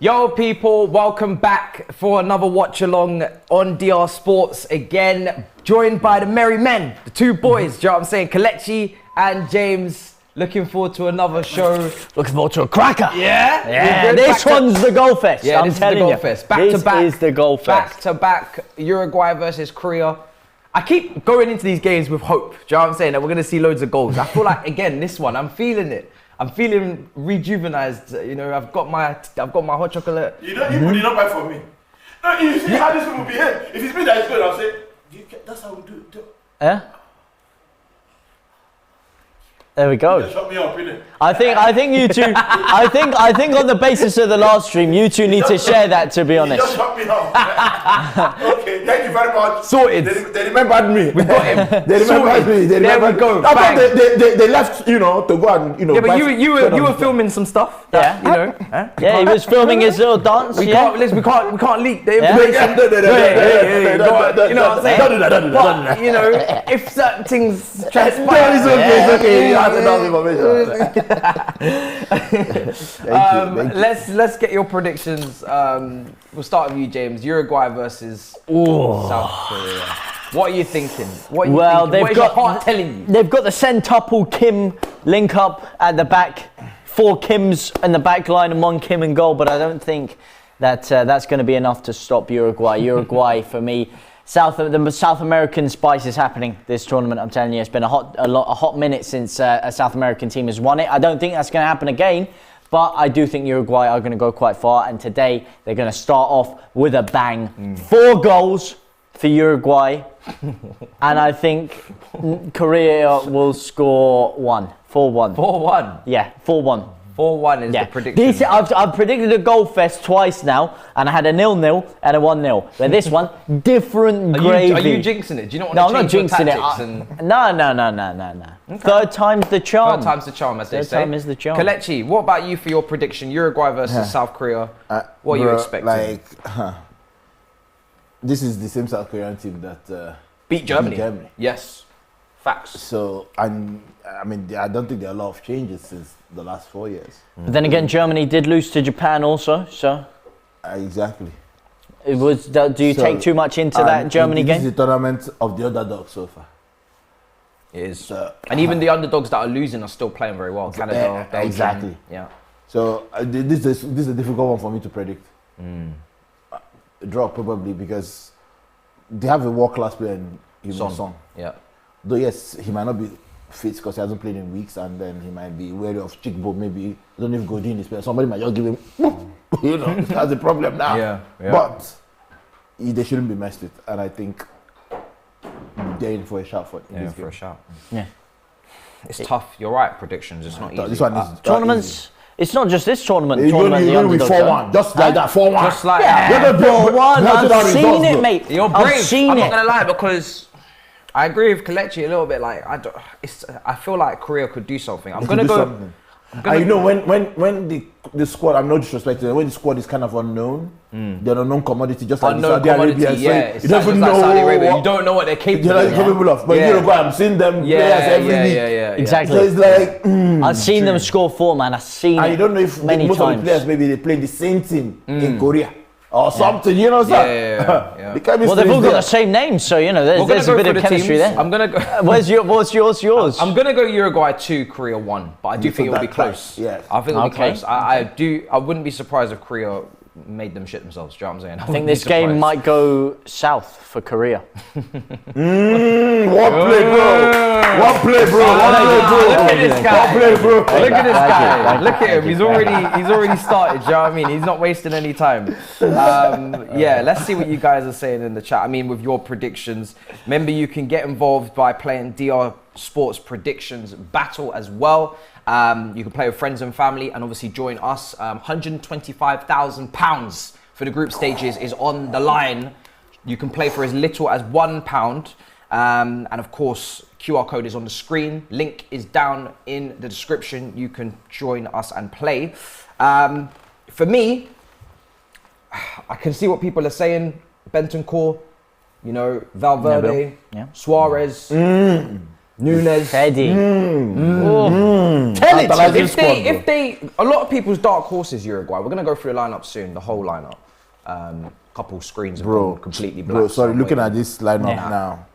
Yo people, welcome back for another watch along on DR Sports again, joined by the merry men, the two boys, do you know what I'm saying? Kelechi and James, looking forward to another show. Looking forward to a cracker. Yeah? This one's the goal fest. Yeah, I'm this is the goal fest. Back to back. This is the goal fest. Back to back, Uruguay versus Korea. I keep going into these games with hope, do you know what I'm saying? That we're going to see loads of goals. I feel like, again, this one, I'm feeling it. I'm feeling rejuvenized, you know, I've got my hot chocolate. You don't buy for me. No, you see how this will behave. If it's me that is good, I'll say, that's how we do it. Yeah? There we go. Shut me up, innit? I think you two. I think on the basis of the last stream, you two need to share that. To be honest. Just shut me up. Okay, thank you very much. Sorted. They remembered me. We got him. They remembered me. There we go. I thought they left, to go and, Yeah, but you were filming some stuff. Yeah. You know. Yeah, he was filming his little dance. We can't leak the information. You know what I'm saying? Don't do that. But, you know, if certain things transpire. It's okay. You have enough information. Thank you. Let's get your predictions. We'll start with you, James. Uruguay versus South Korea. What are you thinking? What is your heart telling you? They've got the centuple Kim link up at the back. 4 Kims in the back line and 1 Kim in goal, but I don't think that that's going to be enough to stop Uruguay. Uruguay, for me, the South American spice is happening this tournament. I'm telling you, it's been a hot minute since a South American team has won it. I don't think that's going to happen again, but I do think Uruguay are going to go quite far. And today they're going to start off with a bang. 4 goals for Uruguay, and I think Korea will score 1. 4-1. 4-1. Yeah, 4-1. 4-1 is the prediction. I've predicted a goal fest twice now, and I had a 0-0 and a 1-0. But this one, different gravy. Are you jinxing it? Do you not want No, to I'm not change your jinxing it. tactics? No. Okay. Third time's the charm. Third time's the charm, as they say. Third time is the charm. Kelechi, what about you for your prediction? Uruguay versus South Korea. What are you expecting? This is the same South Korean team that beat Germany. Yes. Facts. So, I don't think there are a lot of changes since the last 4 years. But then again, Germany did lose to Japan also, so. Exactly. It was. Do you take too much into that Germany game? This is the tournament of the underdogs so far. It is. And even the underdogs that are losing are still playing very well. Canada, Belgium. Exactly. Yeah. So this is a difficult one for me to predict. Draw probably, because they have a world-class player in Son. Yeah. Though yes, he might not be fit because he hasn't played in weeks, and then he might be wary of Chikbo. Maybe I don't know if Godin is playing. Somebody might just give him, that's the problem now. Yeah. But they shouldn't be messed with, and I think they're in for a shout for it. Yeah, for a shout. Yeah. It's tough. You're right. Predictions. It's not easy. This one is tournaments. It's not just this tournament. It's going to be 4-1, just like that. 4-1. Just like that. 4-1. I've seen it, mate. You're brave. I'm not it. gonna lie, because I agree with Kelechi a little bit. Like I feel like Korea could do something. I'm gonna go. When the squad, I'm not disrespecting, when the squad is kind of unknown, they're an unknown commodity, just like unknown Saudi Arabia. Yeah, you don't even know Saudi Arabia. You don't know what they're capable of. But Uruguay, I'm seeing them players every week. Yeah. Exactly. So it's like I've seen them score 4, man. I've seen it. I don't know if most of the players, maybe they play the same team in Korea or something, you know, Yeah. Well, they've all got the same name, so there's a bit of chemistry there. I'm gonna go. What's yours? I'm gonna go Uruguay 2, Korea 1, but I do think it'll be close. Yes. I think it'll be close. I wouldn't be surprised if Korea made them shit themselves. Do you know what I'm saying? I think this game might go south for Korea. What play, bro? Look at this guy. Look at him. He's already started. Do you know what I mean? He's not wasting any time. Let's see what you guys are saying in the chat. I mean, with your predictions. Remember, you can get involved by playing DR Sports Predictions Battle as well. You can play with friends and family, and obviously join us. £125,000 for the group stages is on the line. You can play for as little as £1. And of course, QR code is on the screen. Link is down in the description. You can join us and play. For me, I can see what people are saying. Bentancur, Valverde, Suarez. Nunez. Teddy. If they, a lot of people's dark horses Uruguay. We're gonna go through the lineup soon, the whole lineup. Couple screens have gone completely black. Bro, sorry, looking at this lineup now,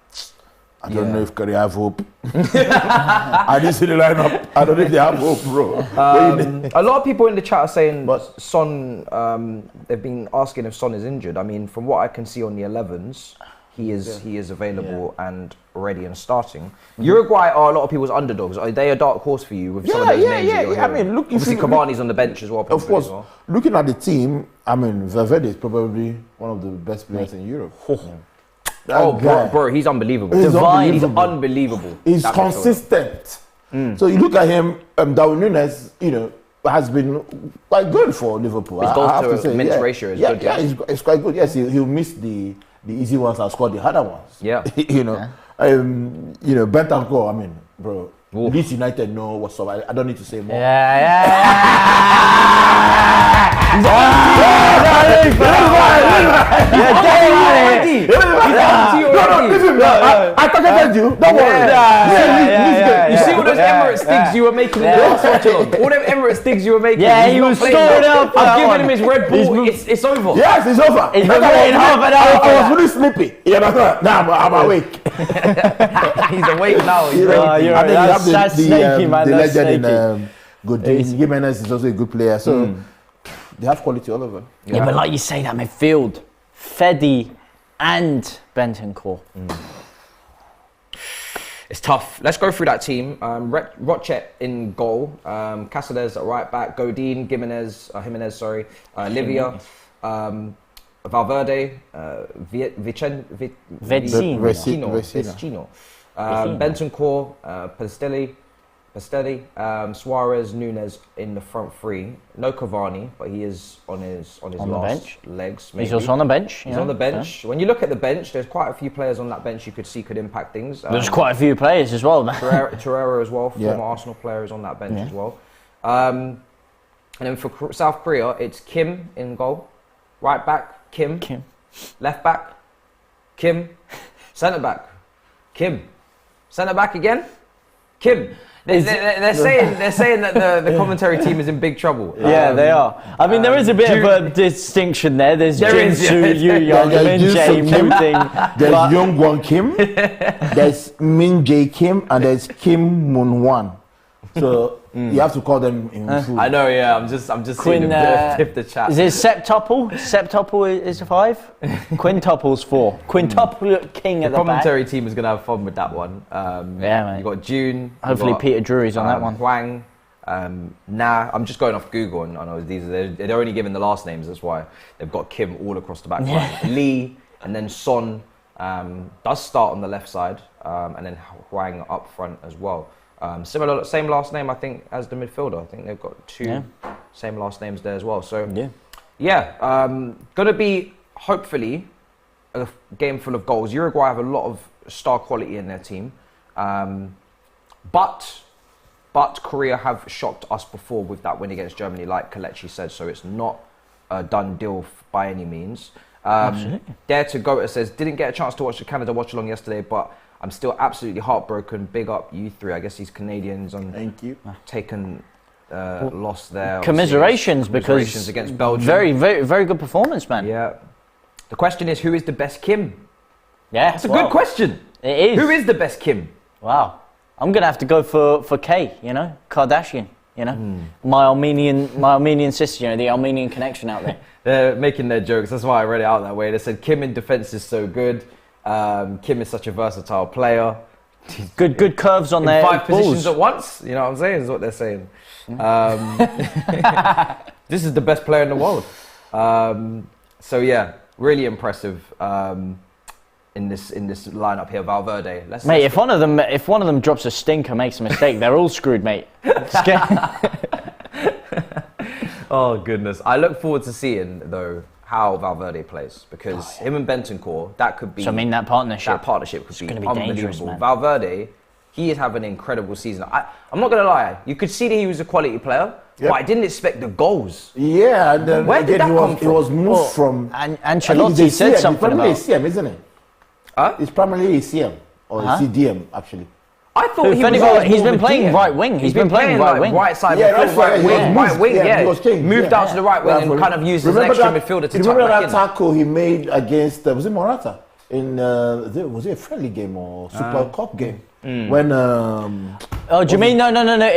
I don't know if Curry have hope. I didn't see the lineup. I don't know if they have hope, bro. A lot of people in the chat are saying Son. They've been asking if Son is injured. I mean, from what I can see on the 11s, he is available and ready and starting. Uruguay are a lot of people's underdogs. Are they a dark horse for you with some of those names? I mean, look, obviously Cavani's on the bench as well. Of course, looking at the team, I mean, Valverde is probably one of the best players in Europe. Bro, he's unbelievable. He's unbelievable. He's consistent. So you look at him, Darwin Nunez, has been quite good for Liverpool. His goals to minutes ratio is good. Yeah, it's quite good. Yes, he'll miss the easy ones and score the harder ones. Yeah. Bentancur, I mean, bro, Leeds United know what's up. I don't need to say more. I targeted you. Don't worry. You see all those Emirates things you were making in the last watch along? All them Emirates things you were making. Yeah, he was storing up. I'm giving him his Red Bull. It's over. Yes, it's over. He's been waiting half an hour. I was really sleepy. Now I'm awake. He's awake now. He's ready. I think you have snaky, man. the legend in Godin. Jimenez is also a good player. So they have quality all over. Yeah, but like you say, that midfield, Fede and Bentancur. It's tough. Let's go through that team. Rochet in goal. Cáceres at right back. Godin, Jimenez, Livia, Valverde, Vecino, Bentancur, Pastelli, Suarez, Nunez in the front three. No Cavani, but he is on his last legs. Maybe. He's also on the bench. He's on the bench. Yeah. When you look at the bench, there's quite a few players on that bench you could see could impact things. There's quite a few players as well. Torreira as well, former Arsenal player, is on that bench as well. And then for South Korea, it's Kim in goal. Right back, Kim. Left back, Kim. Centre back, Kim. Centre back again, Kim. They're saying that the commentary team is in big trouble. Yeah, they are. I mean, there is a bit of a distinction there. There's Jinsu, Yu Young, Min Jae, Muting. There's Youngwon Kim, there's Min Jae Kim, and there's Kim Moon Wan. So you have to call them in full. I know, yeah. I'm just seeing the tip the chat. Is it septuple? Septuple is 5. Quintuple's 4. Quintuple king at the back. The commentary team is gonna have fun with that one. Man. You got June. Hopefully Peter Drury's on that one. Hwang. I'm just going off Google, and I know they're only giving the last names. That's why they've got Kim all across the back line. Lee, and then Son does start on the left side, and then Hwang up front as well. Same last name, I think, as the midfielder. I think they've got 2 same last names there as well. So, gonna be hopefully a game full of goals. Uruguay have a lot of star quality in their team, but Korea have shocked us before with that win against Germany, like Kelechi said. So it's not a done deal by any means. Dare to Go says didn't get a chance to watch the Canada watch along yesterday, but I'm still absolutely heartbroken. Big up you three. I guess these Canadians taken loss there. Commiserations because against Belgium. Very, very, very good performance, man. Yeah. The question is, who is the best Kim? Yeah, it's a good question. It is. Who is the best Kim? Wow. I'm gonna have to go for K. Kardashian. My Armenian sister. The Armenian connection out there. They're making their jokes. That's why I read it out that way. They said Kim in defense is so good. Kim is such a versatile player. Good curves on their 5 balls. positions at once. You know what I'm saying? Is what they're saying. This is the best player in the world. So yeah, really impressive in this lineup here. Valverde. Mate, if one of them drops a stinker, makes a mistake, they're all screwed, mate. Oh goodness, I look forward to seeing though how Valverde plays, because him and Bentancur, that could be. So I mean that partnership could be unbelievable. Dangerous, man. Valverde, he is having an incredible season. I'm not gonna lie, you could see that he was a quality player, but I didn't expect the goals. Yeah, and then where did that come from? It was moved from. And Ancelotti said something about. It's primarily CM, isn't it? It's primarily CM or CDM actually. I thought he's been playing right wing. He's been playing right wing. Right side Yeah, midfield, right wing. right wing. Yeah, he was changed. Moved out to the right wing and kind of used as an extra midfielder to tuck remember back that in. tackle he made against was it Morata in was it a friendly game or Super Cup game when Oh, do you mean no?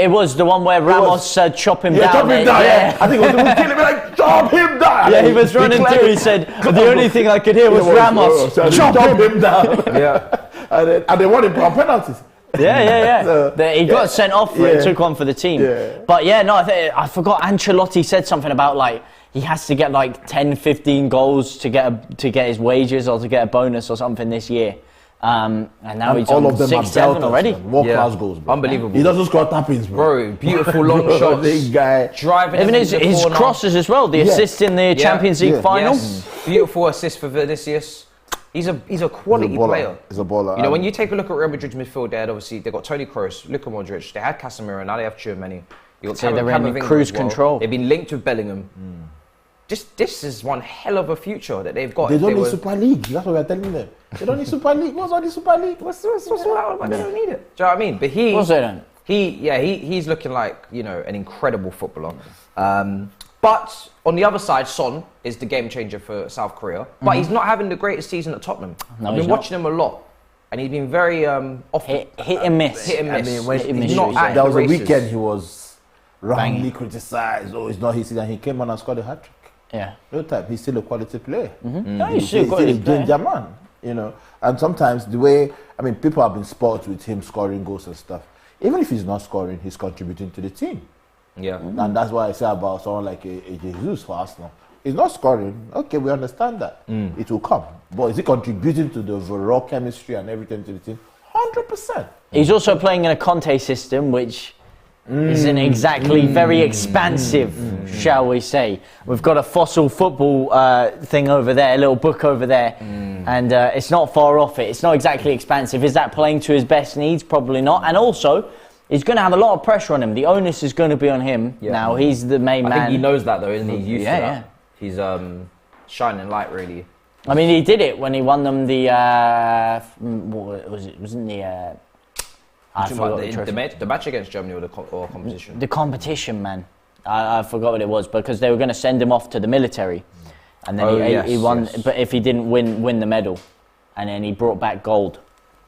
It was the one where Ramos said chop him down. chop him down. Yeah. I think it was killing me like chop him down. Yeah, he was running through. He said the only thing I could hear was Ramos chop him down. Yeah. and they won him on penalties. Yeah. So, He got sent off for it, took one for the team. Yeah. But yeah, no, I forgot Ancelotti said something about like he has to get like 10, 15 goals to get his wages or to get a bonus or something this year. And now he's all on of them 6, 7 already. World-class goals, bro. Unbelievable. He doesn't score tap-ins, Bro, beautiful long shots. Big guy. Driving Even into the his corner. crosses as well, the assist in the Champions League final. Yes. Beautiful assist for Vinicius. He's a quality player. He's a baller. You know, when you take a look at Real Madrid's midfield, they had obviously they got Toni Kroos, Luka Modric, they had Casemiro, now they have Tchouameni. You got So they're in Camavinga cruise as well. control. They've been linked with Bellingham. This is one hell of a future that they've got. they if don't need were- Super League. That's what we're telling them. They don't need Super League. What's all the Super League? What's all about? They don't need it. Do you know what I mean? But Of course they don't. he's looking like, you know, an incredible footballer. But on the other side, Son is the game changer for South Korea. But he's not having the greatest season at Tottenham. No, I've he's been not. watching him a lot, and he's been very often Hit and miss. hit and miss. I mean, when Hit and miss. he's not at there the was a races. weekend he was wrongly Banging. criticized. Oh, it's not his season. He came on and scored a hat trick. Yeah. No type. He's still a quality player. No, he's still got a his player. danger man. You know, and sometimes the way people have been spoiled with him scoring goals and stuff. Even if he's not scoring, he's contributing to the team. Yeah. And that's why I say about someone like a Jesus for Arsenal. He's not scoring. Okay, we understand that. It will come. But is he contributing to the overall chemistry and everything to the team? 100%. He's also playing in a Conte system, which isn't exactly very expansive, shall we say. We've got a fossil football thing over there, a little book over there, and it's not far off it. It's not exactly expansive. Is that playing to his best needs? Probably not. And also, he's going to have a lot of pressure on him. The onus is going to be on him. Yeah. Now, he's the main man. I think he knows that though, isn't he? He's used to that. Yeah. He's shining light really. I mean, he did it when he won them the. What was it? Wasn't the. I forgot the trophy. The match against Germany or the competition? The competition, man. I forgot what it was because they were going to send him off to the military, and then he won. Yes. But if he didn't win the medal, and then he brought back gold.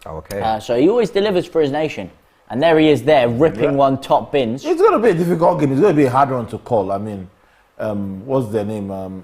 Oh, okay. So he always delivers for his nation, and there he is, ripping one top bins. It's going to be a difficult game. It's going to be a hard one to call. I mean, what's their name?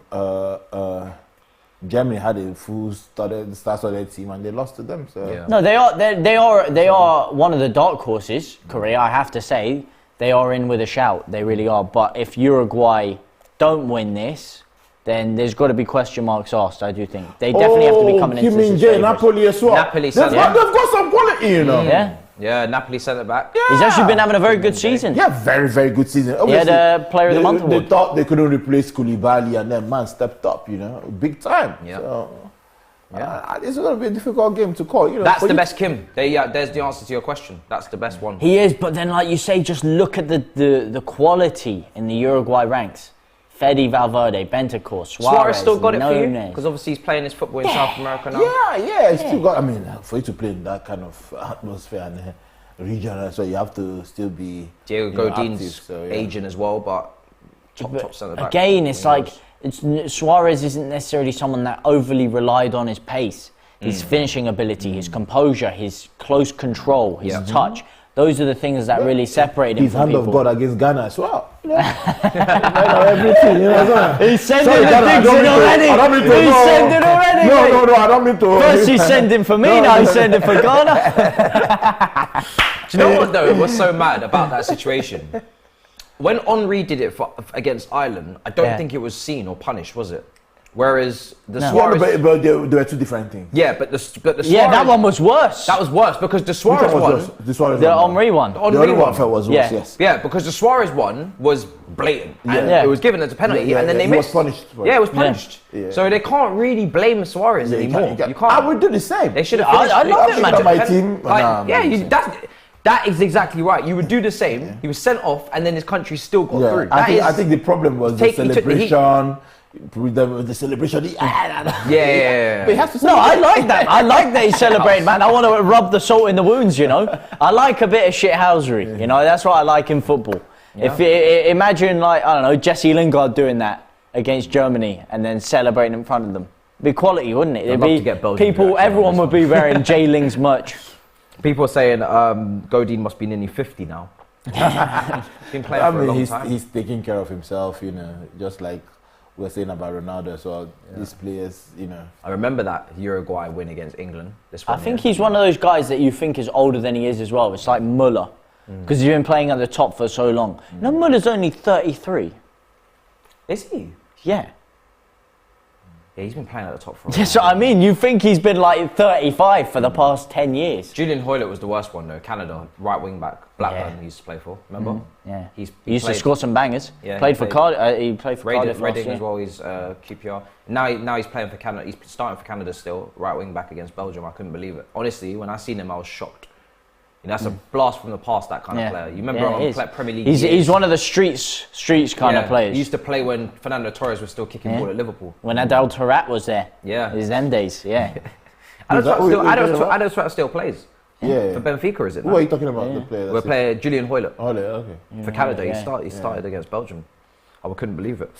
Germany had a full star-studded team and they lost to them. So Yeah. No, they are one of the dark horses. Korea, I have to say, they are in with a shout. They really are. But if Uruguay don't win this, then there's got to be question marks asked. I do think they definitely have to be coming into this. Napoli as well. Napoli They've got some quality, you know. Yeah. Yeah, Napoli centre back. He's actually been having a very good season. Yeah, very, very good season. He had a Player of the Month They award. thought they couldn't replace Koulibaly and then man stepped up, you know, big time. Yeah. So, it's going to be a difficult game to call. You know, That's the best Kim. There's the answer to your question. That's the best one. He is, but then like you say, just look at the quality in the Uruguay ranks. Fede Valverde, Bentancur, Suarez still got it for you? Nunez. Because obviously he's playing his football in South America now. Yeah, it's still got. I mean, for you to play in that kind of atmosphere and region, so you have to still be Diego Godin's active, so, aging as well, but top centre back. Again, it's like Suarez isn't necessarily someone that overly relied on his pace, his finishing ability, his composure, his close control, his touch. Those are the things that really separate him his from hand people. of God against Ghana as well. You know? Everything, you know. He's sending Sorry, the Ghana, things in already. I don't mean to. He's sending already. mate. No, I don't mean to. First he's sending for me, now he's sending for Ghana. Do you know what though? What's so mad about that situation? When Henry did it against Ireland, I don't think it was seen or punished, was it? Whereas the Suarez, but they were two different things. yeah, but the Suarez, Yeah, that one was worse. that was worse because the Suarez one, The Henry one. the The Henry only one one, I felt was Yeah. worse, yes. yeah, because the Suarez one was blatant and Yeah. it was given as a penalty, Yeah, and then yeah, they he was missed. punished for it. Yeah, it was punished. Yeah. So they can't really blame Suarez anymore. You can't. I would do the same. They should have I finished. love they it, should man. have My pen- team, like, nah, yeah, man. that is exactly right. You would do the same. He was sent off, and then his country still got through. I think the problem was the he took the heat. celebration. with the celebration. Yeah. But he has to No, I celebrate. like that. I like that he celebrated, man. I want to rub the salt in the wounds, you know. I like a bit of shithousery, you know. That's what I like in football. Yeah. Imagine, like, I don't know, Jesse Lingard doing that against Germany and then celebrating in front of them. It'd be quality, wouldn't it? It'd love be to get Belgium people. reaction on Everyone this would be wearing Jay Ling's merch. People are saying Godin must be nearly 50 now. Been playing for a long time. He's taking care of himself, you know, just like we're saying about Ronaldo. So these players, you know. I remember that Uruguay win against England. I think he's one of those guys that you think is older than he is as well. It's like Muller, because he's been playing at the top for so long. You know, Muller's only 33. Is he? Yeah. Yeah, he's been playing at the top for a while. That's what I mean. You think he's been like 35 for the past 10 years. Julian Hoylett was the worst one though. Canada, right wing back. Blackburn he used to play for. Remember? Yeah. He He used to played- score some bangers. Yeah, played he for played- Cardiff. He played for Reading, Cardiff last Reading year. as well. He's QPR. Now he's playing for Canada. He's starting for Canada still. Right wing back against Belgium. I couldn't believe it. Honestly, when I seen him, I was shocked. You know, that's a blast from the past. That kind of player. You remember Yeah, him it on is. Premier League. He's years. one of the streets kind of players. He used to play when Fernando Torres was still kicking ball at Liverpool. When Adel Taarabt was there. Yeah. It was them days, yeah. Adam Strat still plays. Yeah. For Benfica, is it? Who are you talking about? The player. We're playing Julian Hoylett Oh, okay. for Canada. yeah. He started against Belgium. I couldn't believe it.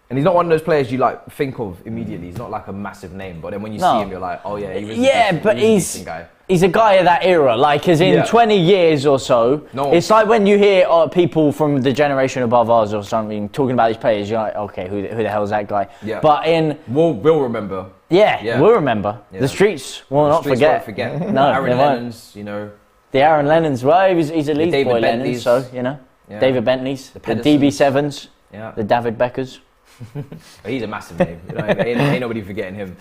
And he's not one of those players you like think of immediately. He's not like a massive name, but then when you see him, you're like, oh yeah, he was. But a decent guy. he's a guy of that era. Like, as in 20 years or so. No. It's like when you hear people from the generation above us or something talking about these players, you're like, okay, who the hell is that guy? Yeah. But in We'll remember. Yeah, we'll remember. Yeah. The streets will not Streets forget. won't forget. No, Aaron they won't. Lennon's, you know. The Aaron Lennon's, well, he's a Leeds David boy, Lennon, Bentley's. so, you know. Yeah. David Bentley's, the Pedersens. DB7s, Yeah. the David Beckers. He's a massive name. You know, ain't nobody forgetting him.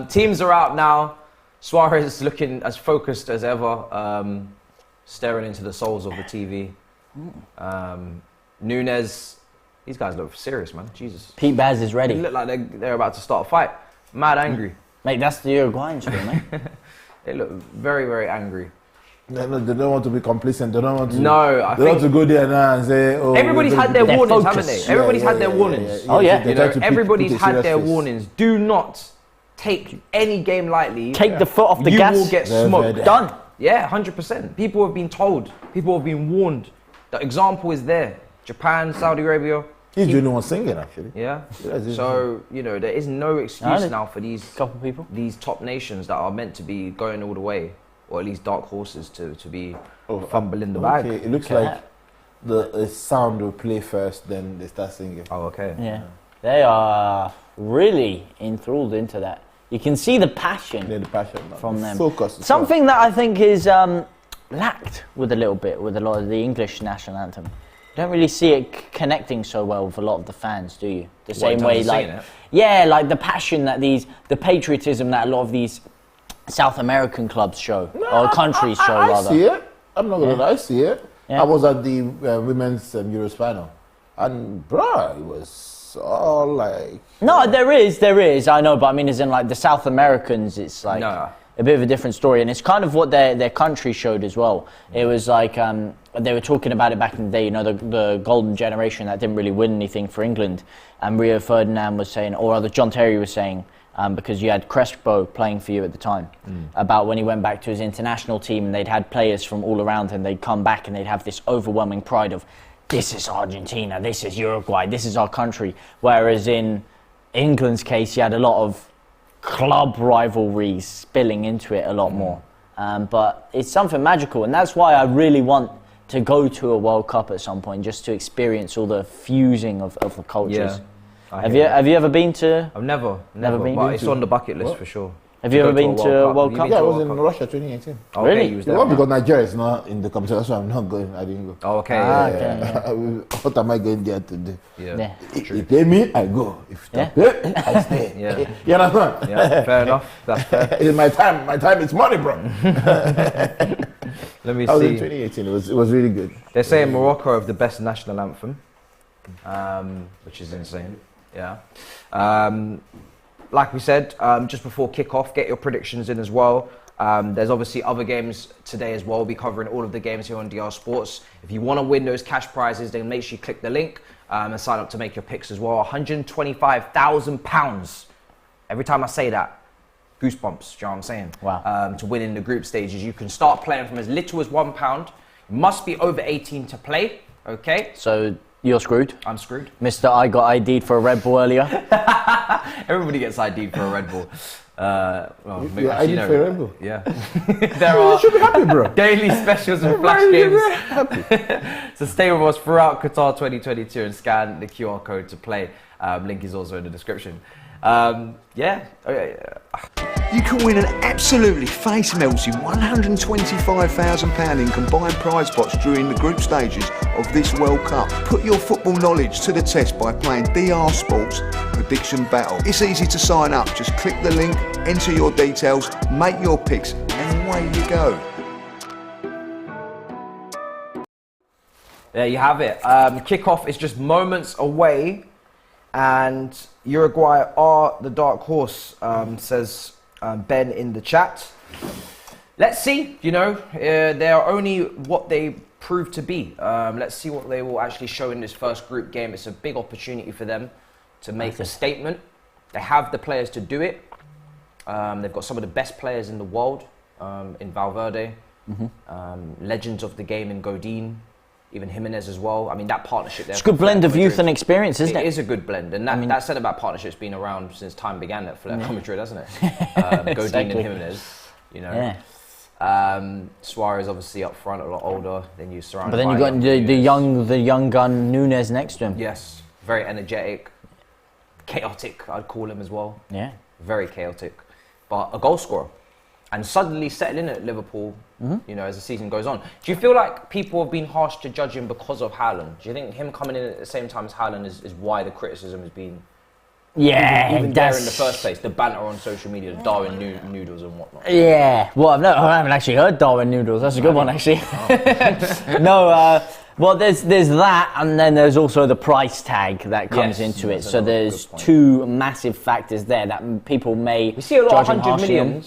Teams are out now. Suarez looking as focused as ever, staring into the souls of the TV. Nunez, these guys look serious, man. Jesus. Pete Baz is They ready. look like they're about to start a fight. Mad angry. Mate, that's the Uruguayans for you, mate. They look very, very angry. They don't want to be complacent. They don't want to. No, I They want to think go there now and say, "Oh." everybody's had their They're warnings, focused. haven't they? Everybody's had their warnings. Oh, yeah. They You try know, to everybody's put a had serious their face. warnings. Do not take any game lightly. Take the foot off the you gas. will get They're smoked. very- Done. Yeah, 100%. People have been told. People have been warned. The example is there. Japan, Saudi Arabia. He's the only one singing, actually. Yeah. Yeah, So, you know, there is no excuse now for these Couple people. these top nations that are meant to be going all the way, or at least dark horses to be fumbling the bag. Okay, it looks like the sound will play first, then they start singing. Oh, okay. Yeah. They are really enthralled into that. You can see the passion Then the passion from them. Focus. as Something that I think is lacked with a lot of the English national anthem. You don't really see it connecting so well with a lot of the fans, do you? The same in way, terms of like singing it? yeah, like the passion that the patriotism that a lot of these South American clubs show or countries show I rather. see it. I'm not gonna lie, I see it. Yeah. I was at the women's Euros final, and bruh, it was all like. No, there is. I know, but I mean, as in like the South Americans, it's like No. a bit of a different story, and it's kind of what their country showed as well. It was like they were talking about it back in the day. You know, the golden generation that didn't really win anything for England, and Rio Ferdinand was saying, or rather John Terry was saying. Because you had Crespo playing for you at the time, about when he went back to his international team and they'd had players from all around and they'd come back and they'd have this overwhelming pride of, this is Argentina, this is Uruguay, this is our country. Whereas in England's case, you had a lot of club rivalries spilling into it a lot more. But it's something magical, and that's why I really want to go to a World Cup at some point, just to experience all the fusing of the cultures. Yeah. Have you ever been to? I've never been? but it's on the bucket list for sure. Have you ever go to been to a World Have you Cup? been Yeah, I to a was World in Cup? Russia 2018. Okay, Really? you was The there. one because Nigeria is not in the competition, so I'm not going. I didn't go. Oh, okay. Ah, yeah, okay. yeah. What am I going there to do? Yeah. Yeah. If you pay me, I go. If you don't pay, I stay. Yeah. You understand? Yeah, fair enough. That's fair. It's my time. My time is money, bro. Let me I was in see. 2018. It was really good. They're saying Morocco have the best national anthem, which is insane. Yeah. Like we said, just before kick-off, get your predictions in as well. There's obviously other games today as well. We'll be covering all of the games here on DR Sports. If you want to win those cash prizes, then make sure you click the link. and sign up to make your picks as well. £125,000. Every time I say that, goosebumps, do you know what I'm saying? Wow. To win in the group stages. You can start playing from as little as £1. You must be over 18 to play, okay? So you're screwed. I'm screwed. Mr. I got ID'd for a Red Bull earlier. Everybody gets ID'd for a Red Bull. Well, maybe, You're ID'd for a Red Bull? Yeah. There are You should be happy, bro. daily specials and flash games. So stay with us throughout Qatar 2022 and scan the QR code to play. Link is also in the description. You can win an absolutely face-melting £125,000 in combined prize pots during the group stages of this World Cup. Put your football knowledge to the test by playing DR Sports Prediction Battle. It's easy to sign up. Just click the link, enter your details, make your picks, and away you go. There you have it. Kickoff is just moments away, and Uruguay are the dark horse, says Ben in the chat. Let's see, they are only what they prove to be. Let's see what they will actually show in this first group game. It's a big opportunity for them to make a statement. They have the players to do it. They've got some of the best players in the world in Valverde, legends of the game in Godin, even Jimenez as well. I mean, that partnership there. It's a good blend of youth and experience, isn't it? It is a good blend. And that said about partnership's been around since time began at Atletico Madrid, hasn't it? Godin and Jimenez, Yeah. Suarez obviously up front, a lot older than you surrounded. But then you've got the young gun Nunez next to him. Yes, very energetic, chaotic, I'd call him as well. Yeah. Very chaotic, but a goal scorer. And suddenly settling in at Liverpool, as the season goes on. Do you feel like people have been harsh to judge him because of Haaland? Do you think him coming in at the same time as Haaland is why the criticism has been even there in the first place? The banter on social media, Darwin noodles and whatnot. Yeah, well, I haven't actually heard Darwin noodles. That's a good one, actually. Well, there's that, and then there's also the price tag that comes into it. So there's two massive factors there that people may. We see a lot of 100 million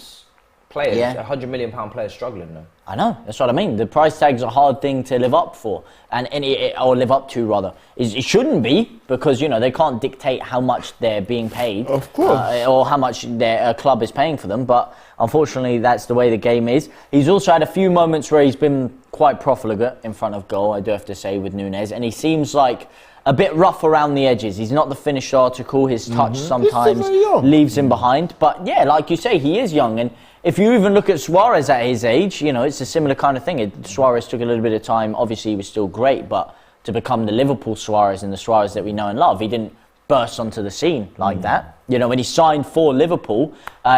players, £100 million players struggling though. I know, that's what I mean. The price tag's a hard thing to live up for, or live up to rather. It shouldn't be, because they can't dictate how much they're being paid, of course, or how much their club is paying for them. But unfortunately, that's the way the game is. He's also had a few moments where he's been quite profligate in front of goal, I do have to say, with Nunez, and he seems like a bit rough around the edges. He's not the finished article. His touch sometimes leaves him behind. But yeah, like you say, he is young. And if you even look at Suarez at his age, it's a similar kind of thing. Suarez took a little bit of time. Obviously, he was still great, but to become the Liverpool Suarez and the Suarez that we know and love, he didn't burst onto the scene like that. When he signed for Liverpool,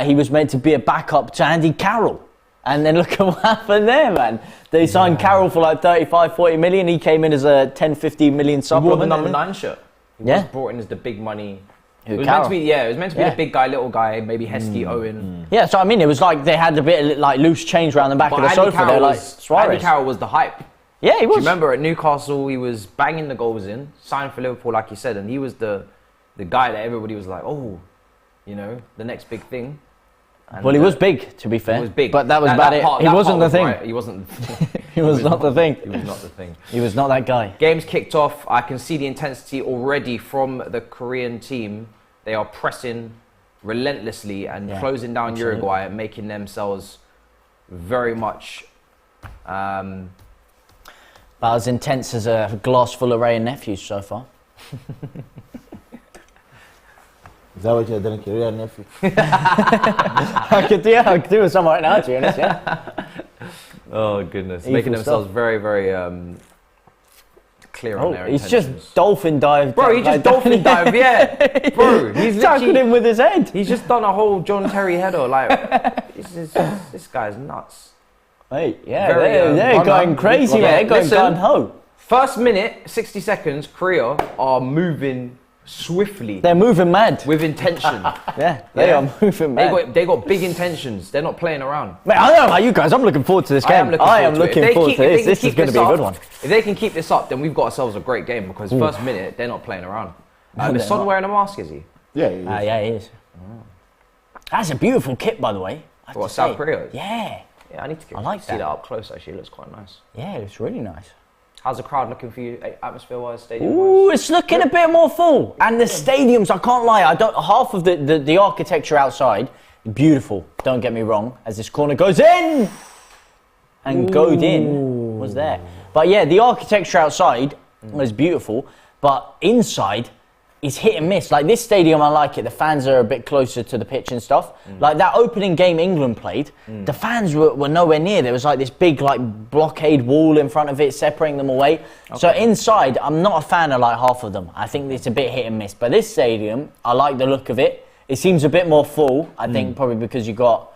he was meant to be a backup to Andy Carroll. And then look at what happened there, man. They signed Carroll for like 35, 40 million. He came in as a 10, 15 million supplement. He wore the number 9 shirt. He was brought in as the big money. It was meant to be the big guy, little guy, maybe Heskey, Owen. Yeah, so I mean, it was like they had a bit of like loose change around the back of the sofa. They're like Suarez. Andy Carroll was the hype. Yeah, he was. Do you remember at Newcastle, he was banging the goals in, signed for Liverpool, like you said, and he was the guy that everybody was like, the next big thing. And well, he was big, to be fair. He was big. But that was about it. He wasn't the thing. Right. He wasn't. He was not the thing. He was not the thing. He was not that guy. Game's kicked off. I can see the intensity already from the Korean team. They are pressing relentlessly and closing down Uruguay and making themselves very much about as intense as a glass full of Ray and Nephews so far. Is that what you're doing, Korean nephew? I could do with some right now, to be honest, Oh, goodness. Making themselves very, very clear on their intentions. He's just dolphin dived. Bro, he just dolphin dived, yeah. Bro, he's tackled him with his head. He's just done a whole John Terry header. Like, this guy's nuts. Hey, they're going crazy, man. They're going gun-ho. First minute, 60 seconds, Korea are moving swiftly. They're moving mad. With intention. They are moving mad. They got big intentions. They're not playing around. Mate, I don't know about you guys. I'm looking forward to this game. I am looking forward to this. This is going to be a good one. If they can keep this up, then we've got ourselves a great game, because first minute, they're not playing around. Is Son wearing a mask, is he? Yeah, he is. Yeah, he is. That's a beautiful kit, by the way. What, South Korea? Yeah. Yeah, I need to see that that up close, actually. It looks quite nice. Yeah, it looks really nice. How's the crowd looking for you, atmosphere-wise, stadium-wise? Ooh, it's looking a bit more full. And the stadiums, I can't lie, half of the architecture outside, beautiful, don't get me wrong, as this corner goes in! And Godin was there. But yeah, the architecture outside was beautiful, but inside is hit and miss. Like this stadium, I like it. The fans are a bit closer to the pitch and stuff. Like that opening game England played, the fans were nowhere near. There was like this big like blockade wall in front of it, separating them away. Okay. So inside, I'm not a fan of like half of them. I think it's a bit hit and miss. But this stadium, I like the look of it. It seems a bit more full. I think probably because you got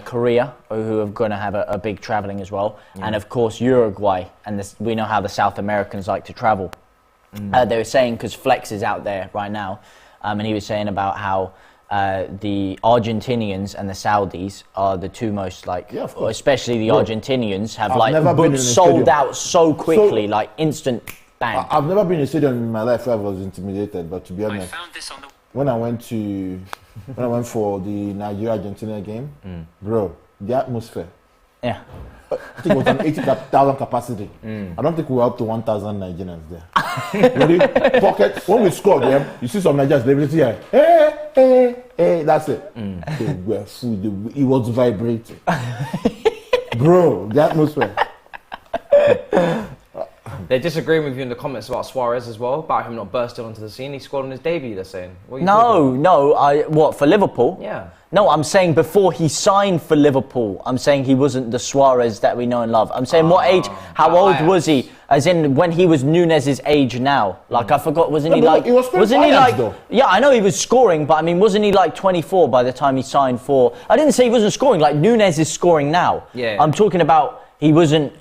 Korea, who are going to have a big travelling as well, and of course Uruguay. And we know how the South Americans like to travel. They were saying, because Flex is out there right now, and he was saying about how the Argentinians and the Saudis are the two most, like, especially the Argentinians have sold out so quickly, like instant bang. I've never been in a stadium in my life where I was intimidated, but to be honest, when I went for the Nigeria-Argentina game, bro, the atmosphere. Yeah. I think it was an 80,000 capacity. I don't think we were up to 1,000 Nigerians there. Pocket. When we scored them, you see some Nigerians, they will say, hey, that's it. They were full. It was vibrating. Bro, the atmosphere. They're disagreeing with you in the comments about Suarez as well, about him not bursting onto the scene. He scored on his debut, they're saying. For Liverpool? Yeah. No, I'm saying before he signed for Liverpool, I'm saying he wasn't the Suarez that we know and love. I'm saying what age, how old was he? As in when he was Nunez's age now. Like I forgot, wasn't he like... Yeah, I know he was scoring, but I mean, wasn't he like 24 by the time he signed for... I didn't say he wasn't scoring, like Nunez is scoring now. Yeah. I'm talking about he was a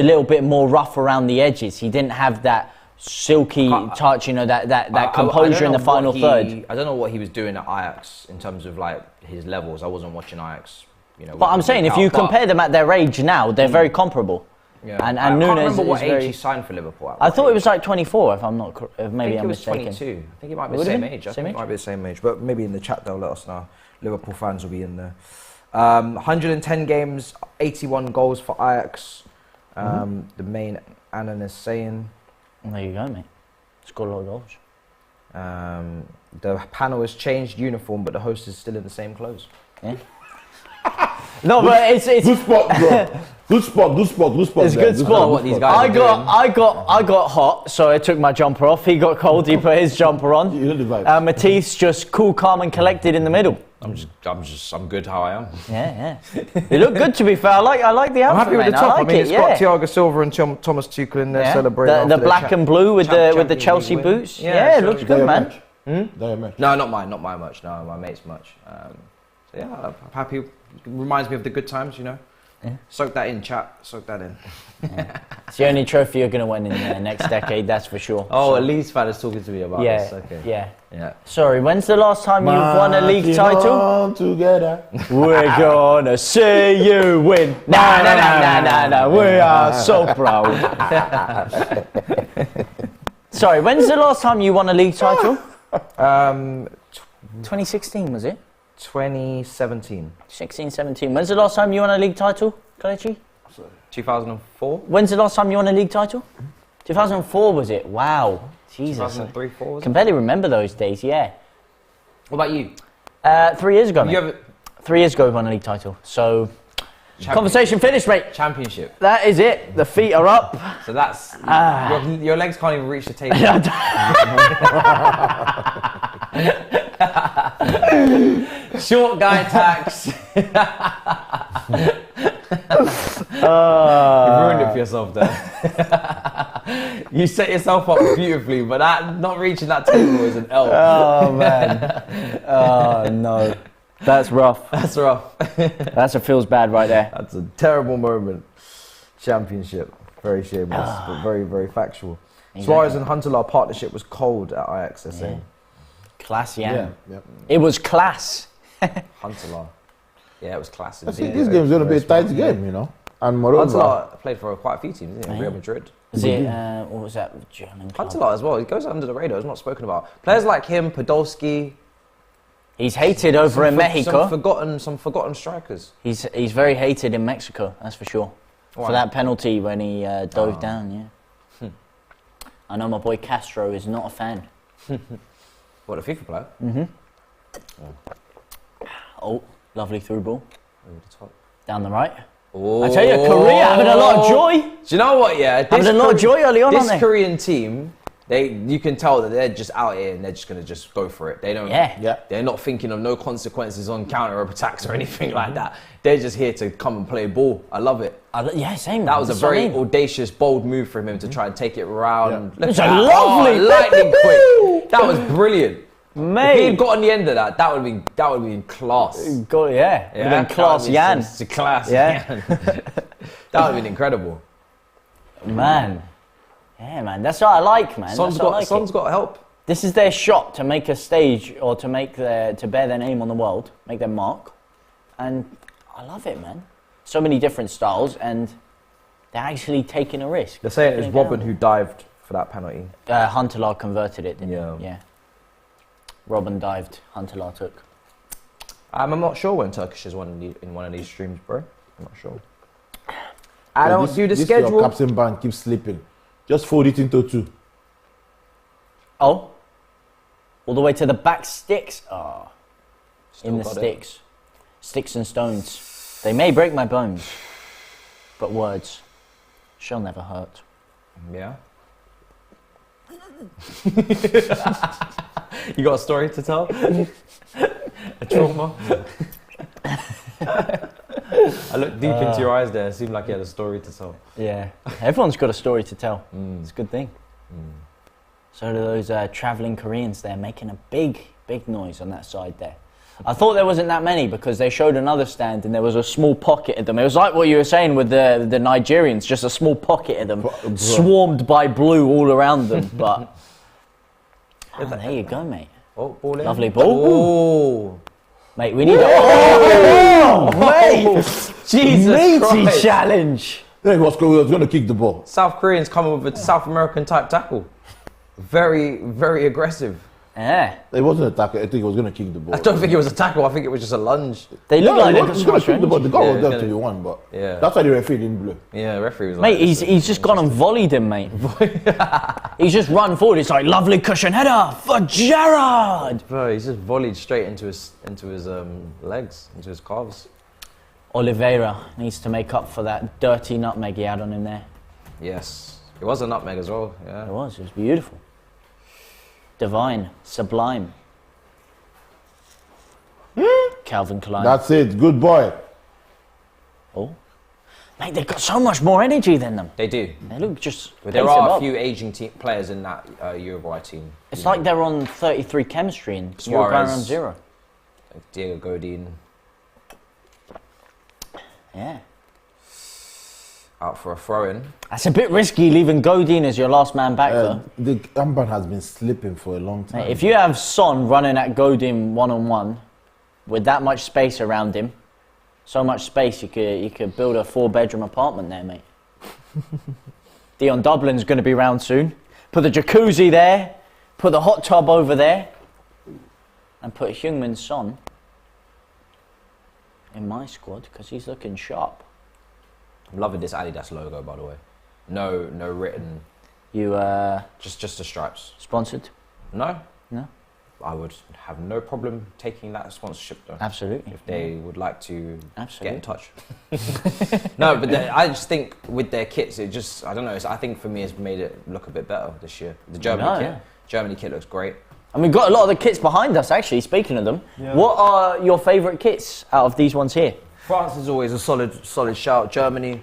little bit more rough around the edges. He didn't have that silky touch, you know, that composure in the final third. I don't know what he was doing at Ajax in terms of like his levels. I wasn't watching Ajax, you know. But I'm saying if you compare them at their age now, they're very comparable. Yeah. And I Nunez can't remember what is age he signed for Liverpool. I thought it was like 24, if I'm not, if maybe I'm mistaken. I think it was 22. I think it might be the same age. I think it might be the same age. But maybe in the chat they'll let us know. Liverpool fans will be in there. 110 games, 81 goals for Ajax. The main Annan is saying. There you go, mate. Scored a lot of goals. The panel has changed uniform, but the host is still in the same clothes. Yeah. No, but it's good spot, bro. Good spot. It's a good spot. What these guys I got hot, so I took my jumper off. He got cold, he put his jumper on. You know the vibe. Matisse just cool, calm, and collected in the middle. I'm good how I am. Yeah. You look good, to be fair. I like the outfit. I'm happy with the top. I mean, it's got Thiago Silva and Thomas Tuchel in there celebrating. The black and blue with the Chelsea boots. Yeah, it looks good, man. No, not mine. Not my much. No, my mate's much. So yeah, I'm happy. It reminds me of the good times, you know. Yeah. Soak that in, chat. Soak that in. Yeah. It's the only trophy you're going to win in the next decade, that's for sure. Oh, a Leeds fan is talking to me about this. Okay. Yeah. Sorry, when's the last time you've won a league title? Together. We're gonna see you win. Nah. We are so proud. Sorry, when's the last time you won a league title? 2016, was it? 2017. 16-17. When's the last time you won a league title, Kelechi? 2004. When's the last time you won a league title? 2004 was it? Wow. Jesus. 2003, 4. Can barely remember those days, yeah. What about you? 3 years ago, mate. 3 years ago we won a league title. So, conversation finished, mate. Championship. That is it. The feet are up. So that's... your legs can't even reach the table. Short guy tax. You ruined it for yourself there. You set yourself up beautifully, but not reaching that table is an L. Oh man. Oh no. That's rough. That feels bad right there. That's a terrible moment. Championship. Very shameless, but very, very factual. Exactly. Suarez and Huntelaar partnership was cold at Ajax, they're saying. Class, yeah. It was class. Huntelaar. Yeah, it was class. I think this game's going to be a tight game, you know. And moreover, Huntelaar played for quite a few teams, didn't he? Real Madrid. Is it, what was that German club? Huntelaar as well. He goes under the radar. He's not spoken about. Players like him, Podolski. He's hated over in Mexico. Some forgotten strikers. He's very hated in Mexico, that's for sure. for that penalty when he dove down. Yeah. I know my boy Castro is not a fan. What, a FIFA player? Oh, lovely through ball Over the top. down the right. Oh. I tell you, Korea having a lot of joy. Do you know what? Yeah, Having a lot of joy early on, aren't This they? Korean team, you can tell that they're just out here and they're just gonna just go for it. They don't. Yeah. They're not thinking of no consequences on counter attacks or anything like that. They're just here to come and play ball. I love it. Yeah, same. That was a That's what I very mean. audacious, bold move from him to try and take it round. Yeah. Look It's at a that. lovely- lightning quick. That was brilliant. Mate. If he'd got on the end of that, that would have been class. Got, yeah. Would have been class Yan. It's a class Yeah. Yan. That would have been incredible. Man. Yeah, man. That's what I like, man. Son's That's what I like Son's it. got help. This is their shot to make a stage or to bear their name on the world, make their mark. And I love it, man. So many different styles and they're actually taking a risk. They're saying it was Taking Robin who dived for that penalty. Huntelaar converted it, didn't Yeah. he? Yeah. Robin dived, Huntelaar took. I'm not sure when Turkish is in one of these streams, bro. I'm not sure. I don't do the This schedule. Your captain band keeps slipping. Just fold it into 2. Oh. All the way to the back sticks. Oh. Still In the got it. sticks. Sticks and stones. They may break my bones, but words shall never hurt. Yeah. You got a story to tell? A trauma? I looked deep into your eyes there. It seemed like you had a story to tell. Yeah. Everyone's got a story to tell. It's a good thing. So do those travelling Koreans there making a big noise on that side there. I thought there wasn't that many because they showed another stand and there was a small pocket of them. It was like what you were saying with the Nigerians, just a small pocket of them, swarmed by blue all around them. But there you go, mate. Oh, ball in. Lovely ball. Oh. Mate, we need a... mate! Jesus Meaty Christ. Challenge. Then he was going to kick the ball. South Koreans coming with a South American type tackle. Very, very aggressive. Yeah. It wasn't a tackle. I think he was going to kick the ball. I don't think it was a tackle. I think it was just a lunge. They look like he they've was got going so to much kick the ball. The energy. goal Yeah, was there it's to gonna- be won, but Yeah. that's why the referee didn't blow. Yeah, referee was like... Mate, he's just gone and volleyed him, mate. He's just run forward. It's like, lovely cushion header for Gerrard. Bro, he's just volleyed straight into his legs, into his calves. Oliveira needs to make up for that dirty nutmeg he had on him there. Yes. It was a nutmeg as well, yeah. It was beautiful. Divine, sublime. Calvin Klein. That's it. Good boy. Oh. Mate, they've got so much more energy than them. They do. They look just... But there pace are above. a few aging players in that Uruguay team. It's like they're on 33 chemistry and Suarez. Uruguay are on 0. Diego Godin Yeah. out for a throw-in. That's a bit risky leaving Godin as your last man back though. The armband has been slipping for a long time. Mate, if you have Son running at Godin one-on-one with that much space around him, so much space, you could build a 4-bedroom apartment there, mate. Dion Dublin's going to be round soon. Put the jacuzzi there, put the hot tub over there, and put Heung-min Son in my squad because he's looking sharp. I'm loving this Adidas logo, by the way. No written, You just the stripes. sponsored? No? No? I would have no problem taking that sponsorship though. Absolutely. If they would like to get in touch. Absolutely. No, but I just think with their kits, it just, I don't know, I think for me it's made it look a bit better this year. The Germany kit. Yeah. Germany kit looks great. And we've got a lot of the kits behind us, actually, speaking of them. Yeah. What are your favourite kits out of these ones here? France is always a solid shout. Germany,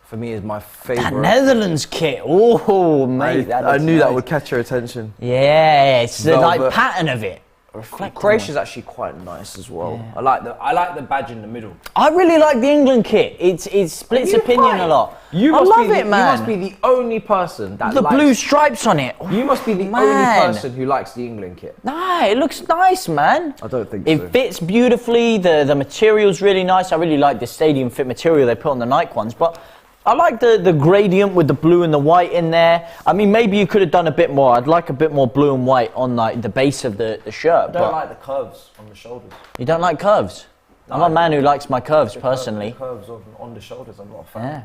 for me, is my That favourite. Netherlands kit, oh mate, I knew that would catch your attention. Yeah, it's the like Velvet. pattern of it. Reflecting Croatia's actually quite nice as well. Yeah. I like the badge in the middle. I really like the England kit. It splits Are you opinion right? a lot. You I must love be it, man. You must be the only person that the likes, blue stripes on it. You must be the Man. only person who likes the England kit. Nah, it looks nice, man. I don't think It fits beautifully. The material's really nice. I really like the stadium fit material they put on the Nike ones, but I like the gradient with the blue and the white in there. I mean, maybe you could have done a bit more. I'd like a bit more blue and white on like the base of the shirt. I don't like the curves on the shoulders. You don't like curves? I'm a man who likes my curves personally. The curves on the shoulders, I'm not a fan. Yeah.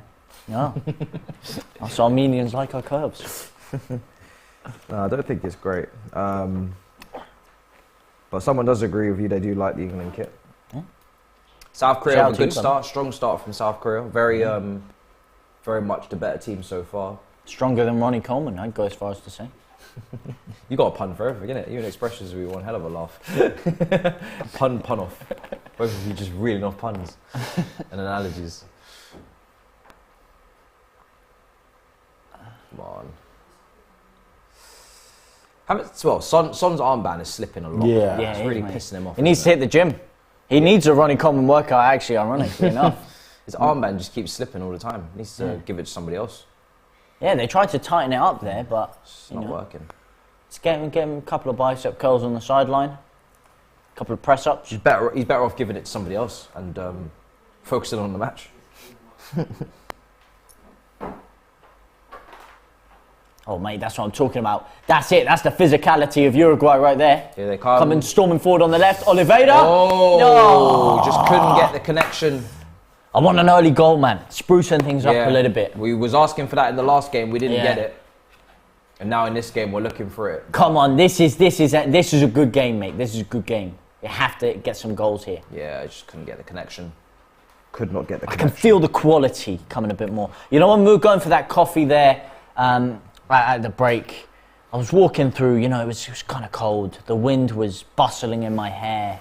No. Us Armenians like our curves. No, I don't think it's great. But someone does agree with you. They do like the England kit. Yeah. South Korea Shout have a to you, good start. Strong start from South Korea. Very much the better team so far. Stronger than Ronnie Coleman, I'd go as far as to say. You got a pun for everything, innit? Even expressions would be one hell of a laugh. pun off. Both of you just reeling off puns and analogies. Come on. Son's armband is slipping a lot. Yeah. Yeah, It's it really is, mate. pissing him off. He needs to hit the gym. He needs a Ronnie Coleman workout, actually, ironically enough. His armband just keeps slipping all the time. He needs to give it to somebody else. Yeah, they tried to tighten it up there, but It's not working. Let's get him a couple of bicep curls on the sideline, a couple of press-ups. He's better off giving it to somebody else and focusing on the match. Oh, mate, that's what I'm talking about. That's it. That's the physicality of Uruguay right there. Here they come. Coming storming forward on the left. Oliveira. Oh, just couldn't get the connection. I want an early goal, man. Sprucing things up a little bit. We was asking for that in the last game. We didn't Yeah. get it. And now in this game, we're looking for it. Come on, this is a good game, mate. This is a good game. You have to get some goals here. Yeah, I just couldn't get the connection. Could not get the I connection. can feel the quality coming a bit more. You know, when we were going for that coffee there at the break, I was walking through, you know, it was kind of cold. The wind was bustling in my hair,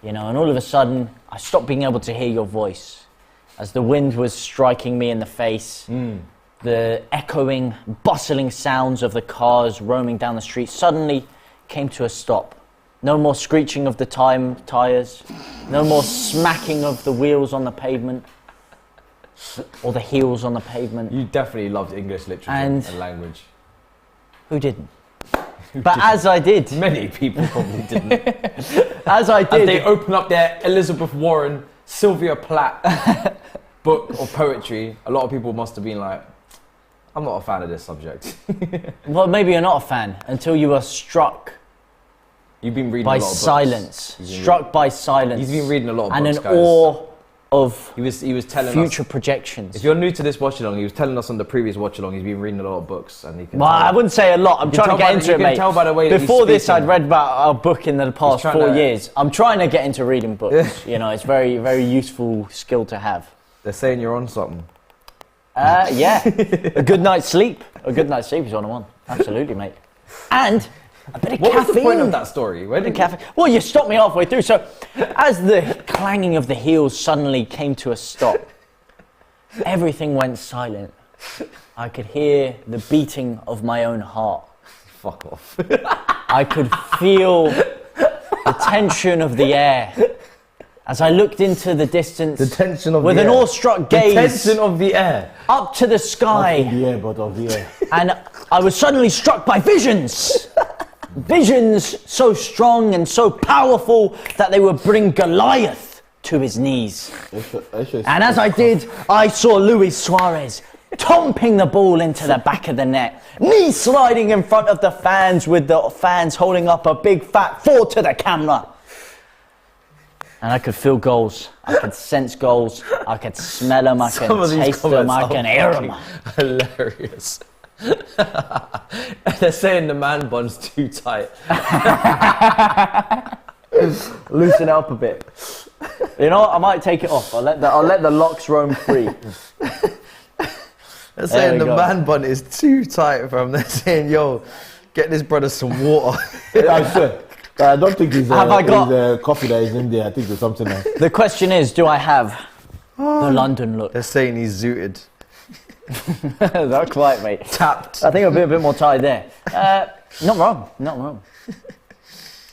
you know, and all of a sudden, I stopped being able to hear your voice as the wind was striking me in the face. The echoing, bustling sounds of the cars roaming down the street suddenly came to a stop. No more screeching of the tyres, no more smacking of the wheels on the pavement, or the heels on the pavement. You definitely loved English literature And- and language. Who didn't? But as I did, Many people probably didn't. as I As did, they open up their Elizabeth Warren, Sylvia Plath book of poetry, a lot of people must have been like, I'm not a fan of this subject. well, maybe you're not a fan until you are struck You've been reading by a lot of books. silence. He's been Struck by silence. He's been reading a lot of and books, an guys. awe of He was telling future us. projections. If you're new to this watch along, he was telling us on the previous watch along. He's been reading a lot of books, and he can. Well, tell. I wouldn't say a lot. I'm You trying can to tell get by the- into you it, can mate. tell by the way that he's Before this, speaking. I'd read about a book in the past trying 4 to- years. I'm trying to get into reading books. You know, it's very, very useful skill to have. They're saying you're on something. Yeah, a good night's sleep. A good night's sleep is on one. Absolutely, mate. And a bit of What caffeine. was the point of that story? Where did Caffeine. Well, you stopped me halfway through. So, as the clanging of the heels suddenly came to a stop, everything went silent. I could hear the beating of my own heart. Fuck off. I could feel the tension of the air as I looked into the distance The tension of with the an air. awestruck The gaze tension of the air. up to the Not sky. in the air, but of the air. And I was suddenly struck by visions. Visions so strong and so powerful that they would bring Goliath to his knees. And as I did, I saw Luis Suarez tomping the ball into the back of the net, knee sliding in front of the fans with the fans holding up a big fat 4 to the camera. And I could feel goals. I could sense goals. I could smell them. I Some can of these taste them. comments I are can hear them. fucking hilarious. They're saying the man bun's too tight. Loosen it up a bit. You know what? I might take it off. I'll let the locks roam free. They're saying we the go. man bun is too tight, fam. They're saying, yo, get this brother some water. Yeah, I swear. I don't think it's Have I got- coffee that is in there. I think there's something else. The question is, do I have the London look? They're saying he's zooted. Not quite, mate. Tapped. I think I'll be a bit more tired there. Not wrong. Not wrong.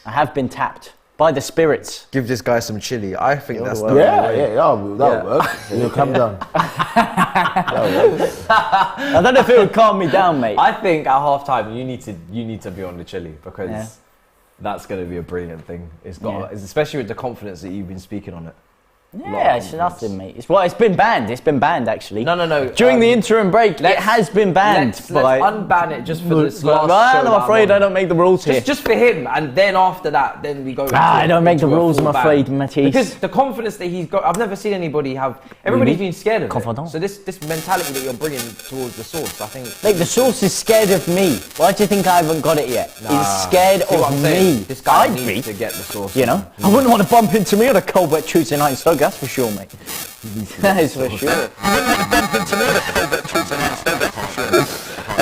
I have been tapped by the spirits. Give this guy some chili. I think that's the well. only Yeah, way. that'll work. You calm down. That'll work. I don't know if it would calm me down, mate. I think at half time you need to be on the chili because Yeah. that's going to be a brilliant thing. It's got, Yeah. especially with the confidence that you've been speaking on it. Yeah, it's nothing, mate. It's been banned. It's been banned, actually. No. During the interim break, it has been banned. Let's unban it just for this last show. I'm afraid I don't make the rules here. Just for him, and then after that, then we go. I don't make the rules, I'm afraid, Matisse. Because the confidence that he's got, I've never seen anybody have. Everybody's been scared of Confident. it. So this mentality that you're bringing towards the source, I think. Mate, the source is scared of me. Why do you think I haven't got it yet? He's scared of me. This guy I'd needs be, to get the source. you know? I wouldn't want to bump into me on a cold, wet Tuesday night in Stoke, that's for sure, mate. That is for sure. I've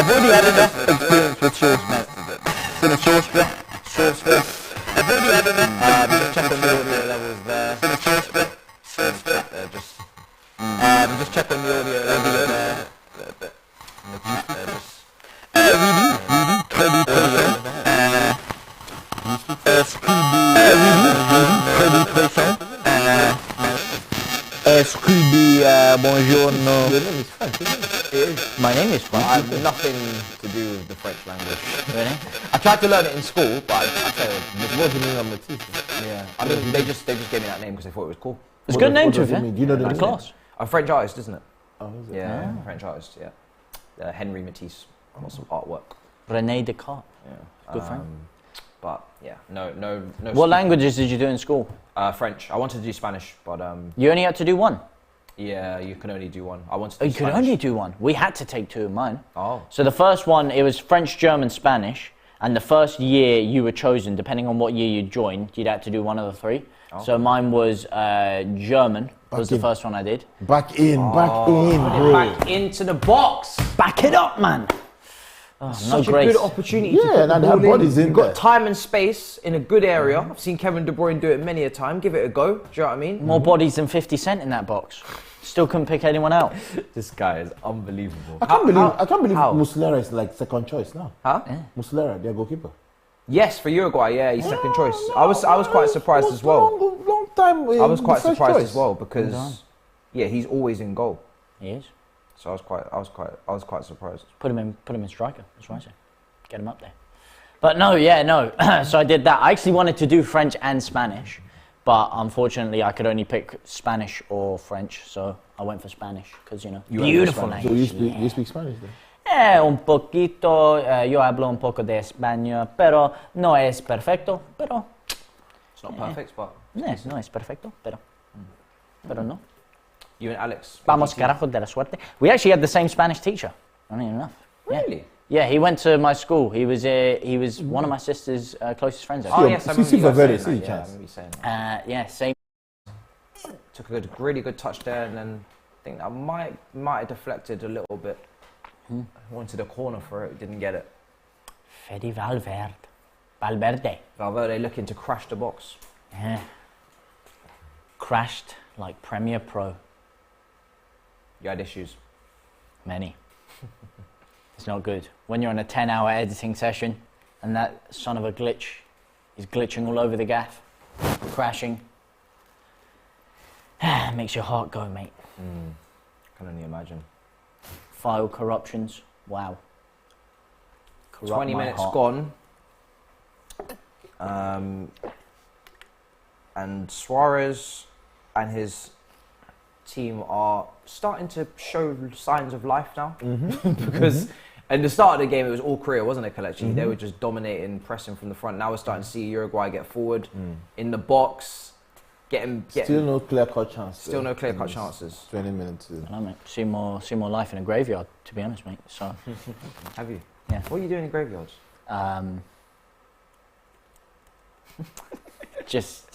already had enough experience with sauce, mate. For the sauce bit. I've already had enough. Just checking the audio levels there. For the sauce bit. Just checking the audio levels there. Buongiorno. Your name is French, isn't it? My name is I Frank. have nothing to do with the French language. Really? I tried to learn it in school, but I failed. What do you mean on Matisse? Yeah. I mean, they just gave me that name because they thought it was cool. It's a good name What to does it it, mean? Do you know the yeah? name? Class. A French artist, isn't it? Oh, is it? Yeah, French artist, yeah. Henry Matisse. Lots of artwork. René Descartes. Yeah. Good friend. But yeah, no. What languages did you do in school? French. I wanted to do Spanish, but You only had to do one. yeah, you can only do one. I wanted to Oh, do you could Spanish. only do one. We had to take two of mine. Oh. So the first one, it was French, German, Spanish. And the first year you were chosen, depending on what year you joined, you'd have to do one of the three. Oh. So mine was German, was the in. first one I did. Back in, bro. Back into the box. Back it up, man. Oh, no Such a grace. good opportunity to Yeah, put the and ball her body's in You've got there. time and space in a good area. I've seen Kevin De Bruyne do it many a time. Give it a go. Do you know what I mean? More bodies than 50 Cent in that box. Still couldn't pick anyone out. This guy is unbelievable. I can't believe how? Muslera is like second choice now. Huh? Muslera, their goalkeeper. Yes, for Uruguay, yeah, he's second choice. I was quite surprised as well. Long time. I was quite the first surprised choice. as well because yeah, he's always in goal. He is. So I was quite surprised. Put him in striker. That's right, sir. Get him up there. But no. So I did that. I actually wanted to do French and Spanish, but unfortunately I could only pick Spanish or French, so I went for Spanish because beautiful So language. you speak Spanish then? Un poquito. Yo hablo un poco de español, pero no es perfecto, pero It's not perfect, but no es perfecto, pero no. you and Alex. Vamos carajo de la suerte. We actually had the same Spanish teacher. Funny enough. Yeah. Really? Yeah, he went to my school. He was one of my sister's closest friends. Oh Actually. yes, I See, remember you guys very saying that. see, Yeah, I chance. remember you saying that. Yeah, same. Took a really good touch there, and then I think I might have deflected a little bit. Wanted a corner for it, didn't get it. Fede Valverde. Valverde looking to crash the box. Yeah. Crashed like Premiere Pro. You had issues. Many. It's not good. When you're on a 10-hour editing session and that son of a glitch is glitching all over the gaff, crashing. Makes your heart go, mate. Can only imagine. File corruptions. Wow. Corrupt 20 my minutes heart. gone. And Suarez and his team are starting to show signs of life now. Because at the start of the game, it was all Korea, wasn't it, Kelechi? They were just dominating, pressing from the front. Now we're starting to see Uruguay get forward in the box, getting Still no clear-cut chance. still no clear-cut chances. 20 minutes. I know, mate. See more life in a graveyard, to be honest, mate. So, Have you? Yeah. What are you doing in graveyards? just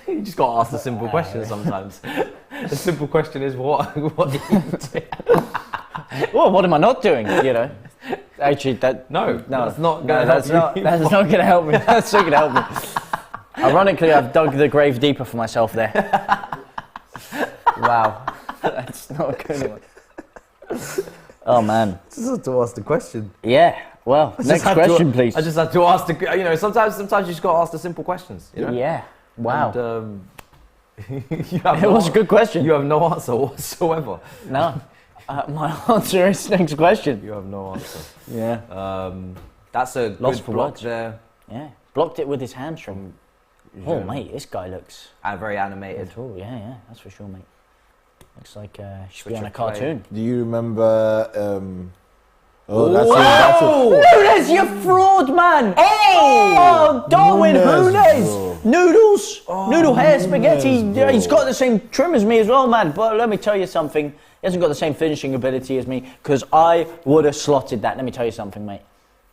You just got to ask the simple question sometimes. The simple question is what do you do? well, what am I not doing? You know, actually, No, that's not going to that's help not going to help me. That's not going to help me. Ironically, I've dug the grave deeper for myself there. Wow, that's not a good one. Oh man. Just had to ask the question. Yeah. Well, next question, please. I just had to ask the. Sometimes you just got to ask the simple questions. You know? Yeah. Wow. And, It was a good question. You have no answer whatsoever. No. My answer is next question. You have no answer. Yeah. That's a Lost good for block words. there. Yeah. Blocked it with his hamstring. Oh, mate, this guy looks very animated. tall. Yeah, that's for sure, mate. Looks like should Switch be on a of play. cartoon. Do you remember? That's it. Nunez, you fraud, man! Oh, Darwin Nunez, Noodles, noodle hair, spaghetti. Yeah, he's got the same trim as me as well, man. But let me tell you something. He hasn't got the same finishing ability as me, because I would have slotted that. Let me tell you something, mate.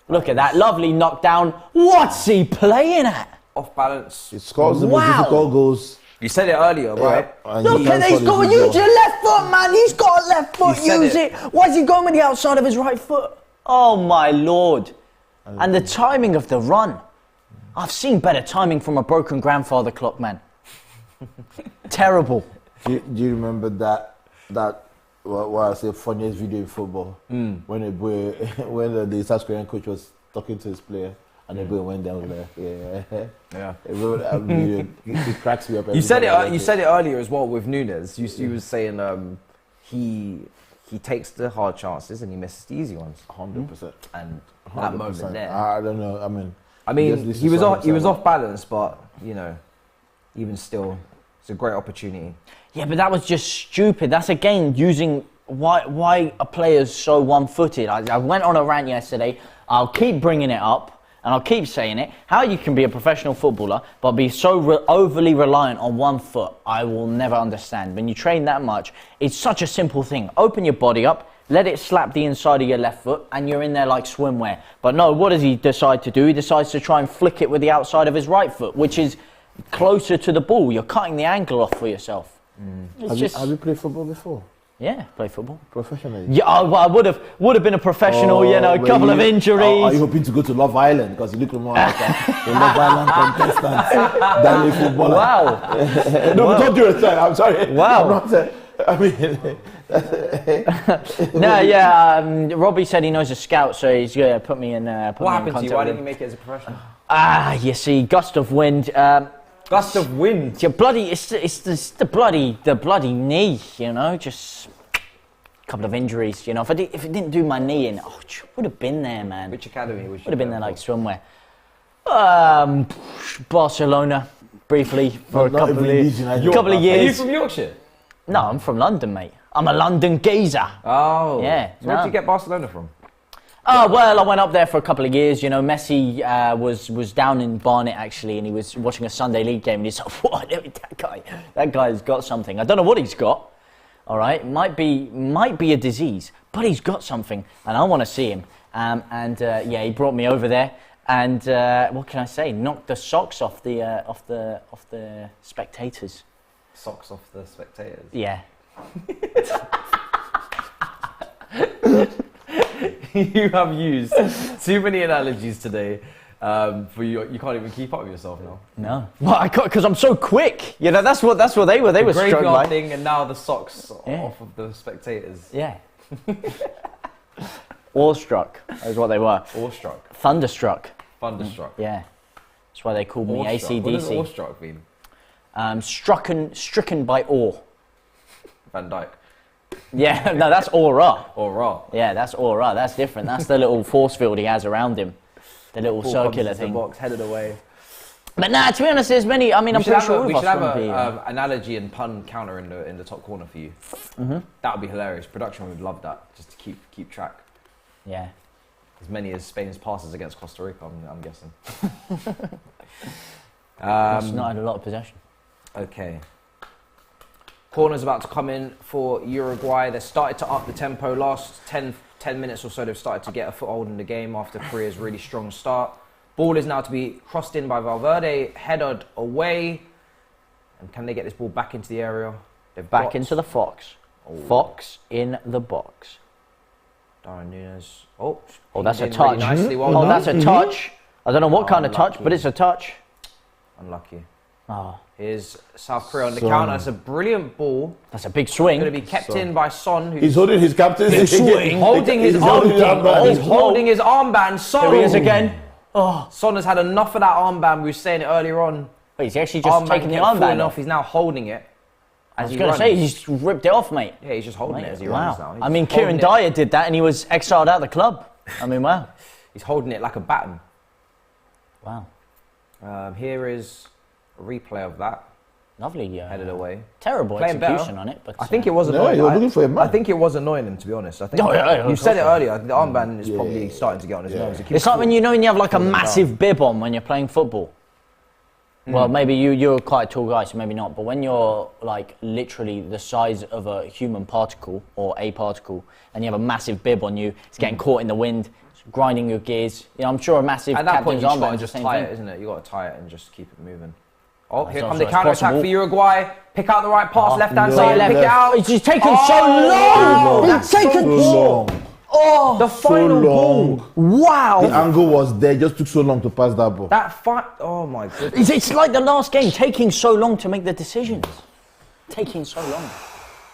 Look at that lovely knockdown. What's he playing at? Off balance. He scores the most difficult goals. You said it earlier, right? Look at that, he's got to use your left foot, man. He's got a left foot, said use it. Why is he going with the outside of his right foot? Oh, my Lord. And the timing of the run. I've seen better timing from a broken grandfather clock, man. Terrible. Do you remember that what I say funniest video in football? When the South Korean coach was talking to his player. And the boy went down there. Yeah. It cracks me up. You said it. You said it earlier as well with Nunez. You was saying he takes the hard chances and he misses the easy ones. 100%. And that moment there. I don't know. I mean, he was off balance, but you know, even still, it's a great opportunity. Yeah, but that was just stupid. That's again using why a player's so one-footed. I went on a rant yesterday. I'll keep bringing it up. And I'll keep saying it, how you can be a professional footballer but be so overly reliant on one foot, I will never understand. When you train that much, it's such a simple thing. Open your body up, let it slap the inside of your left foot, and you're in there like swimwear. But no, what does he decide to do? He decides to try and flick it with the outside of his right foot, which is closer to the ball. You're cutting the angle off for yourself. Have you played football before? Yeah, play football. Professionally? Yeah, I would have been a professional, a couple of injuries. Are you hoping to go to Love Island? Because you look more like a Love Island contestant than a footballer. Wow. No, but don't do it. I'm sorry. Wow. Robbie said he knows a scout, so he's going to put me in. What happened to you? Why didn't you make it as a professional? You see, gust of wind. Gust of wind. It's the bloody knee, just a couple of injuries, If it didn't do my knee in, would have been there, man. Which academy was you? Would have been there like swimwear. Barcelona, briefly for a couple of years. Are you from Yorkshire? No, I'm from London, mate. I'm a London geezer. Oh. Yeah. So where did you get Barcelona from? Well, I went up there for a couple of years. Messi was down in Barnet actually, and he was watching a Sunday League game, and he's like, "What? That guy's got something. I don't know what he's got. All right, might be a disease, but he's got something, and I want to see him." He brought me over there, and what can I say? Knocked the socks off the spectators. Socks off the spectators. Yeah. You have used too many analogies today. For you can't even keep up with yourself now. No. Well, because I'm so quick. That's what they were. They were struck graveyard by. thing, and now the socks off of the spectators. Yeah. Awestruck is what they were. Awestruck. Thunderstruck. Thunderstruck. Yeah. That's why they called me Awestruck. What does AC/DC. awestruck mean? Stricken by awe. Van Dijk. Yeah, no, that's aura. Aura. Yeah, that's aura. That's different. That's the little force field he has around him. The little circular thing. The box, headed away. But nah, to be honest, there's many. I mean, I'm pretty sure we should have an analogy and pun counter in the top corner for you. Mm-hmm. That would be hilarious. Production would love that, just to keep track. Yeah. As many as Spain's passes against Costa Rica, I'm guessing. It's not had a lot of possession. Okay. Corner's about to come in for Uruguay. They started to up the tempo. Last 10 minutes or so, they've started to get a foothold in the game after Korea's really strong start. Ball is now to be crossed in by Valverde, headed away. And can they get this ball back into the area? Back into the Fox. Oh. Fox in the box. Darren Nunez. Oh, that's a touch. Really well that's a touch. I don't know what kind of touch, but it's a touch. Unlucky. Oh. Here's South Korea on the counter. That's a brilliant ball. That's a big swing. Going to be kept in by Son. He's holding his captain. He's holding his armband. He's holding his armband. Son. Here he is again. Oh. Son has had enough of that armband. We were saying it earlier on. Wait, he's actually just taking the armband off. He's now holding it. I was going to say, he's ripped it off, mate. Yeah, he's just holding it as he runs now. I mean, Kieran Dyer did that and he was exiled out of the club. I mean, wow. He's holding it like a baton. Wow. Here is replay of that. Lovely, Headed away. Terrible Playing execution better. on it, but I think it was No, annoying. you're looking for a man. I think it was annoying him, to be honest. I think you said it earlier. The armband is probably starting to get on his nerves. He keeps It's like when you have like a falling massive down. bib on when you're playing football. Well, maybe you're quite a tall guy, so maybe not. But when you're like literally the size of a human particle or a particle, and you have a massive bib on you, it's getting caught in the wind, it's grinding your gears. You know, I'm sure a massive At that point, captain's you got armband to is the just same tie thing. it, isn't it? You got to tie it and just keep it moving. Oh, here That's comes the also counter attack possible. for Uruguay. Pick out the right pass, left hand no. side, pick it out. It's just taken so Oh, long. that's It's taken So long. Oh, The final ball. long. wow. The angle was there. Just took so long to pass that ball. Oh my goodness. It's like the last game, taking so long to make the decisions. Taking so long.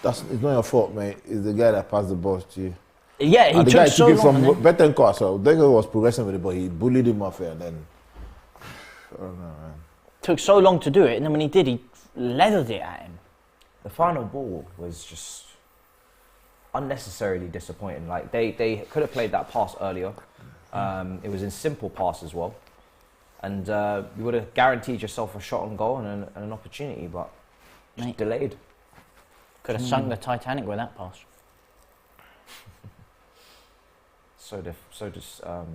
It's not your fault, mate. It's the guy that passed the ball to you. Yeah, he And the guy took so took it long. from Betancourt. So Deco was progressing with it, but he bullied him off it, and then. I don't know, man. Took so long to do it, and then when he did, he leathered it at him. The final ball was just unnecessarily disappointing. Like they could have played that pass earlier. It was in simple pass as well, and you would have guaranteed yourself a shot on goal and an opportunity, but Mate. delayed. Could have sunk the Titanic with that pass.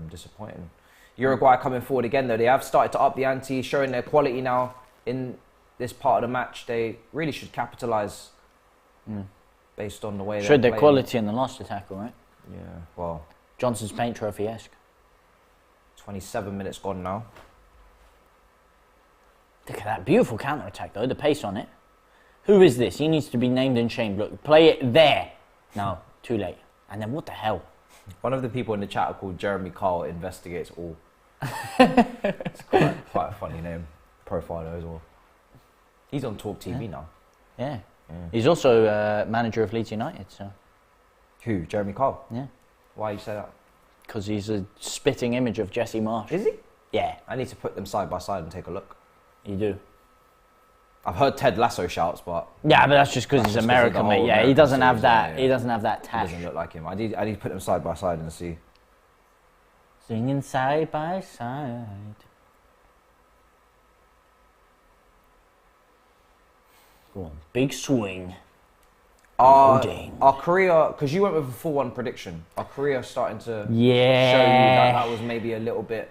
Disappointing. Uruguay coming forward again though. They have started to up the ante, showing their quality now in this part of the match. They really should capitalise based on the way Showed they're their playing. quality in the last tackle, right? Yeah, well, Johnson's Paint Trophy-esque. 27 minutes gone now. Look at that beautiful counter-attack though, the pace on it. Who is this? He needs to be named and shamed. Look, play it there. No, too late. And then what the hell? One of the people in the chat are called Jeremy Carl Investigates All. It's quite a funny name. Profile though as well. He's on Talk TV now. Yeah. He's also manager of Leeds United, so. Who? Jeremy Carl? Yeah. Why you say that? Because he's a spitting image of Jesse Marsh. Is he? Yeah, I need to put them side by side and take a look. you do. I've heard Ted Lasso shouts, but Yeah, but that's just because he's just 'cause of the American, whole mate. Yeah, he American doesn't have series, that. yeah. He doesn't have that it tash. doesn't look like him. I need to put them side by side and see. Singing side by side. Go on, big swing. Loading. Our career, because you went with a full one prediction. Our career starting to show you Yeah. that was maybe a little bit.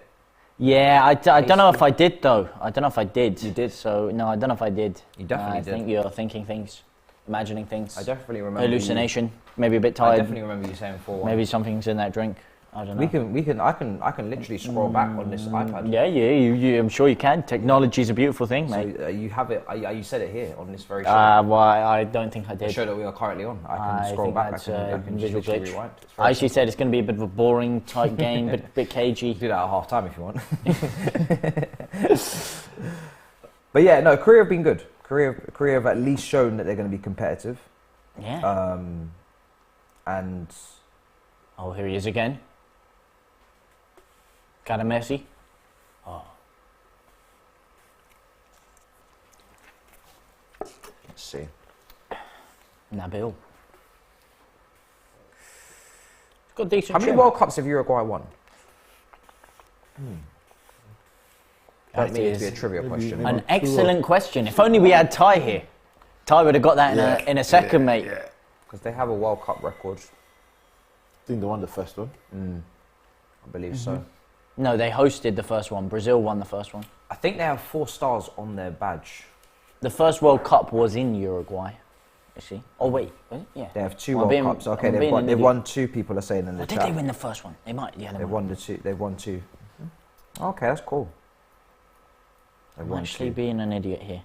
Yeah, I don't know if I did though. I don't know if I did. You did? So no, I don't know if I did. You definitely I did. think you're thinking things, imagining things. I definitely remember. Hallucination. Maybe a bit I tired. definitely remember you saying 4-1. Maybe something's in that drink. I don't know. I can literally scroll back on this iPad. Yeah, you, I'm sure you can. Technology's a beautiful thing, mate. So you have it. You said it here on this very show. Well, I don't think I The did. show that we are currently on. I I can scroll think back. I that's, can just visual literally glitch. rewind. It's very I actually said it's going to be a bit of a boring type game, bit cagey. do that at half time if you want. But yeah, no, Korea have been good. Korea have at least shown that they're going to be competitive. Yeah. And Oh, here he is again. Got a Messi. let's see. Nabil. He's got decent How many trim. World Cups have Uruguay won? That That needs to be a is trivia question. an excellent question. If only we had Ty here. Ty would have got that in a second, mate. Because they have a World Cup record. I think they won the first one. I believe so. No, they hosted the first one. Brazil won the first one. I think they have 4 stars on their badge. The first World Cup was in Uruguay. You see? Oh wait, was it? Yeah. They have 2 I'm World being- Cups. Okay, I'm they've being won, an they've idiot. won 2. People are saying in the Or chat. did they win the first one? They might. Yeah, They've won the 2. They've won 2. Okay, that's cool. They've I'm won actually 2. being an idiot here.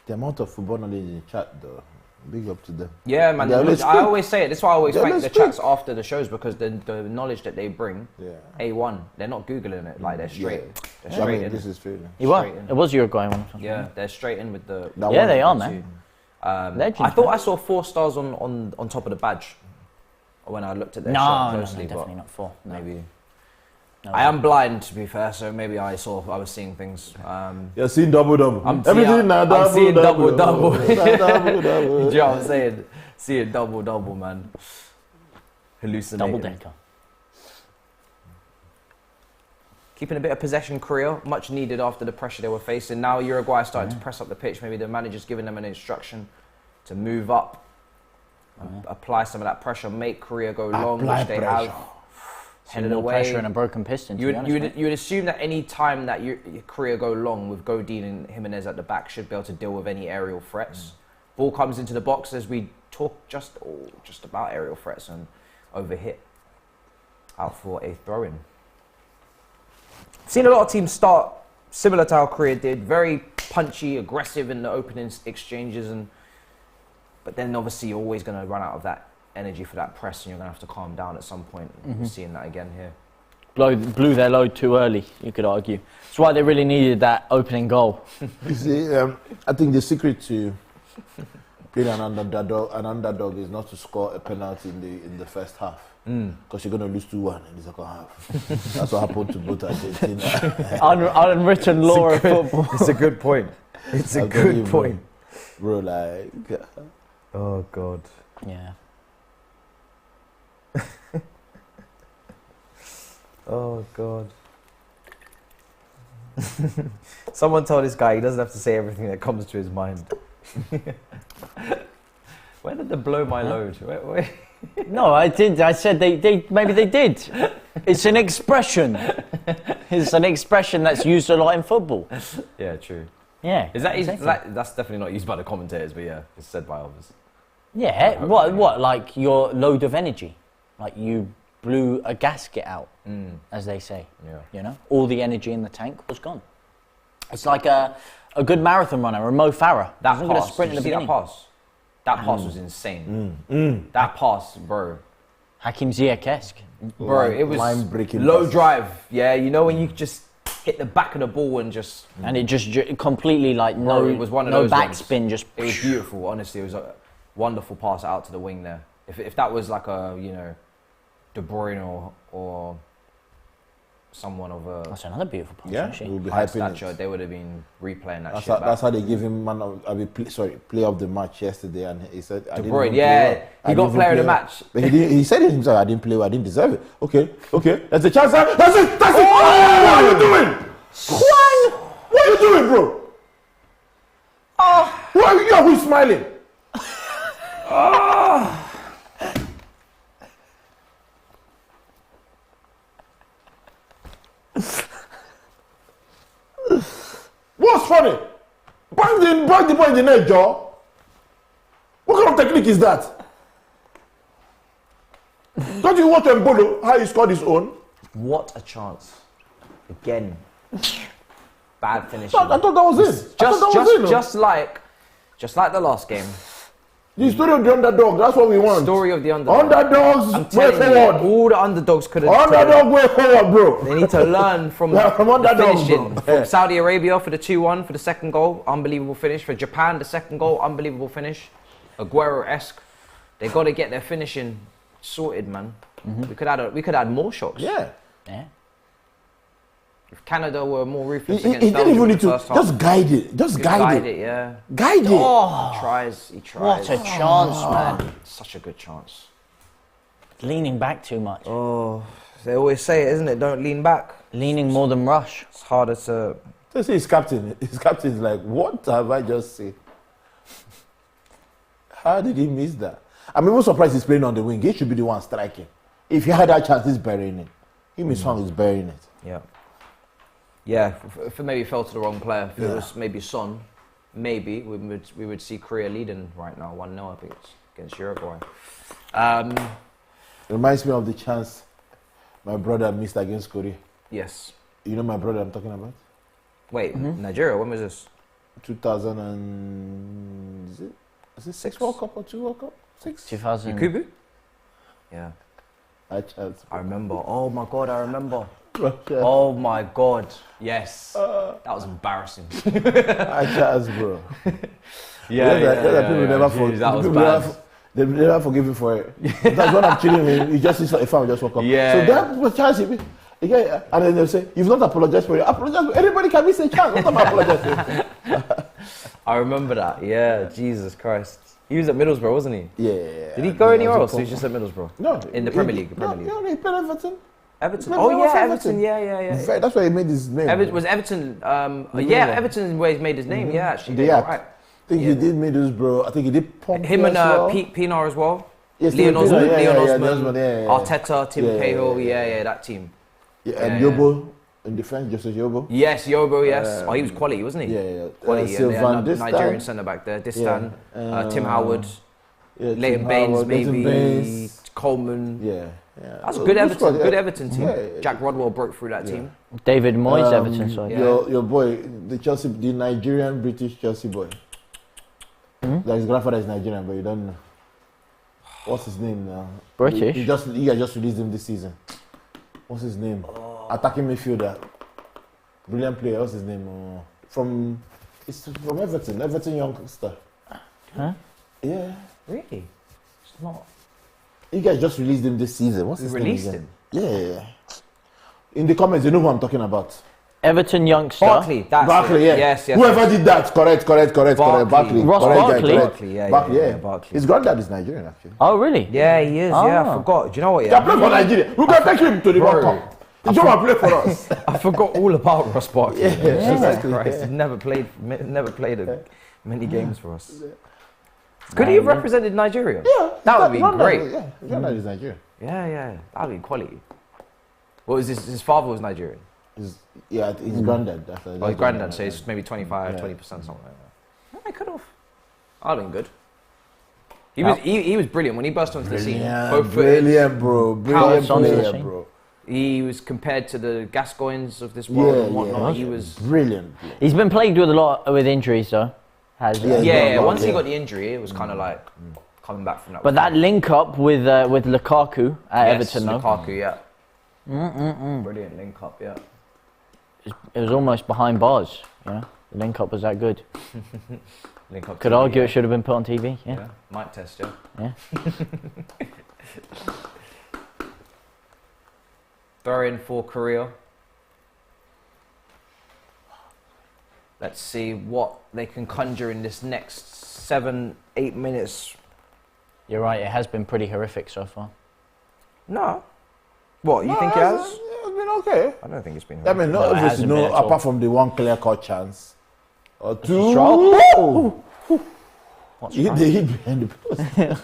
The amount of football knowledge in chat, though, big up to them. Yeah, man. Yeah, look, let's I speak. always say it. That's why I always Yeah, thank let's the chats after the shows because the knowledge that they bring, Yeah. A1, they're not Googling it. Like, they're straight. They're I straight mean, in. this is true. You were. Straight in. It was Uruguay one. Yeah, they're straight in with the... That Yeah, one, they are, the man. 2. Legends, I thought man. I saw 4 stars on top of the badge when I looked at their No, shot no, closely, but definitely not 4. No. maybe... No. I am blind, to be fair, so maybe I was seeing things. You're seeing double. Everything now I'm seeing double. double. Do you know what I'm saying? Seeing double, man. Hallucinating. Double decker. keeping a bit of possession. Korea, much needed after the pressure they were facing. Now Uruguay starting to press up the pitch. Maybe the manager's giving them an instruction to move up, apply some of that pressure, make Korea go long, which they have. Headed more away. pressure and a broken piston. You would assume that any time that Korea go long with Godin and Jimenez at the back should be able to deal with any aerial threats. Ball comes into the box as we talk just about aerial threats and overhit. Out for a throw-in. Seen a lot of teams start similar to how Korea did, very punchy, aggressive in the opening exchanges, but then obviously you're always going to run out of that energy for that press, and you're going to have to calm down at some point. We're seeing that again here. Blew their load too early, you could argue. That's why they really needed that opening goal. You see, I think the secret to being an underdog is not to score a penalty in the first half. Because you're going to lose 2-1 in the second half. That's what happened to both Argentina. Unwritten law of football. It's a good point. It's a good point. Bro, like... Oh, God. Yeah. Oh, God. Someone told this guy he doesn't have to say everything that comes to his mind. Where did they blow my load? Where? No, I did. I said maybe they did. It's an expression. It's an expression that's used a lot in football. Yeah, true. Yeah. Is that exactly. that's definitely not used by the commentators, but yeah, it's said by others. Yeah. What? Like your load of energy, like you blew a gasket out, as they say. Yeah. You know, all the energy in the tank was gone. It's like a good marathon runner, a Mo Farah. That Wasn't pass, gonna sprint in the beginning. That pass was insane. That pass, bro. Hakim Ziyech-esque. Bro, it was line-breaking low passes. drive. Yeah, you know when you just hit the back of the ball and just... And it just completely like Bro, it was one of no those ones. backspin. Just It was beautiful, honestly. It was a wonderful pass out to the wing there. If that was like a, De Bruyne or someone of a that's another beautiful pass. Yeah, Actually. we'll be high hyping stature, it. they would have been replaying that That's shit how, back. that's how they give him player of the match yesterday, and he said, "I De didn't Bruyne, even yeah, play well. he I got didn't player of the play well." match. But he said it himself, "I didn't play well. I didn't deserve it." Okay. That's a chance. That's it. What are you doing? What are you doing, bro? Why are you always smiling? What's funny? Bang the ball in the net, jaw. What kind of technique is that? Don't you watch Mbolo, how he scored his own? What a chance. Again. Bad finishing. I thought that was it. Just like the last game. The story of the underdog, that's what we want. Story of the underdog. Underdogs, I'm way telling you, forward. all the underdogs could have... Underdog, way forward, bro. They need to learn from From the underdog, finishing. bro. From Saudi Arabia for the 2-1 for the second goal, unbelievable finish. For Japan, the second goal, unbelievable finish. Aguero-esque. They got to get their finishing sorted, man. We could add more shocks. Yeah. If Canada were more ruthless He against didn't Belgium even in need the to first half. just guide it. Just guide it. Yeah. Guide it. Oh, He tries. what a chance, man! Such a good chance. Leaning back too much. Oh, they always say it, isn't it? Don't lean back. Leaning more than rush. It's harder to... They say his captain. His captain is like, what have I just said? How did he miss that? I'm even surprised he's playing on the wing. He should be the one striking. If he had that chance, he's burying it. Him, his song is burying it. Yeah. Yeah, if it maybe fell to the wrong player, if it was maybe Son, maybe we would see Korea leading right now, 1-0 I think against Uruguay. Reminds me of the chance my brother missed against Korea. Yes. You know my brother I'm talking about? Wait, Nigeria, when was this? 2000 and... Is it 6 World Cup or 2 World Cup? 6? 2000. Yakubu? Yeah. That chance. I remember. Oh my God, I remember. Oh my God, yes. That was embarrassing. That chance, bro. Yeah, People never forgive. that was bad. They never forgive him for it. That's when I'm chilling with him. He just sees a fan just woke up. Yeah. So that was a chance. Yeah, and then they'll say, "You've not apologized for it." Apologize. Anybody can miss a chance. What am I apologizing? I remember that. Yeah, Jesus Christ. He was at Middlesbrough, wasn't he? Yeah. Did he go anywhere else? He was just at Middlesbrough. No. In the Premier League. No, he played Everton. Everton. Yeah, Oh he yeah, was Everton. Yeah. That's why he made his name. Was Everton? Yeah. Everton where he's made his name. Yeah, actually. The Yeah, act. right. I think he did Middlesbrough. I think he did Pompey Him and as well. Pete Pienaar as well. Yes, Leon Pienaar, Osman, yeah, Osman, yeah. Arteta, Tim Yeah, Cahill. yeah. Yeah, that team. Yeah, and Yobo in defense, Joseph Yobo. Yes, Yobo. Yes. He was quality, wasn't he? Yeah. Quality. And they had Sylvan Nigerian Distan. centre back there. Distan, Yeah. Tim Howard, Yeah, Leighton Tim Baines, Howard, maybe Leighton Baines. Coleman. Yeah. That's a good Everton. squad, yeah. Good Everton team. Yeah. Jack Rodwell broke through that team. David Moyes, Everton side. Yeah. Your boy, the Nigerian British Chelsea boy. Like his grandfather is Nigerian, but you don't know. What's his name now? British? He just released him this season. What's his name? Attacking midfielder. Brilliant player. What's his name? It's from Everton. Everton youngster. Huh? Yeah. Really? It's not. You guys just released him this season. What's his name? Released again? him? Yeah. In the comments, you know who I'm talking about. Everton youngster. Barkley. That's Barkley, it. yeah. Yes. Whoever did that, correct. Barkley. Ross Correct guy, Barkley? correct. Barkley, yeah, Barkley, yeah, yeah. Barkley. His granddad is Nigerian, actually. Oh, really? Yeah, he is. Yeah, I Ah. forgot. Do you know what? He can play for Nigeria. We can take him to the Bro. World Cup. He come and play for us. I forgot all about Ross Barkley. Yeah, Jesus exactly, Christ. yeah. He never played many games for us. Could he have represented Nigeria? Yeah. That would be granddad, great. Yeah, his granddad is Nigerian. Yeah. That would be quality. What was his father was Nigerian? His granddad. That's His granddad, so it's maybe 25, Yeah. 20%, something like that. I could have. I'd have been good. He was brilliant when he burst onto the scene. Both Brilliant, bro. Brilliant onto the player, scene. bro. He was compared to the Gascoignes of this world and whatnot. He was. Brilliant. He's been plagued with a lot with injuries, though. Yeah, got once he yeah. got the injury, it was kind of like coming back from that. But that link up with Lukaku at yes, Everton, though, Lukaku, yeah. Brilliant link up, yeah. it was almost behind bars. You know, the link up was that good. Link up. Could TV, argue yeah. it should have been put on TV. Yeah. Mic test, yeah. Yeah. Burying for Korea. Let's see what they can conjure in this next 7-8 minutes. You're right. It has been pretty horrific so far. No. What, you think it has? It's been okay. I don't think it's been. I mean, No, it obviously, hasn't been at all. apart from the one clear-cut chance. Or two. Stroll. What's He hit wrong? the hit behind the post.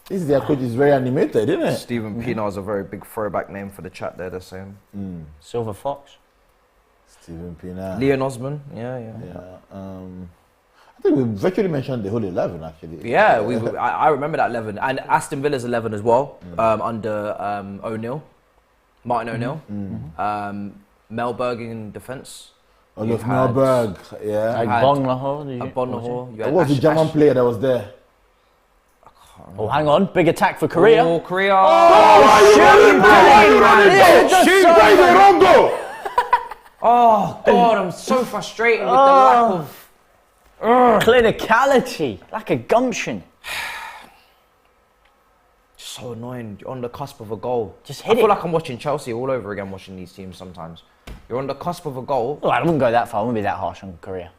This their coach is very animated, isn't it? Stephen Pienaar is a very big throwback name for the chat there, they're saying. Silver Fox. Stephen Pienaar. Leon Osman, yeah. I think we virtually mentioned the whole 11, actually. Yeah, I remember that 11. And Aston Villa's 11 as well, under O'Neill, Martin O'Neill. Melberg in defence. Olaf Melberg, yeah. Like had Bong Lahore. did you- Bonahor. What was the German player that was there? Oh, hang on. Big attack for Korea. Oh, Korea. Oh, God, I'm so frustrated with the lack of... Clinicality. Like a gumption. So annoying. You're on the cusp of a goal. Just I hit feel it. like I'm watching Chelsea all over again, watching these teams sometimes. You're on the cusp of a goal. Well, I wouldn't go that far. I wouldn't be that harsh on Korea.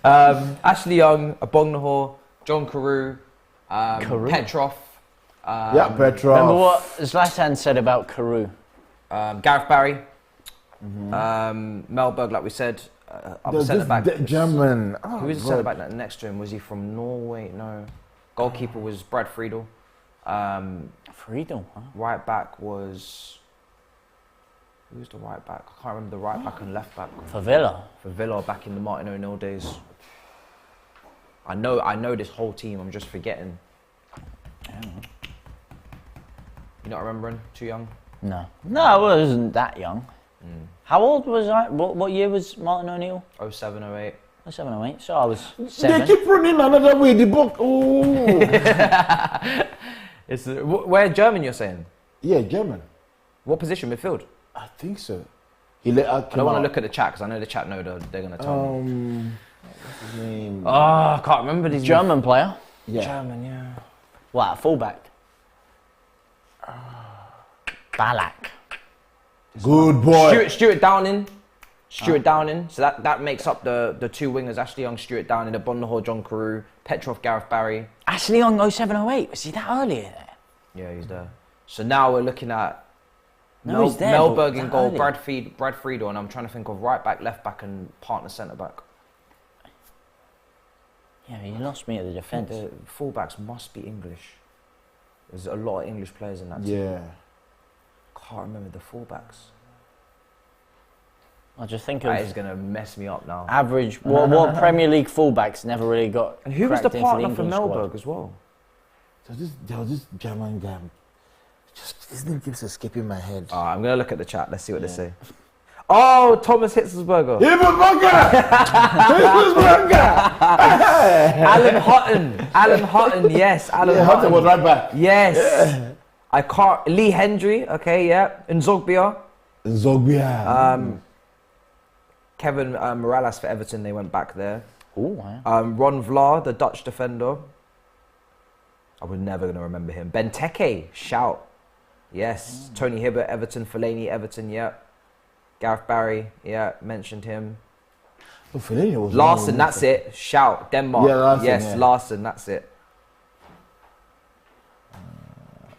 Ashley Young, Abongnahor, John Carew, Petrov. Petrov. Remember what Zlatan said about Carew? Gareth Barry. Melberg, like we said. Other There's centre back. this German. Who was the centre back next to him? Was he from Norway? No. Goalkeeper was Brad Friedel. Freedom, huh? Right back was. Who was the right back? I can't remember the right back and left back. For Villa. For Villa back in the Martin O'Neill days. I know this whole team. I'm just forgetting. You not remembering? Too young. No. No, I wasn't that young. How old was I? What year was Martin O'Neill? 07, 08. 7 or 8. So I was They 7. keep running another way. The book. Oh. It's where German? You're saying? Yeah, German. What position? Midfield. I think so. He let I don't want to look at the chat because I know the chat know they're going to tell me. What's his name? Oh, I can't remember these. German player. Yeah. German, yeah. What, fullback? Balak. Good boy. Stuart Downing. Stuart Downing, so that makes up the two wingers, Ashley Young, Stuart Downing, Abonlahor, John Carew, Petrov, Gareth Barry. Ashley Young 0708, was he that earlier there? Yeah, he's there. So now we're looking at he's there, Melberg but in goal, early. Brad Friedel, and I'm trying to think of right back, left back, and partner centre back. Yeah, you lost me at the defence. The fullbacks must be English. There's a lot of English players in that team. Yeah. Can't remember the fullbacks. I just think That of is going to mess me up now. average. What Premier League fullbacks never really got. And who was the cracked into partner for England Melberg squad? as well? There was this German guy. Just his name keeps escaping my head. I'm going to look at the chat. Let's see what they say. Oh, Thomas Hitzelsberger. Alan Hutton, yes. Alan Hunter was right back. Yes. I can't. Lee Hendry, okay, yeah. Nzogbia. Zogbia. Kevin Morales for Everton, they went back there. Oh, wow. Ron Vlaar, the Dutch defender. I was never going to remember him. Benteke, shout. Yes. Tony Hibbert, Everton. Fellaini, Everton, yeah. Gareth Barry, yeah, mentioned him. Oh, Fellaini was Larson, that's it. Shout. Denmark. Yeah, Larson, yes, yeah. Larson, that's it.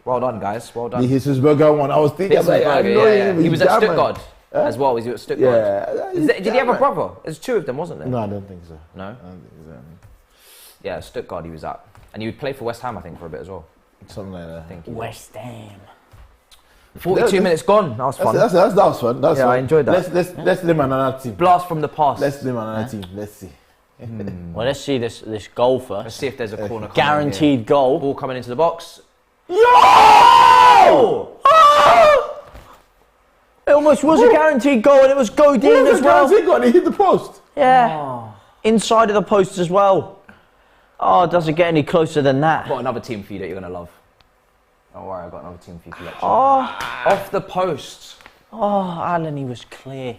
Well done, guys. Well done. The Hitzelsberger one. I was thinking, He was at Stuttgart as well. Was he at Stuttgart? Yeah. Did he have a brother? There's two of them, wasn't there? No, I don't think so. No? I don't think so. Yeah, Stuttgart he was at. And he would play for West Ham, I think, for a bit as well. Something like that. I think. he did. West Ham. 42 minutes gone. That was fun. That was fun. That was Yeah, fun. I enjoyed that. Let's name another team. Blast from the past. Let's name another team. Let's see. Well, let's see this goal Let's first. see if there's a corner. Guaranteed goal. Ball coming into the box. Yo! It almost was a guaranteed goal, and it was Godin as well. He hit the post. Yeah. Inside of the post as well. Oh, it doesn't get any closer than that. I've got another team for you that you're going to love. Don't worry, I've got another team for you to lecture. Oh, Off the post. oh, Alan, he was clear.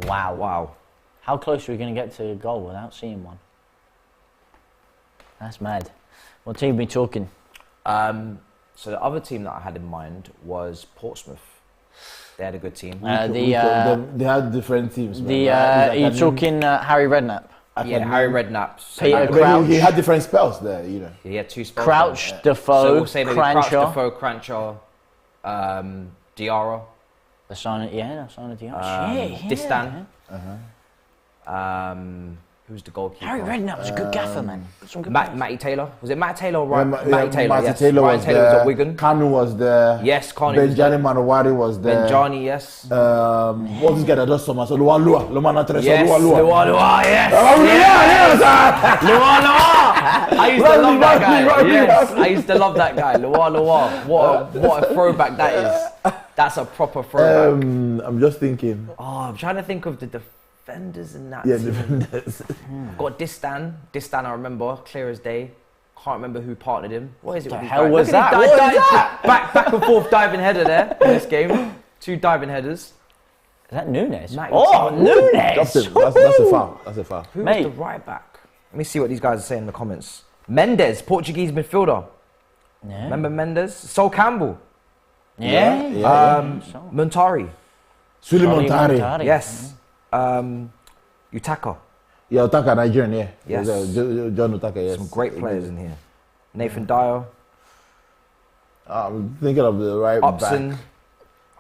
Wow. Wow. How close are we going to get to a goal without seeing one? That's mad. What team are we talking? So the other team that I had in mind was Portsmouth. They had a good team. They had different teams. You're talking Harry Redknapp? Yeah, Harry Redknapp. Peter But Crouch. he had different spells there, you know. He had two spells. Crouch, there. Defoe, So we'll say maybe Crouch, Cranshaw. Defoe, Cranshaw, Diarra, The sign of Dion. Distan. Who's the goalkeeper? Harry Redknapp was a good gaffer, man. Some good Matty Taylor. Was it Matt Taylor or Ryan? Matty Taylor. Matty Yes. Taylor Ryan was Taylor was there. at Wigan. Kanu was there. Yes, Kanu was there. Benjani Manowari was there. Benjani, yes. What's this guy that does so much? Lualua. Lomana Teresa. Yes, Lualua. Lualua, yes. Yes. Lualua. I used to love that guy. Yes, I used to love that guy. Lualua. What a throwback that is. That's a proper throwback. I'm just thinking. Oh, I'm trying to think of the defenders in that Yeah, team. defenders. Got Distan. Distan, I remember, clear as day. Can't remember who partnered him. What is it? The with these hell guys? was Look at that? these What guys. was that? Back and forth diving header there in this game. Two diving headers. Is that Nunez? Matty Oh, Taylor. Nunez! That's a foul. That's a foul. Who Mate. was the right back? Let me see what these guys are saying in the comments. Mendes, Portuguese midfielder. Yeah. Remember Mendes? Sol Campbell. Yeah. Montari. Suli Charlie Montari. Montari. Yes. Utaka. Yeah, Utaka, Nigerian, yeah. Yes. John Utaka, yes. Some great players in here. Nathan Dyer. I'm thinking of the right Upson. back.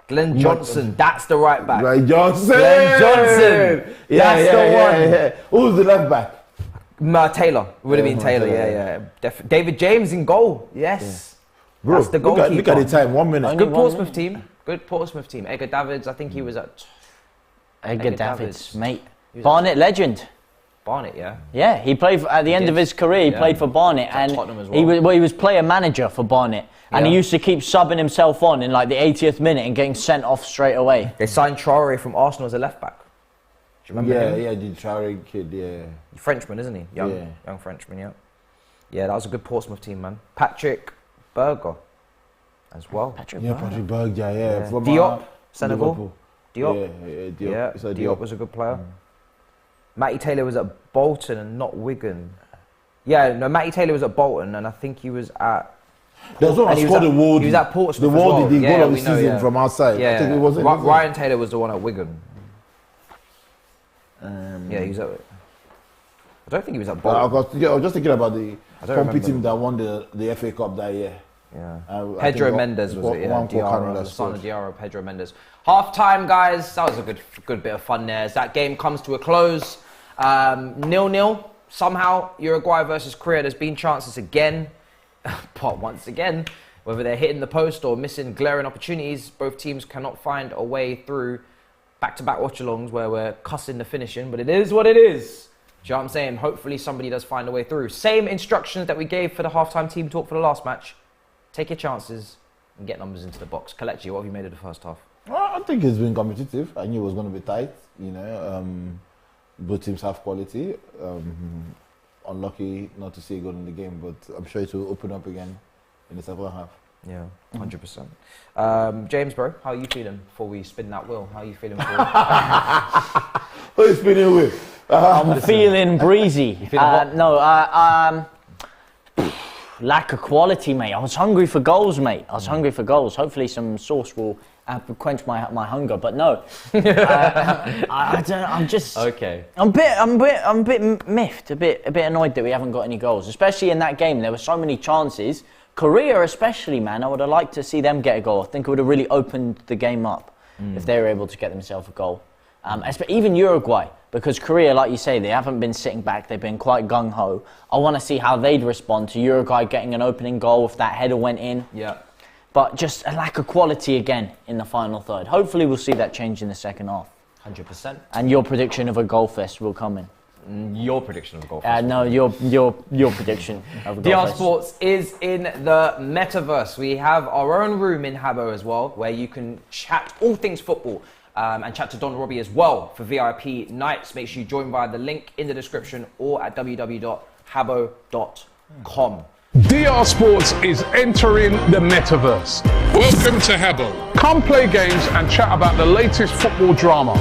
Glenn Johnson. That's the right back. Right, Johnson. Glenn Johnson. That's the one. Yeah. Who's the left back? Taylor. Would have been Taylor, yeah. David James in goal. Yes. Bro, That's the look goalkeeper. at the time, 1 minute. Only Good one Portsmouth team. Good Portsmouth team. Edgar Davids, I think he was at Edgar Davids, mate. was Barnet legend. Barnet, yeah. Yeah, he played at the end of his career. He played for Barnet, At and Tottenham as he well. was player manager for Barnet, and he Yeah. used to keep subbing himself on in like the 80th minute and getting sent off straight away. They signed Traore from Arsenal as a left back. Do you remember him? Yeah, the Traore kid, yeah. Frenchman, isn't he? Young Frenchman, yeah. Yeah, that was a good Portsmouth team, man. Patrick Berger as well. Yeah, Patrick Berger, yeah. From, Diop, Senegal. Liverpool. Diop. Yeah, Diop. Yeah, It's a Diop was a good player. Matty Taylor was at Bolton and not Wigan. Yeah, no, Matty Taylor was at Bolton and I think he was at There's one And that he was scored at- the world. he was at Portsmouth The as world, well. the Yeah, goal of we the know, season yeah. from outside. I think it was it. Ryan Taylor was the one at Wigan. Yeah, he was at. I don't think he was at I Bolton. was just thinking about the I don't Pompey team remember. that won the FA Cup that year. Yeah. I Pedro think Mendes was it? Yeah, one Diarra, that Lozano scored. Diarra, Pedro Mendes. Half time, guys. That was a good bit of fun there. As that game comes to a close, 0-0. Somehow, Uruguay versus Korea. There's been chances again, but once again, whether they're hitting the post or missing glaring opportunities, both teams cannot find a way through. Back-to-back watch-alongs where we're cussing the finishing, but it is what it is. Do you know what I'm saying? Hopefully somebody does find a way through. Same instructions that we gave for the halftime team talk for the last match. Take your chances and get numbers into the box. Kelechi, what have you made of the first half? I think it's been competitive. I knew it was going to be tight. You know, both teams have quality. Unlucky not to see a goal in the game, but I'm sure it will open up again in the second half. Yeah, 100%. James, bro, how are you feeling before we spin that wheel? How are you feeling for Who is spinning with? I'm feeling breezy. feeling what? Lack of quality, mate. I was hungry for goals, mate. I was hungry for goals. Hopefully some sauce will quench my hunger, but no. I don't, I'm just... Okay. I'm a bit miffed, a bit annoyed that we haven't got any goals, especially in that game. There were so many chances. Korea especially, man, I would have liked to see them get a goal. I think it would have really opened the game up if they were able to get themselves a goal. Even Uruguay, because Korea, like you say, they haven't been sitting back. They've been quite gung-ho. I want to see how they'd respond to Uruguay getting an opening goal if that header went in. Yeah. But just a lack of quality again in the final third. Hopefully we'll see that change in the second half. 100%. And your prediction of a goal fest will come in. Your prediction of a goal. No, your prediction of a goal DR fest. Sports is in the metaverse. We have our own room in Habbo as well, where you can chat all things football and chat to Don Robbie as well for VIP nights. Make sure you join via the link in the description or at www.habbo.com. DR Sports is entering the metaverse. Welcome to Habbo. Come play games and chat about the latest football drama.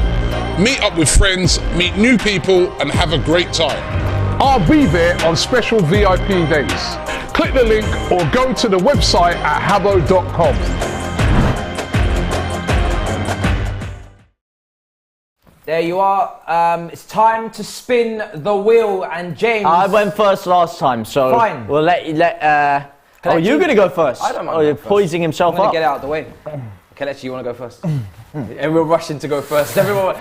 Meet up with friends, meet new people, and have a great time. I'll be there on special VIP days. Click the link or go to the website at habbo.com. There you are. It's time to spin the wheel, and James. I went first last time, so Fine. we'll let you Kelechi, you're gonna go first. I don't mind Oh, you're going first. poising himself I'm gonna up. get out of the way. Kelechi, you want to go first? Everyone rushing to go first. Everyone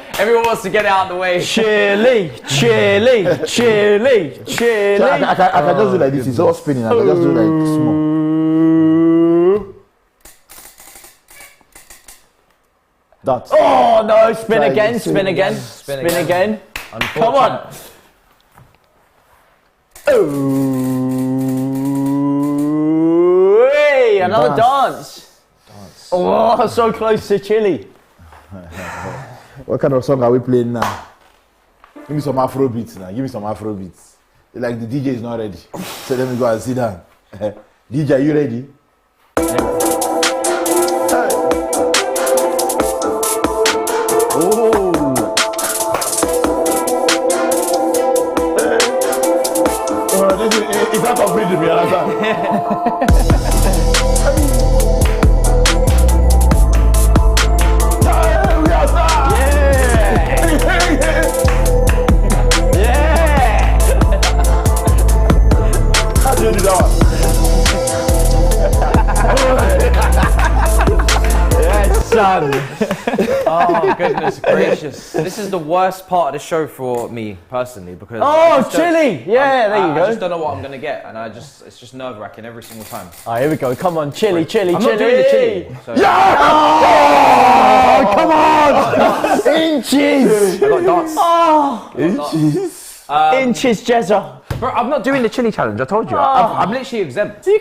wants to get out of the way. Chili. So I can just do like this. It's all spinning. I can just do like small. That. Oh no! Spin Try again. this. Spin again. Spin Spin again. Come on. Oh, hey, another dance. Oh, so close to chili. What kind of song are we playing now? Give me some Afro beats now. Give me some Afro beats. Like the DJ is not ready. So let me go and sit down. DJ, are you ready? Oh. It's out of rhythm, you understand? How do you do that one? Yes, son. Oh, goodness gracious. This is the worst part of the show for me, personally, because... Oh, chili. Yeah, there you I go. just don't know what I'm going to get, and it's just nerve-wracking every single time. Oh, here we go. Come on, chili. I'm not doing the chili. So Oh, come on! Inches. I got dance. Oh, Inches. inches, Jezza. Bro, I'm not doing the chili challenge, I told you. I'm literally exempt. You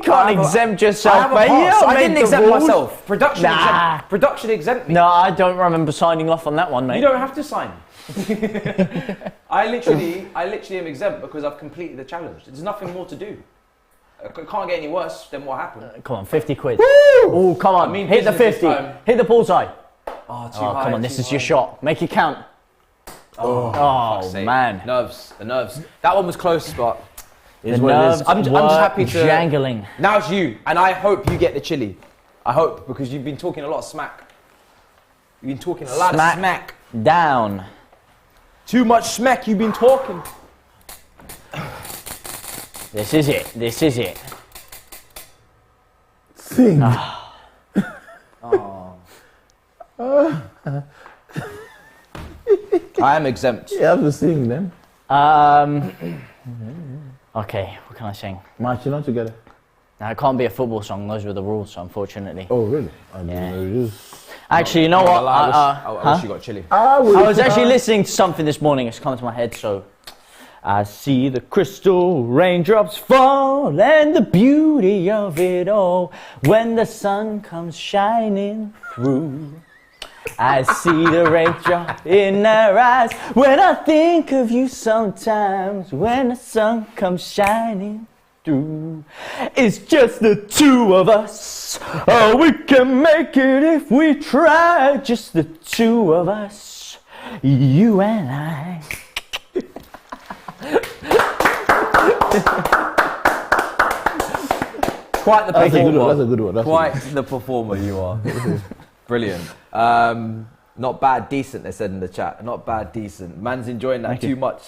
can't exempt yourself, mate. You don't I make didn't the exempt rules. myself. Production Nah. exempt. Production exempt me. No, I don't remember signing off on that one, mate. You don't have to sign. I literally am exempt because I've completed the challenge. There's nothing more to do. It can't get any worse than what happened. Come on, 50 quid. Oh, come on. I mean, hit the business 50. this time. Hit the bullseye. Oh, too Oh, high. come on. This too is your high. shot. Make it count. Oh, Fuck's sake. man. The nerves. That one was close, but Is what it is. I'm just happy to. Jangling. Now it's you, and I hope you get the chili. I hope, because you've been talking a lot of smack. You've been talking a lot of smack. Down. Too much smack you've been talking. This is it. This is it. Sing. I am exempt. You have to sing then. Okay, what can I sing? Marching on together. Now, it can't be a football song. Those were the rules, unfortunately. Oh, really? Yeah. Actually, you know what? I wish you got chili. I was actually listening to something this morning. It's come to my head, so... I see the crystal raindrops fall and the beauty of it all when the sun comes shining through. I see the raindrop in their eyes when I think of you sometimes when the sun comes shining through. It's just the two of us. Oh, we can make it if we try. Just the two of us, you and I. Quite the performer. That's a good one. Quite the performer you are. Brilliant. Not bad, decent, they said in the chat. Not bad, decent. Man's enjoying that too much.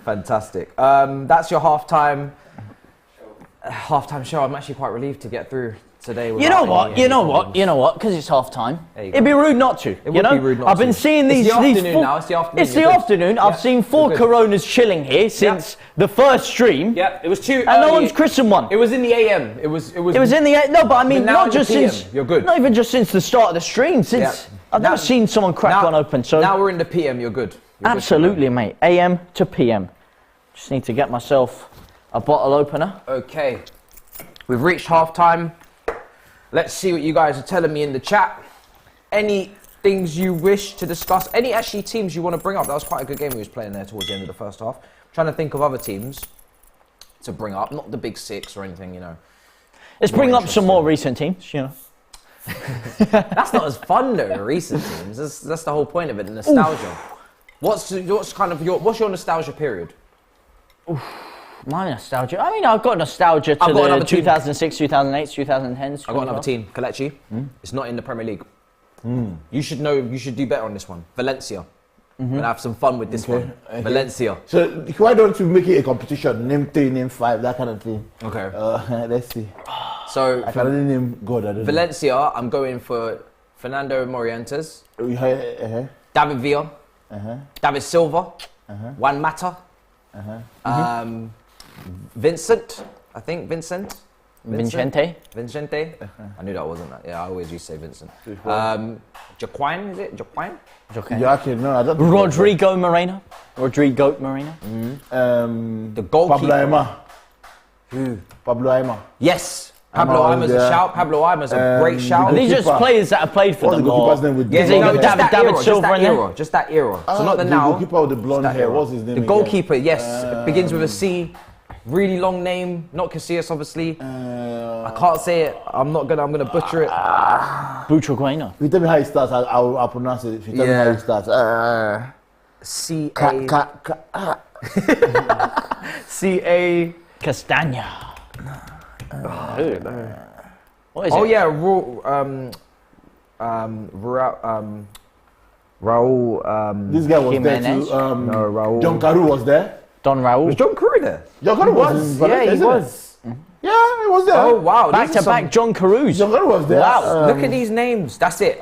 Fantastic. That's your halftime show. I'm actually quite relieved to get through today. You know what? Because it's half time. It'd be rude not to. It would be rude not to. I've been seeing these. It's the these afternoon now. It's the afternoon. It's the afternoon. I've seen 4 Coronas chilling here since the first stream. Yeah, it was 2. And no one's christened one. It was in the AM. It was in the AM. No, but I mean, not just since. You're good. Not even just since the start of the stream. Since I've never seen someone crack one open. So now we're in the PM. You're good. Absolutely, mate. AM to PM. Just need to get myself a bottle opener. Okay, we've reached half time. Let's see what you guys are telling me in the chat. Any things you wish to discuss? Any actually teams you want to bring up? That was quite a good game we was playing there towards the end of the first half. Trying to think of other teams to bring up, not the big 6 or anything, you know. Let's bring up some more recent teams, you know. That's not as fun though, recent teams. That's the whole point of it, the nostalgia. What's your nostalgia period? Oof. My nostalgia. I mean, I've got nostalgia to the 2006, 2008, 2010s. I've got another team, Kelechi. It's not in the Premier League. You should know. You should do better on this one. Valencia. We're gonna have some fun with this one. Okay. Valencia. So why don't you make it a competition? Name 3, name 5, that kind of thing. Okay. Let's see. So I can only name God. Valencia. I'm going for Fernando Morientes, David Villa, David Silva, Juan Mata. Vincente. Vicente. I knew that wasn't that. Yeah, I always used to say Vincent. Jaquine, is it? Jaquine? You actually, no, I don't. Rodrigo Moreno. The goalkeeper. Pablo Aima. Who? Pablo Aima. Yes. Pablo Aima's a shout. Pablo Aima's a great shout. Are these just players that have played for them? What's the goalkeeper's name? David Silva in there? Just that era. So not the now. The goalkeeper with the blonde hair. What's his name? The goalkeeper, yes. Begins with a C. Really long name. Not Casillas, obviously. I can't say it. I'm gonna butcher it. Butragueno. If you tell me how it starts, I'll pronounce it. If you tell me how it starts. C-A... C-A... Castagna. What is it? Oh yeah, Raul. This guy was Jimenez? there too. No, Raul. John Carew was there. Don Raul. Was John Carew there? John Carew was. Yeah, he was. Yeah, he was there. Oh wow! Back to back, John Carews. John Carew was there. Wow! Look at these names. That's it.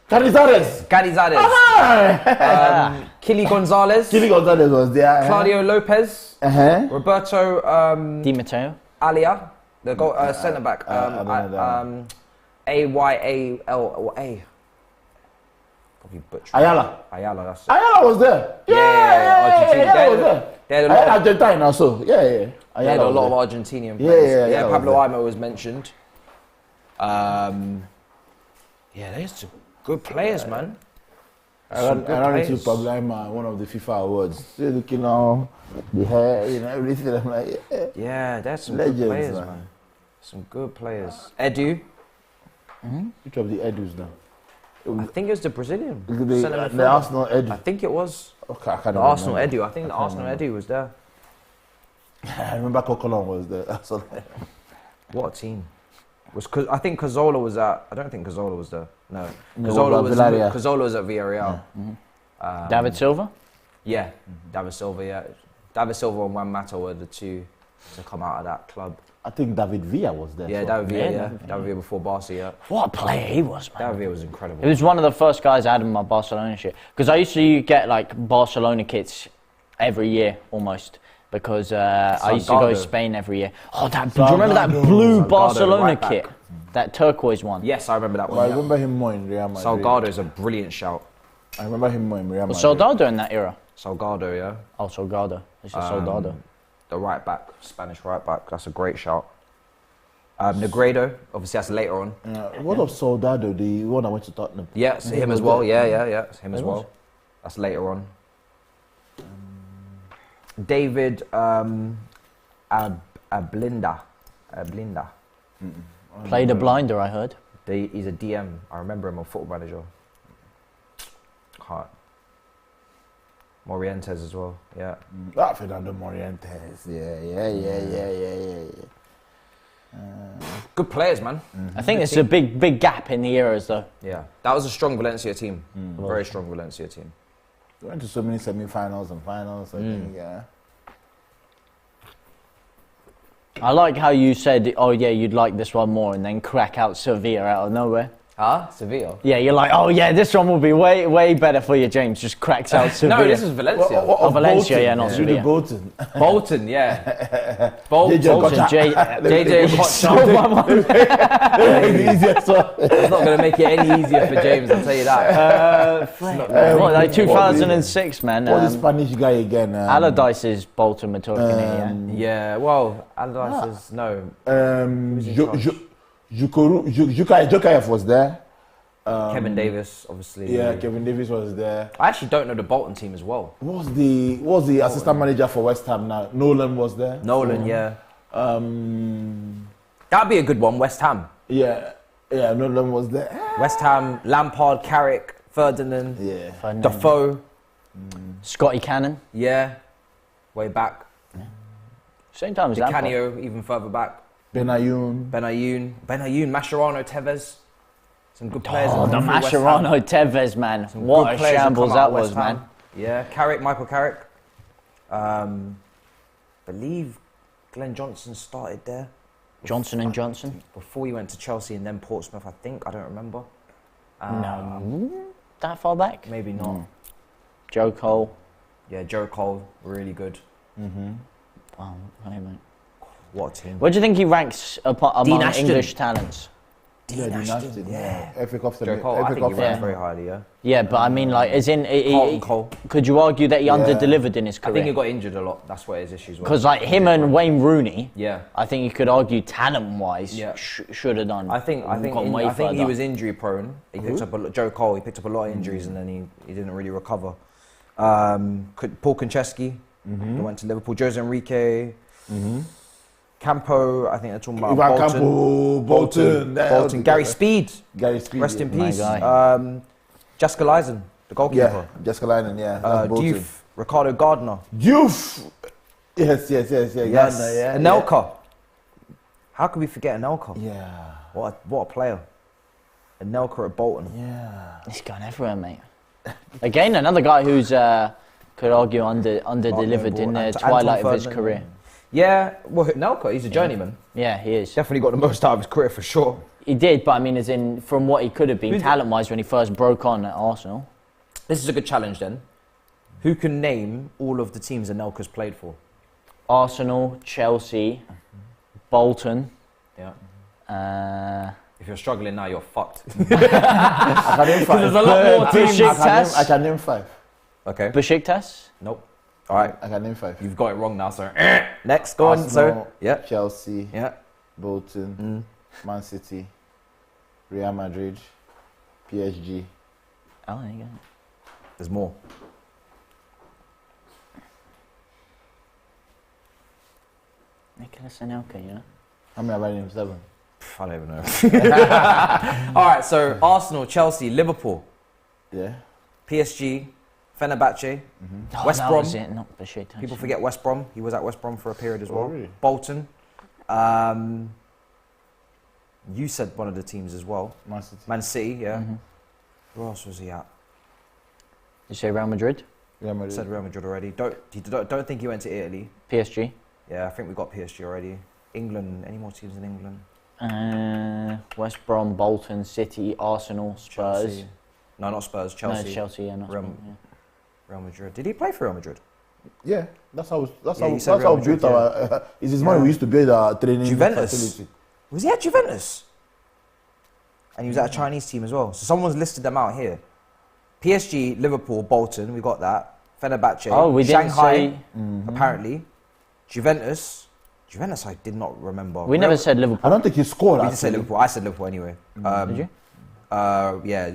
Canizares. Canizares. Kili Gonzalez. Kili Gonzalez was there. Claudio Lopez. Roberto. Di Matteo. Alia, the goal centre back. A-Y-A-L-A. Probably butcher. Ayala, that's it. Ayala was there. Ayala was there. They had a lot of Argentine also. They had a lot of Argentinian players. Yeah, Pablo Aima was mentioned. There's some good players, man. I ran into Pablo Aima, one of the FIFA awards. Still looking now, the hair, everything. I'm like, yeah, there's some legends, good players, man. Some good players. Edu. Which of the Edus now? I think it was the Brazilian. The Arsenal Eddie. I think it was. Okay, I can't The remember. Arsenal Eddie. I think the Arsenal Eddie was there. I remember Coquelin was there. That's all. What a team. I think Cazorla was at. I don't think Cazorla was there. No. No, Cazorla was at Villarreal. Yeah. David Silva? Yeah, David Silva, yeah. David Silva and Juan Mata were the two to come out of that club. I think David Villa was there. Yeah, so. David Villa, yeah. David Villa before Barca, yeah. What a player he was, man. David Villa was incredible. He was one of the first guys I had in my Barcelona shit. Because I used to get like Barcelona kits every year almost. Because I used to go to Spain every year. Oh, do you remember that blue Barcelona right kit? That turquoise one? Yes, I remember that one. Well, I remember him more in Real Madrid. Salgado is a brilliant shout. I remember him more in Real Madrid. Was Soldado in that era? Salgado, yeah. Oh, Salgado. This is Soldado. The right back, Spanish right back. That's a great shout. Negredo, obviously that's later on. What of Soldado, the one that went to Tottenham? Yeah, it's him as well. Yeah. It's him as well. That's later on. David Ablinda. Played a blinder, I heard. He's a DM. I remember him on Football Manager. Can't. Morientes as well. Yeah. Fernando Morientes. Yeah. Good players, man. I think there's a big gap in the eras, though. Yeah. That was a strong Valencia team. Very strong Valencia team. We went to so many semi-finals and finals. I think, yeah. I like how you said, oh yeah, you'd like this one more, and then crack out Sevilla out of nowhere. Huh? Sevilla? Yeah, you're like, oh yeah, this one will be way better for you, James. Just cracks out Sevilla. No, this is Valencia. Oh, Valencia, yeah, not Sevilla. Bolton. Bolton, yeah. Bolton. JJ It's not going to make it any easier for James, I'll tell you that. Like 2006, man. What's the Spanish guy again? Allardyce's Bolton we're talking here, Yeah, well, Allardyce is no. Jokayev was there. Kevin Davis, obviously. Yeah, Kevin Davis was there. I actually don't know the Bolton team as well. What was the assistant manager for West Ham now? Nolan was there. Yeah. That'd be a good one, West Ham. Yeah, Nolan was there. West Ham, Lampard, Carrick, Ferdinand, Defoe. Scotty Cannon. Yeah, way back. Same time as Lampard. Canio, even further back. Benayoun, Mascherano, Tevez. Some good players. Oh, the Mascherano, Tevez, man. What a shambles that was, man. Yeah, Michael Carrick. Believe Glenn Johnson started there. Johnson & Johnson? Before he went to Chelsea and then Portsmouth, I think. I don't remember. No. That far back? Maybe not. Joe Cole. Yeah, Joe Cole, really good. Oh, hey, mate. What a team. Where do you think he ranks among Ashton. English talents? Dean Ashton, yeah. FA Cup Joe Cole, I think he ranks very highly, yeah. Yeah, but I mean, like, as in, Carlton Cole. Could you argue that he under-delivered in his career? I think he got injured a lot. That's what his issues were. Because like him and Wayne Rooney, yeah, I think you could argue talent-wise, should have done. I think he was injury prone. He picked up Joe Cole. He picked up a lot of injuries and then he didn't really recover. Paul Konchesky, who went to Liverpool. Jose Enrique. Campo, I think they're talking about Bolton. Gary Speed. Rest in peace. Jessica Lyson, the goalkeeper. Yeah, Jessica Lyson, yeah. Diouf, Ricardo Gardner. Diouf! Yes. Gardner, yeah. Anelka. How could we forget Anelka? Yeah. What a player. Anelka at Bolton. Yeah. He's gone everywhere, mate. Again, another guy who's could argue under-delivered in the twilight of his career. Yeah, well, Anelka, he's a journeyman. Yeah, he is. Definitely got the most out of his career for sure. He did, but I mean, as in, from what he could have been talent-wise when he first broke on at Arsenal. This is a good challenge then. Who can name all of the teams Anelka's played for? Arsenal, Chelsea, Bolton. Yeah. If you're struggling now, you're fucked. I can name 5. There's a lot more teams. I can name 5. Okay. Besiktas? Nope. All right. I can name 5. You've got it wrong now, sir. Next, go on, Arsenal, sir. Chelsea, Yeah. Bolton, Man City, Real Madrid, PSG. Oh, there you go. There's more. Nicolas Anelka, you know? How many have I named? 7. I don't even know. All right, so Arsenal, Chelsea, Liverpool, Yeah. PSG, Fenerbahce, West that Brom. was it, not Besiktas. People forget West Brom. He was at West Brom for a period as well. really? Bolton. You said one of the teams as well. Man City. Man City, yeah. Who else was he at? Did you say Real Madrid? Yeah, I said Real Madrid already. Don't think he went to Italy. PSG? Yeah, I think we got PSG already. England. Any more teams in England? West Brom, Bolton, City, Arsenal, Spurs. Chelsea. No, not Spurs. Chelsea. No, Chelsea, yeah, not Real, Spurs, yeah. Real Madrid. Did he play for Real Madrid? Yeah, that's how you said Real we Madrid, built our. It's his money we used to build our training Juventus. facility. Was he at Juventus? And he was at a Chinese team as well. So someone's listed them out here. PSG, Liverpool, Bolton. We got that. Fenerbahce. Oh, we didn't Shanghai. say- Apparently, Juventus. Juventus, I did not remember. We never said Liverpool. I don't think he scored. We did say actually. Liverpool. I said Liverpool anyway. Did you? Yeah,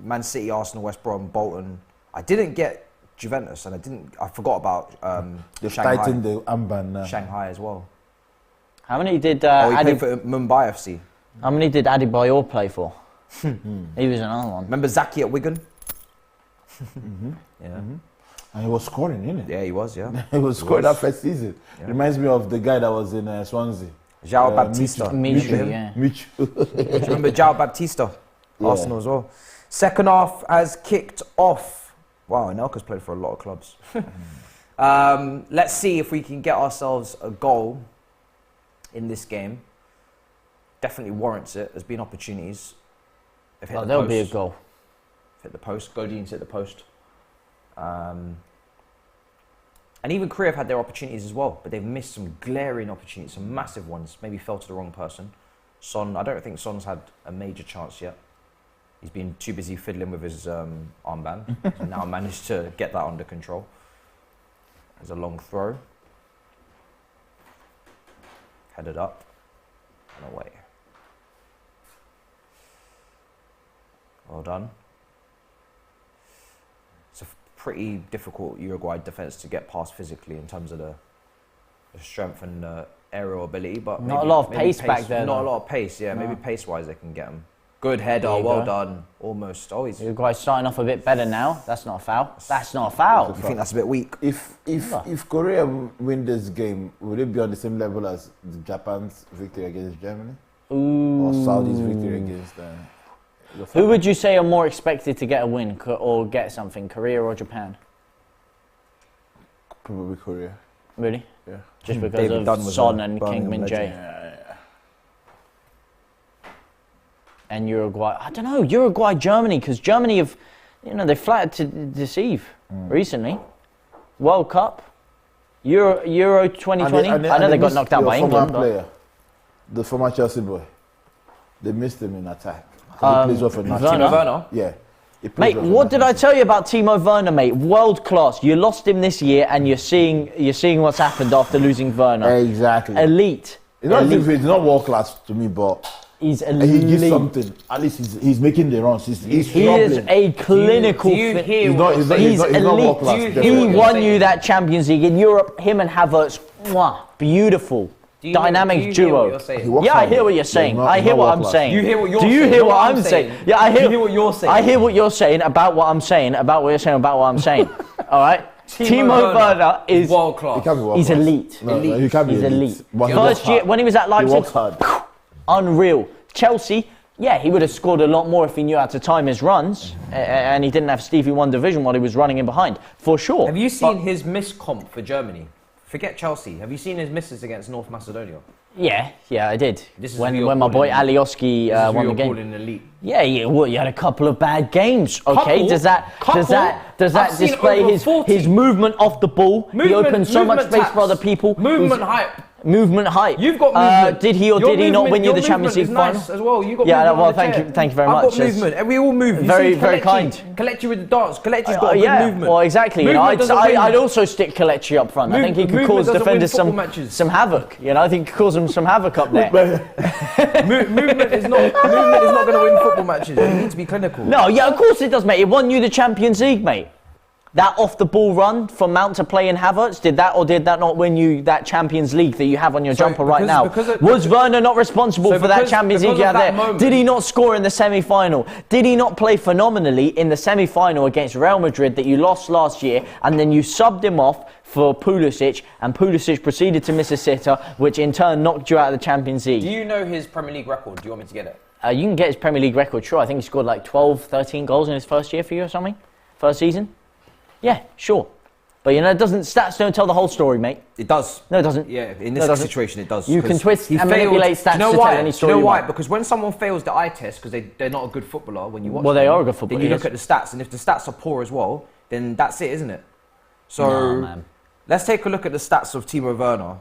Man City, Arsenal, West Brom, Bolton. I didn't get Juventus, and I forgot about They've Shanghai. tightened the armband now. Shanghai as well. How many did He Adi- played for Mumbai FC. How many did Adebayor play for? He was another one. Remember Zaki at Wigan? Yeah. And he was scoring, innit? Yeah, he was. Yeah. He was scoring that first season. Reminds me of the guy that was in Swansea. João Baptista. Michu, yeah. Mich. Do you remember João Baptista? Yeah. Arsenal as well. Second half has kicked off. Wow, Anelka's played for a lot of clubs. Let's see if we can get ourselves a goal in this game. Definitely warrants it. There's been opportunities. They've hit the There'll be a post. goal. Hit the post. Godin's hit the post. And even Korea have had their opportunities as well, but they've missed some glaring opportunities, some massive ones. Maybe fell to the wrong person. Son, I don't think Son's had a major chance yet. He's been too busy fiddling with his armband. He's now managed to get that under control. There's a long throw. Headed up and away. Well done. It's a pretty difficult Uruguay defence to get past physically in terms of the strength and aerial ability, but Not a lot of pace back there, Not though. a lot of pace, yeah. Maybe pace-wise they can get him. Good header, There you well go. done. Almost. Always. You Uruguay's starting off a bit better now. That's not a foul. That's not a foul. think that's a bit weak? If Korea win this game, would it be on the same level as Japan's victory against Germany? Or Saudi's victory against Who would you say are more expected to get a win or get something, Korea or Japan? Probably Korea. Really? Yeah. Just because David Dunn of was Son a and Birmingham King Min legend. Jae. And Uruguay. I don't know, Uruguay, Germany, because Germany have, they flattered to deceive recently. World Cup, Euro 2020. I know they got knocked out by England. Player, the former Chelsea boy, they missed him in attack. He Um, plays well for Nacho. Werner? Werner? Yeah. He plays Mate, well for what did I Nacho. tell you about Timo Werner, mate? World class. You lost him this year, and you're seeing what's happened after losing Werner. Exactly. Elite. It's not, Elite. it's not world class to me, but He's he gives elite. something. At least he's making the runs. He's He struggling. is a clinical. Do you fit- hear He's what not- you're he's not- saying? He's not elite. world class, Do you definitely. hear He what won you're you saying? that Champions League in Europe. Him and Havertz, mwah, beautiful, Do you hear- dynamic do you hear duo. what you're saying? He works Yeah, I hard, hear what though. you're saying. He's not- I he's hear not what world I'm class. saying. Do you hear what you're Do you saying? hear Not what what I'm I'm saying? saying. Yeah, I Do hear. you hear what you're saying? I hear what you're saying about what I'm saying about what you're saying about what I'm saying. All right. Timo Werner is world class. He can't be world he's class. elite. No, he can't be He's elite. But he works First year hard. when he was at He Leipzig, works hard. unreal. Chelsea, yeah, he would have scored a lot more if he knew how to time his runs, and he didn't have Stevie One division while he was running in behind, for sure. Have you seen his miss comp for Germany? Forget Chelsea. Have you seen his misses against North Macedonia? Yeah, I did. This is when who you're my boy calling- Alioski This is who won the you're game. calling elite. Yeah, well, you had a couple of bad games. Okay, Couple? does that I've seen display over his 40. movement off the ball? He opened so much movement space for taps. other people. Movement hype. Movement hype. You've got movement. Did he or Your did he not movement- win you your the Champions League movement final? is nice as well. You got Yeah, movement well, on the thank chair. you very I've much. got That's- movement, and we all move. You've Very, seen very Kelechi. kind. Kelechi with the dance. Kelechi's got a good yeah, movement. well, exactly. Movement doesn't win. I'd also stick Kelechi up front. I think he could Movement cause doesn't win defenders football matches. some havoc. I think he could cause them some havoc up there. Movement is not going to win football matches. You need to be clinical. No, yeah, of course it does, mate. It won you the Champions League, mate. That off-the-ball run from Mount to play in Havertz, did that not win you that Champions League that you have on your jumper right now? Was Werner not responsible for that Champions League you had there? Moment. Did he not score in the semi-final? Did he not play phenomenally in the semi-final against Real Madrid that you lost last year, and then you subbed him off for Pulisic, and Pulisic proceeded to miss a sitter, which in turn knocked you out of the Champions League? Do you know his Premier League record? Do you want me to get it? You can get his Premier League record, sure. I think he scored like 12, 13 goals in his first year for you or something? First season? Yeah, sure. But stats don't tell the whole story, mate. It does. No, it doesn't. Yeah, in this situation it does. You can twist and manipulate stats to tell any story. Do you know why? Because when someone fails the eye test, because they're not a good footballer, when you watch they them, are a good footballer. Then you look at the stats, and if the stats are poor as well, then that's it, isn't it? So, man. Let's take a look at the stats of Timo Werner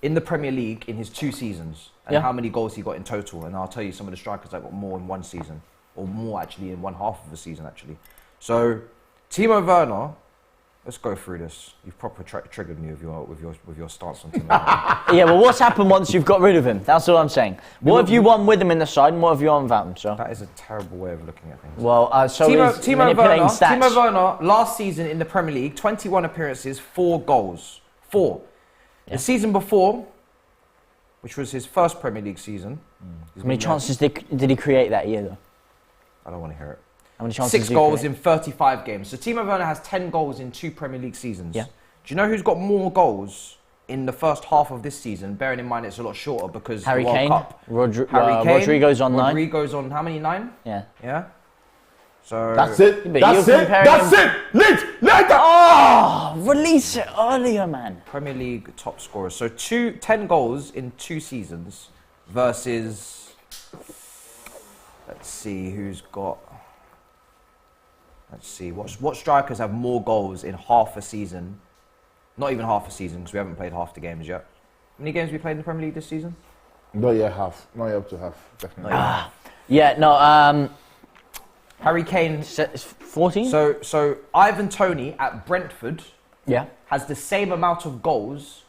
in the Premier League in his 2 seasons, and how many goals he got in total. And I'll tell you some of the strikers that got more in 1 season, or more actually in 1/2 of the season actually. So, Timo Werner. Let's go through this. You've proper triggered me with your stance on Timo Werner. Yeah, well, what's happened once you've got rid of him? That's all I'm saying. What have you won with him in the side, and what have you won without him? So that is a terrible way of looking at things. Well, Timo Werner, last season in the Premier League, 21 appearances, 4 goals. 4. Yeah. The season before, which was his first Premier League season. How many chances did he create that year, though? I don't want to hear it. How many chances 6 goals in 35 games. So Timo Werner has 10 goals in 2 Premier League seasons. Yeah. Do you know who's got more goals in the first half of this season? Bearing in mind it's a lot shorter because Harry the World Kane. Cup. Harry Kane. Rodrigo's on 9. Rodrigo's on how many? 9? Yeah. Yeah. So that's it. But That's it. Later. Oh, release it earlier, man. Premier League top scorer. So 10 goals in 2 seasons versus. Let's see who's got. Let's see, what strikers have more goals in half a season? Not even half a season, because we haven't played half the games yet. How many games have we played in the Premier League this season? Not yet half. Not yet up to half, definitely. Yeah, no, Harry Kane... 14? So Ivan Toney at Brentford has the same amount of goals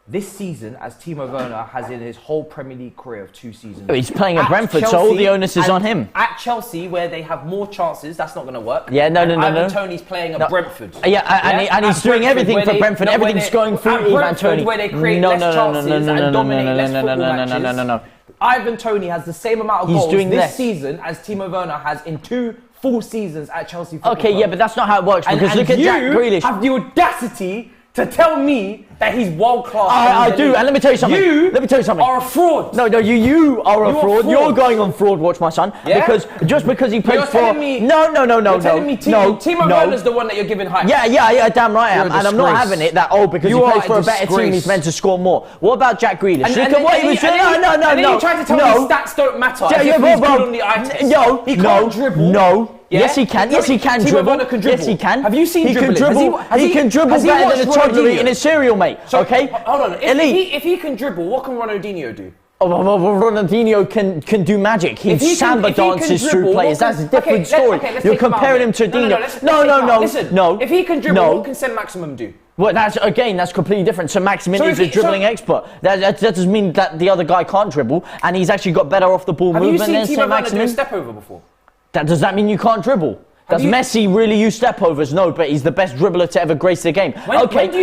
this season as Timo Werner has in his whole Premier League career of 2 seasons. He's playing at Brentford, Chelsea, so all the onus is on him. At Chelsea, where they have more chances, that's not going to work. Yeah, no. Ivan Toney's playing at Brentford. And he's doing everything for Brentford. Everything's going through Ivan Toney. Where they create less chances and dominate less football matches. No. Ivan Toney has the same amount of goals this season as Timo Werner has in 2 full seasons at Chelsea Football Club. Yeah, but that's not how it works. Because look at Jack Grealish. You have the audacity to tell me that he's world class. I do, and let me tell you something. Let me tell you something. Are a fraud. No, you are a fraud. You're going on fraud watch, my son. Yeah? Because just because he plays for... No. You're telling me Timo Werner's the one that you're giving hype. Yeah, damn right I am. And I'm not having it that because he plays for a better team, he's meant to score more. What about Jack Grealish? Look at what he was doing. No. And then you tried to tell me stats don't matter. He's good on the eye test. He can't dribble. No. Yeah? Yes, he can. Yes, he can dribble. Yes, he can. Have you seen dribbling? He can dribble better than a toddler eating his cereal, mate. Okay? Hold on. If he can dribble, what can Ronaldinho do? Ronaldinho can do magic. He samba dances through players. That's a different story. You're comparing him to Dino. No. If he can dribble, what can Saint-Maximin do? Well, that's completely different. So Maximin is a dribbling expert. That doesn't mean that the other guy can't dribble, and he's actually got better off the ball movement than Saint-Maximin. Have you seen Timo Werner do a step over before? Does that mean you can't dribble? Does Messi really use step overs? No, but he's the best dribbler to ever grace the game.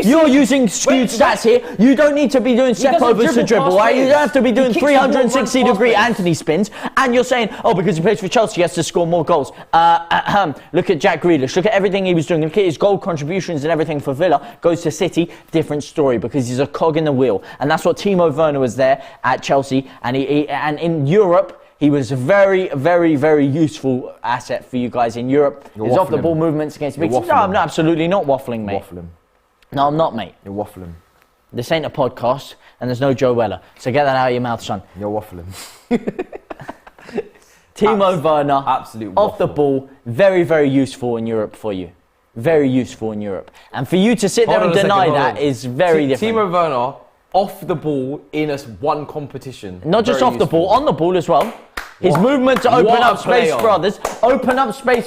You're using skewed stats here. You don't need to be doing step overs to dribble, right? You don't have to be doing 360-degree Anthony spins. And you're saying, because he plays for Chelsea, he has to score more goals. Look at Jack Grealish. Look at everything he was doing. Look at his goal contributions and everything for Villa. Goes to City, different story, because he's a cog in the wheel. And that's what Timo Werner was there at Chelsea. And in Europe, he was a very, very, very useful asset for you guys in Europe. His off-the-ball movements against big teams. No, I'm absolutely not waffling, mate. No, I'm not, mate. You're waffling. This ain't a podcast, and there's no Joe Weller. So get that out of your mouth, son. You're waffling. Timo Werner, absolute off the ball, very, very useful in Europe for you. Very useful in Europe. And for you to sit there and deny that is very different. Timo Werner, off the ball in one competition. Not just off the ball, on the ball as well. His movement to open up space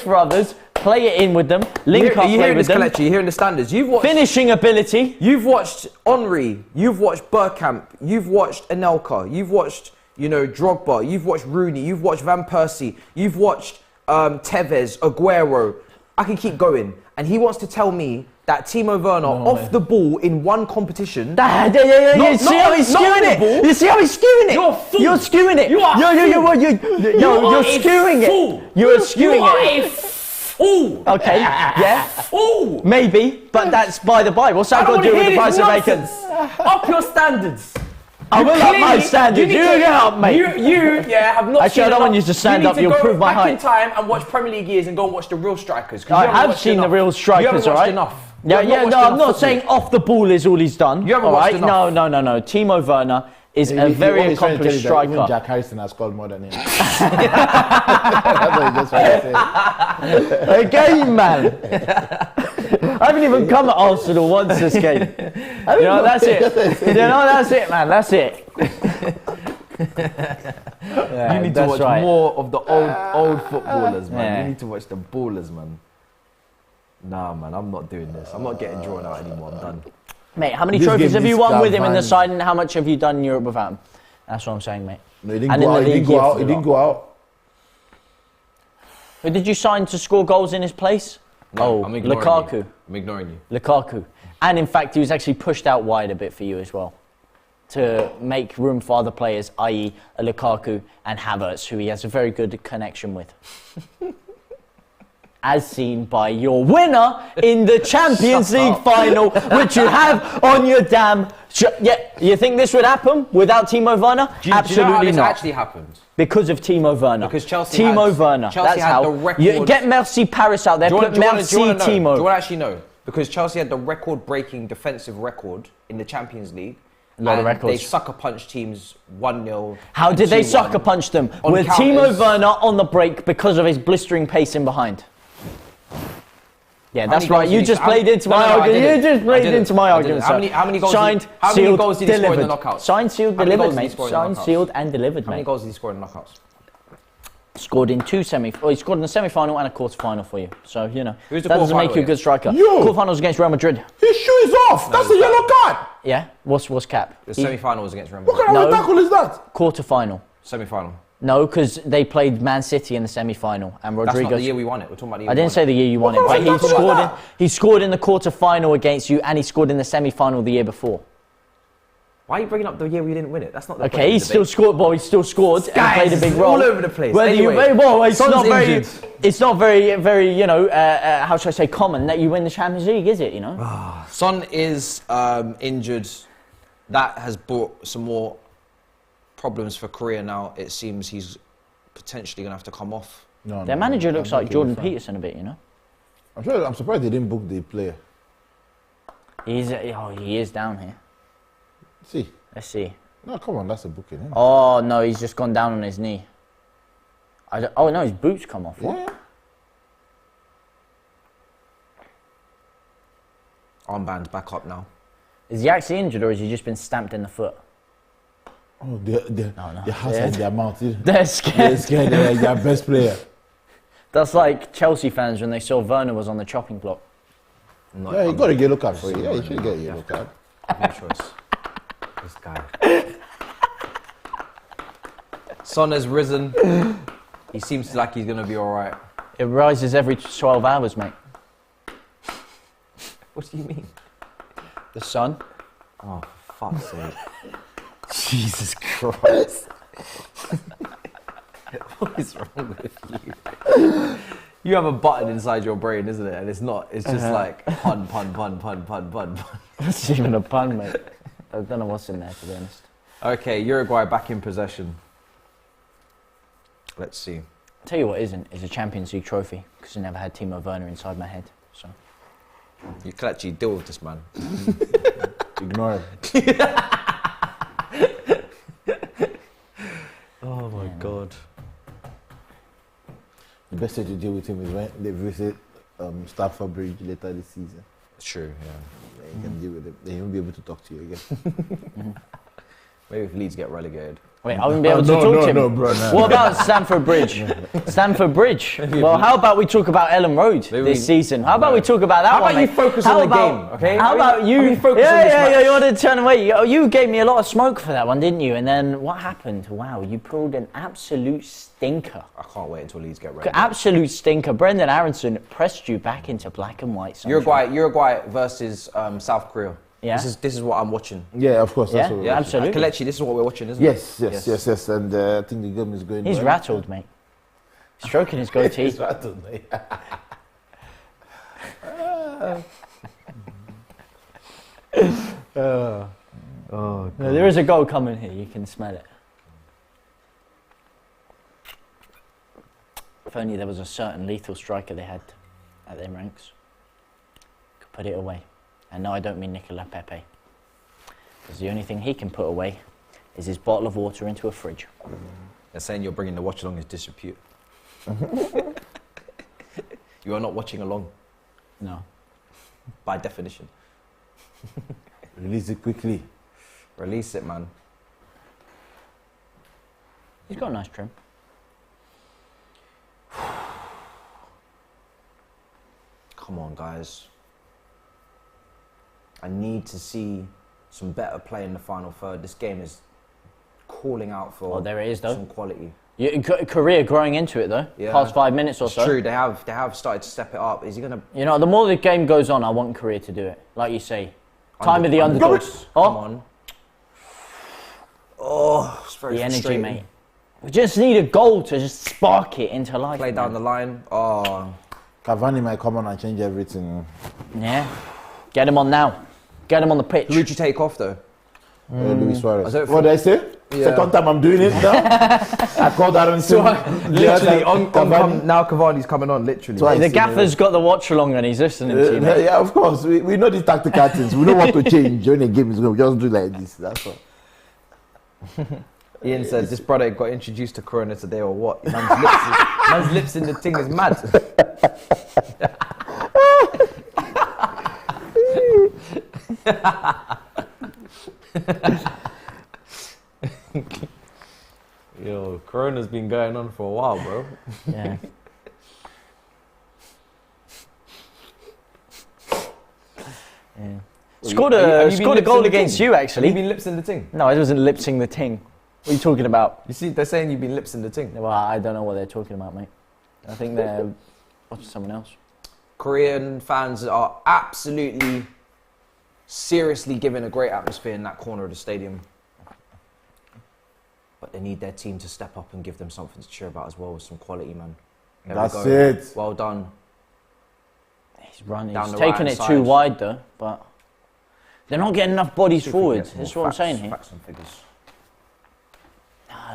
for others, play it in with them, link up play with them. Kelechi, you're hearing the standards. You've watched finishing ability. You've watched Henry. You've watched Bergkamp. You've watched Anelka. You've watched, Drogba. You've watched Rooney. You've watched Van Persie. You've watched Tevez, Aguero. I can keep going. and he wants to tell me that Timo Werner off the ball in one competition. You see how he's skewing it? You see how he's skewing it? You're a fool. You're skewing it. You are you're skewing it. You're skewing it. Fool. Okay, yeah. Fool. Maybe, but that's by the by. What's that got to do with the price of bacon? Up your standards. I will up my standards. You get up, mate. You have not. Actually, I don't want you to stand up. You'll prove my height. You need to go back in time and watch Premier League years and go and watch the real strikers. I have seen the real strikers, all right? Enough. No, I'm not saying off the ball is all he's done. You haven't watched enough. No. Timo Werner is a very accomplished striker. Even Jack Harrison has scored more than him. That's what he just tried to say. Again, man. I haven't even come at Arsenal once this game. That's it. That's it, man. That's it. You need to watch more of the old footballers, man. Yeah. You need to watch the ballers, man. Nah, man, I'm not doing this. I'm not getting drawn out anymore. I'm done. Mate, how many trophies have you won with him in the side, and how much have you done in Europe without him? That's what I'm saying, mate. No, he didn't go out. He didn't go out. But did you sign to score goals in his place? No, I'm ignoring Lukaku. You. I'm ignoring you. Lukaku. And in fact, he was actually pushed out wide a bit for you as well, to make room for other players, i.e. Lukaku and Havertz, who he has a very good connection with. As seen by your winner in the Champions League final, which you have on your damn... you think this would happen without Timo Werner? Absolutely not. Do you know how this actually happened? Because of Timo Werner. Because Chelsea Werner. Chelsea had the record... Get Merci Paris out there, put Merci Timo. Do you want to actually know? Because Chelsea had the record-breaking defensive record in the Champions League. A lot of records. They sucker punch teams 1-0. How did they sucker punch them? With Timo Werner on the break because of his blistering pace in behind. Yeah, that's right. You just played into my argument. You just played into my argument. How many goals? Signed, how many goals did he delivered. score in the knockouts? Signed, sealed, delivered, mate. Signed, sealed, and delivered, mate. How many goals did he score in the knockouts? Scored in he scored in the semi-final and a quarter-final for you. So, that Who's the doesn't make you a good striker. Quarter-finals against Real Madrid. His shoe is off. That's a yellow card. Yeah? What's cap? The semi-final was against Real Madrid. What kind of tackle is that? Quarter-final. Semi-final. No, because they played Man City in the semi-final, and Rodrigo. That's not the year we won it. We're talking about the year I didn't say the year you won it, but he scored in the quarter-final against you, and he scored in the semi-final the year before. Why are you bringing up the year we didn't win it? That's not the okay. He still scored, but he still scored and played a big role all over the place. It's not very, how should I say, common that you win the Champions League, is it? Son is injured. That has brought some more problems for Korea now. It seems he's potentially going to have to come off. Their manager looks like Jordan Peterson a bit, I'm surprised they didn't book the player. He is down here. See. Let's see. No, come on, that's a booking. Isn't it? Oh no, he's just gone down on his knee. Oh no, his boots come off. What? Yeah. Armband back up now. Is he actually injured or has he just been stamped in the foot? Oh, their hands in their mouth. They're scared. They're scared. They're their best player. That's like Chelsea fans when they saw Werner was on the chopping block. Yeah, you got a yellow card for it. Yeah, you should get a yellow card. No choice. This guy. Son has risen. He seems like he's going to be all right. It rises every 12 hours, mate. What do you mean? The sun? Oh, for fuck's sake. Jesus Christ. What is wrong with you? You have a button inside your brain, isn't it? And it's not. It's just like pun. That's even a pun, mate. I don't know what's in there, to be honest. Okay, Uruguay back in possession. Let's see. I'll tell you what isn't, is a Champions League trophy, because I never had Timo Werner inside my head, so. You Kelechi, deal with this man. Ignore it. Oh my God. The best way to deal with him is when they visit Stamford Bridge later this season. It's true, yeah. You can deal with it. They won't be able to talk to you again. Maybe if Leeds get relegated. Wait, I wouldn't be able to talk to him. No, bro, no. What about Stamford Bridge? Stamford Bridge. Well, how about we talk about Ellen Road this season? How about we talk about that How one? about you focus on the game, okay? How about you focus on this match? you wanted to turn away. You gave me a lot of smoke for that one, didn't you? And then what happened? Wow, you pulled an absolute stinker. I can't wait until Leeds get relegated. Absolute stinker. Brendan Aronson pressed you back into black and white. Sunshine. Uruguay versus South Korea. Yeah. This is what I'm watching. Yeah, of course. That's Yeah, what yeah, absolutely. Kelechi, this is what we're watching, isn't it? Yes. And I think the game is going. He's well. rattled, mate. Stroking his goatee. He's rattled, mate. No, there is a goal coming here. You can smell it. If only there was a certain lethal striker they had at their ranks. Could put it away. And no, I don't mean Nicola Pepe. Because the only thing he can put away is his bottle of water into a fridge. They're saying you're bringing the watch along as disrepute. You are not watching along. No. By definition. Release it quickly. Release it, man. He's got a nice trim. Come on, guys. I need to see some better play in the final third. This game is calling out for there it is, though. some quality. Korea growing into it, though. Yeah. Past 5 minutes or It's so. true, they have started to step it up. Is he going to... You know, the more the game goes on, I want Korea to do it. Like you say. Time of the underdogs. Come on. Oh, it's very The energy, frustrating. mate. We just need a goal to just spark it into life. Play down the line. Oh. Cavani might come on and change everything. Yeah. Get him on now. Get him on the pitch. Who would you take off, though? Luis Suarez. I don't What did I say? Yeah. Second time I'm doing it now. I called Aronson. Literally, now Cavani's coming on, literally. Twice. The gaffer's got the watch along and he's listening to you, mate. Yeah, of course. We know these tactical things. We know what to change when a game is going. We just do like this. That's all. Ian said this brother got introduced to Corona today or what? Man's lips in the thing is mad. Yo, Corona's been going on for a while, bro. Yeah. Yeah. Scored a goal against you, actually. Have you been lips in the ting? No, I wasn't lipsing the ting. What are you talking about? You see, they're saying you've been lips in the ting. Well, I don't know what they're talking about, mate. I think they're watching someone else. Korean fans are absolutely, seriously giving a great atmosphere in that corner of the stadium. But they need their team to step up and give them something to cheer about as well with some quality, man. There That's we go. it. Well done. He's running. Down He's the taking right it side. too wide, though. But they're not getting enough bodies See if we can forward. get some That's more what I'm saying here. facts and figures.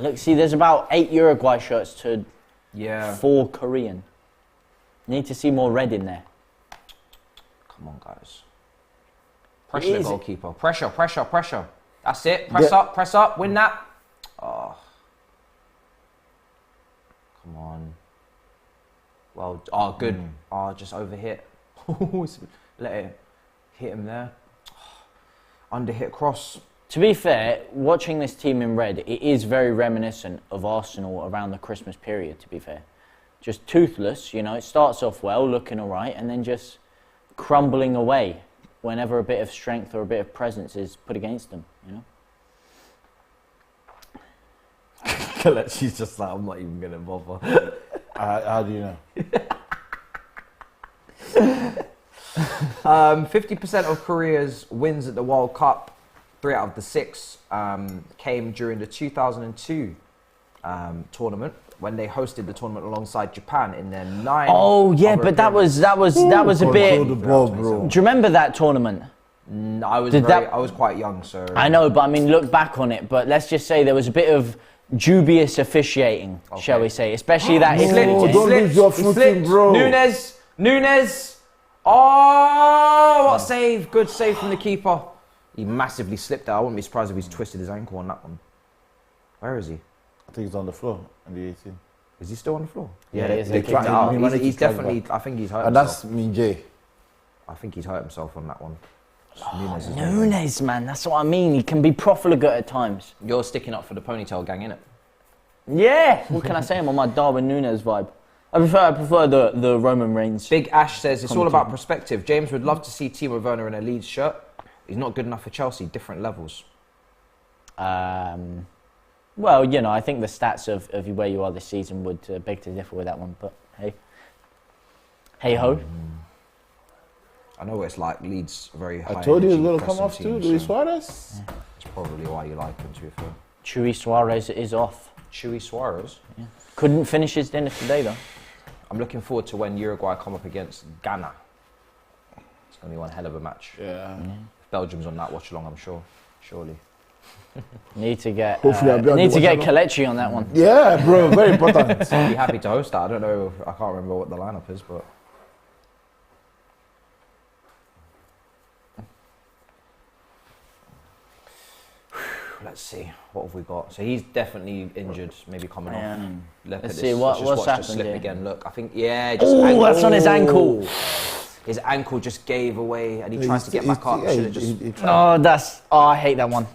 Look, see, there's about 8 Uruguay shirts to Yeah. 4 Korean. Need to see more red in there. Come on, guys. Pressure the Easy. goalkeeper. Pressure. That's it. Press up. Win that. Oh. Come on. Well, good. Just overhit. Let it hit him there. Underhit cross. To be fair, watching this team in red, it is very reminiscent of Arsenal around the Christmas period, to be fair. Just toothless, you know, it starts off well, looking all right, and then just crumbling away whenever a bit of strength or a bit of presence is put against them, you know? Kelechi's just like, I'm not even going to bother. How do you know? 50% of Korea's wins at the World Cup, 3 out of the 6, came during the 2002 tournament when they hosted the tournament alongside Japan in their 9. Oh yeah, but that was a bit. Control the ball, bro. Do you remember that tournament? I was quite young, so I know, but I mean, look back on it. But let's just say there was a bit of dubious officiating, shall we say? Especially that He Italy slipped, game. don't lose your he footing, slipped. bro. Nunez. Oh, what save! Good save from the keeper. He massively slipped there. I wouldn't be surprised if he's twisted his ankle on that one. Where is he? I think he's on the floor in the 18. Is he still on the floor? Yeah, he is. They They kicked it out. he managed He's to track definitely. I think he's hurt And himself. that's Minjay. I think he's hurt himself on that one. Nunez is Nunez, man, that's what I mean. He can be profligate at times. You're sticking up for the ponytail gang, innit? Yeah. What can I say? I'm on my Darwin Nunez vibe. I prefer the Roman Reigns. Big Ash says it's all about perspective. James would love to see Timo Werner in a Leeds shirt. He's not good enough for Chelsea. Different levels. Well, you know, I think the stats of where you are this season would beg to differ with that one. But hey ho. I know what it's like. Leeds very high. I told you he's energy going to come off pressing too, team, Luis so Suarez. That's probably why you like him, to be fair. Chuy Suarez is off. Chuy Suarez. Yeah. Couldn't finish his dinner today though. I'm looking forward to when Uruguay come up against Ghana. It's going to be one hell of a match. Yeah. If Belgium's on that watch along, I'm sure. Surely. Need to get Hopefully I'll be on the Kelechi on that one. Yeah, bro, very important. I'd be happy to host that. I don't know. I can't remember what the lineup is, but. Let's see, what have we got? So he's definitely injured, maybe coming off. Look Let's at see, this. what's watch happened the slip here? again. Look, I think, just Oh, that's on his ankle. His ankle just gave away and he tries to get back up. I hate that one.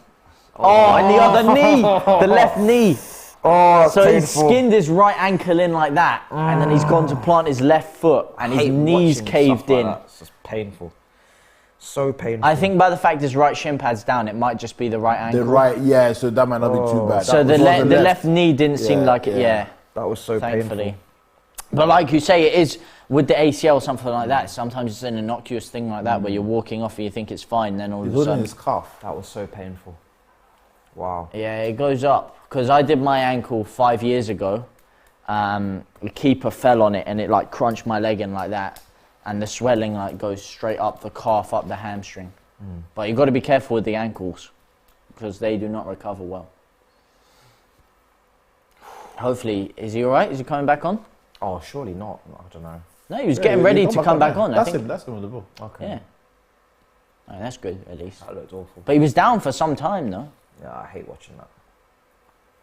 And the other knee, the left knee. Oh, So he's skinned his right ankle in like that, and then he's gone to plant his left foot, and his knees caved in. It's just painful. So painful. I think by the fact his right shin pad's down, it might just be the right ankle. The right, yeah, so that might not be too bad. So That the was left knee didn't seem like it, yeah. That was so Thankfully. painful. But like you say, it is with the ACL or something like that. Sometimes it's an innocuous thing like that where you're walking off and you think it's fine, then all He's of a holding sudden. his calf. That was so painful. Wow. Yeah, it goes up. Because I did my ankle 5 years ago. The keeper fell on it and it like crunched my leg in like that. And the swelling like goes straight up the calf, up the hamstring. But you've got to be careful with the ankles because they do not recover well. Hopefully, is he alright? Is he coming back on? Oh, surely not. I don't know. No, he was getting ready to come back on. That's I think. him, that's him on the ball. Okay. Yeah. Oh, that's good, at least. That looked awful. But he was down for some time, though. Yeah, I hate watching that.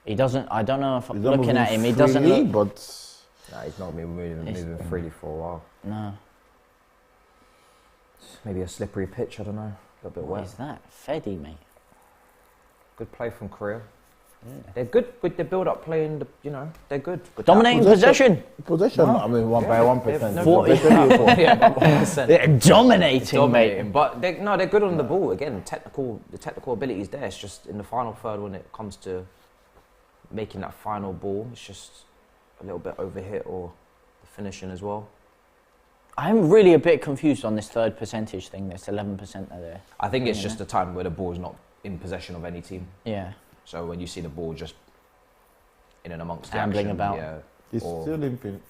He doesn't. I don't know if I'm He's not looking at him. He moving doesn't freely, look. But Nah, he's not moving freely for a while. No. Maybe a slippery pitch, I don't know. A little bit What wet. is that? Feddy, mate. Good play from Korea. They're good with the build-up play and they're good. with Dominating possession. possession, I mean, 1 by 1%. no, 40. that. Yeah, 100%. They're dominating, Dominating, mate. but they're good on the ball. Again, the technical ability is there. It's just in the final third when it comes to making that final ball, it's just a little bit overhit or the finishing as well. I'm really a bit confused on this third percentage thing. This 11% there. I think it's just a time where the ball is not in possession of any team. Yeah. So when you see the ball just in and amongst the Ambling action, about. yeah, He's or- still limping.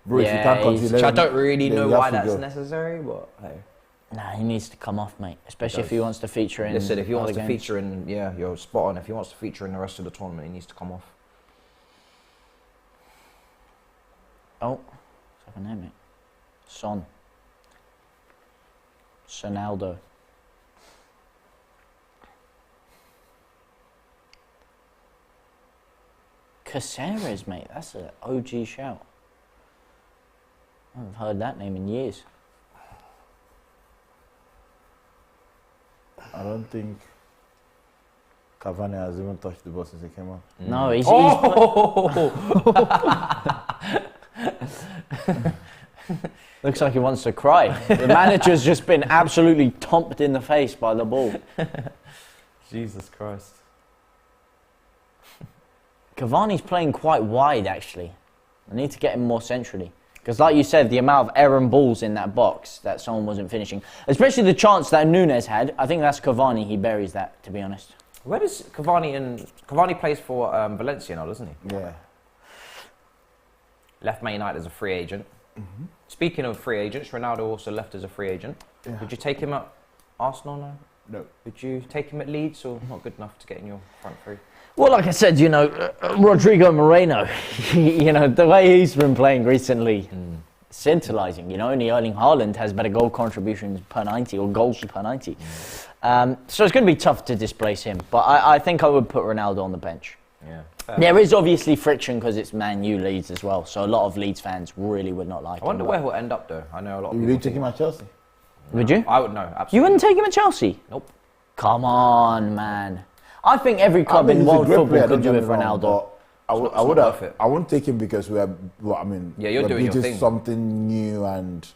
Bro, if you yeah, can't continue, which I don't really then know you have why to that's go. necessary, but hey. Nah, he needs to come off, mate. Especially if does. he wants to feature in. Listen, if he wants other to games. feature in, yeah, you're spot on. If he wants to feature in the rest of the tournament, he needs to come off. Oh, what's happened there, mate? Sonaldo. Caceres, mate. That's an OG shout. I haven't heard that name in years. I don't think Cavani has even touched the ball since he came on. No, he's looks like he wants to cry. The manager's just been absolutely thumped in the face by the ball. Jesus Christ. Cavani's playing quite wide, actually. I need to get him more centrally. Because like you said, the amount of errant balls in that box that someone wasn't finishing, especially the chance that Nunez had, I think that's Cavani, he buries that, to be honest. Where does Cavani plays for Valencia now, doesn't he? Yeah. Left Man United as a free agent. Speaking of free agents, Ronaldo also left as a free agent. Yeah. Would you take him at Arsenal now? No. Would you take him at Leeds or not good enough to get in your front three? Well, like I said, Rodrigo Moreno, the way he's been playing recently, scintillating. Only Erling Haaland has better goal contributions per 90 or goals per 90. So it's going to be tough to displace him. But I think I would put Ronaldo on the bench. Yeah. There is obviously friction because it's Man U Leeds as well. So a lot of Leeds fans really would not like him. I wonder where he'll end up though. I know a lot of You people really take him at Chelsea? Would you? I would know. Absolutely. You wouldn't take him at Chelsea? Nope. Come on, man. I think every club in world football could do with Ronaldo. I wouldn't take him because you're doing your thing. Something new, and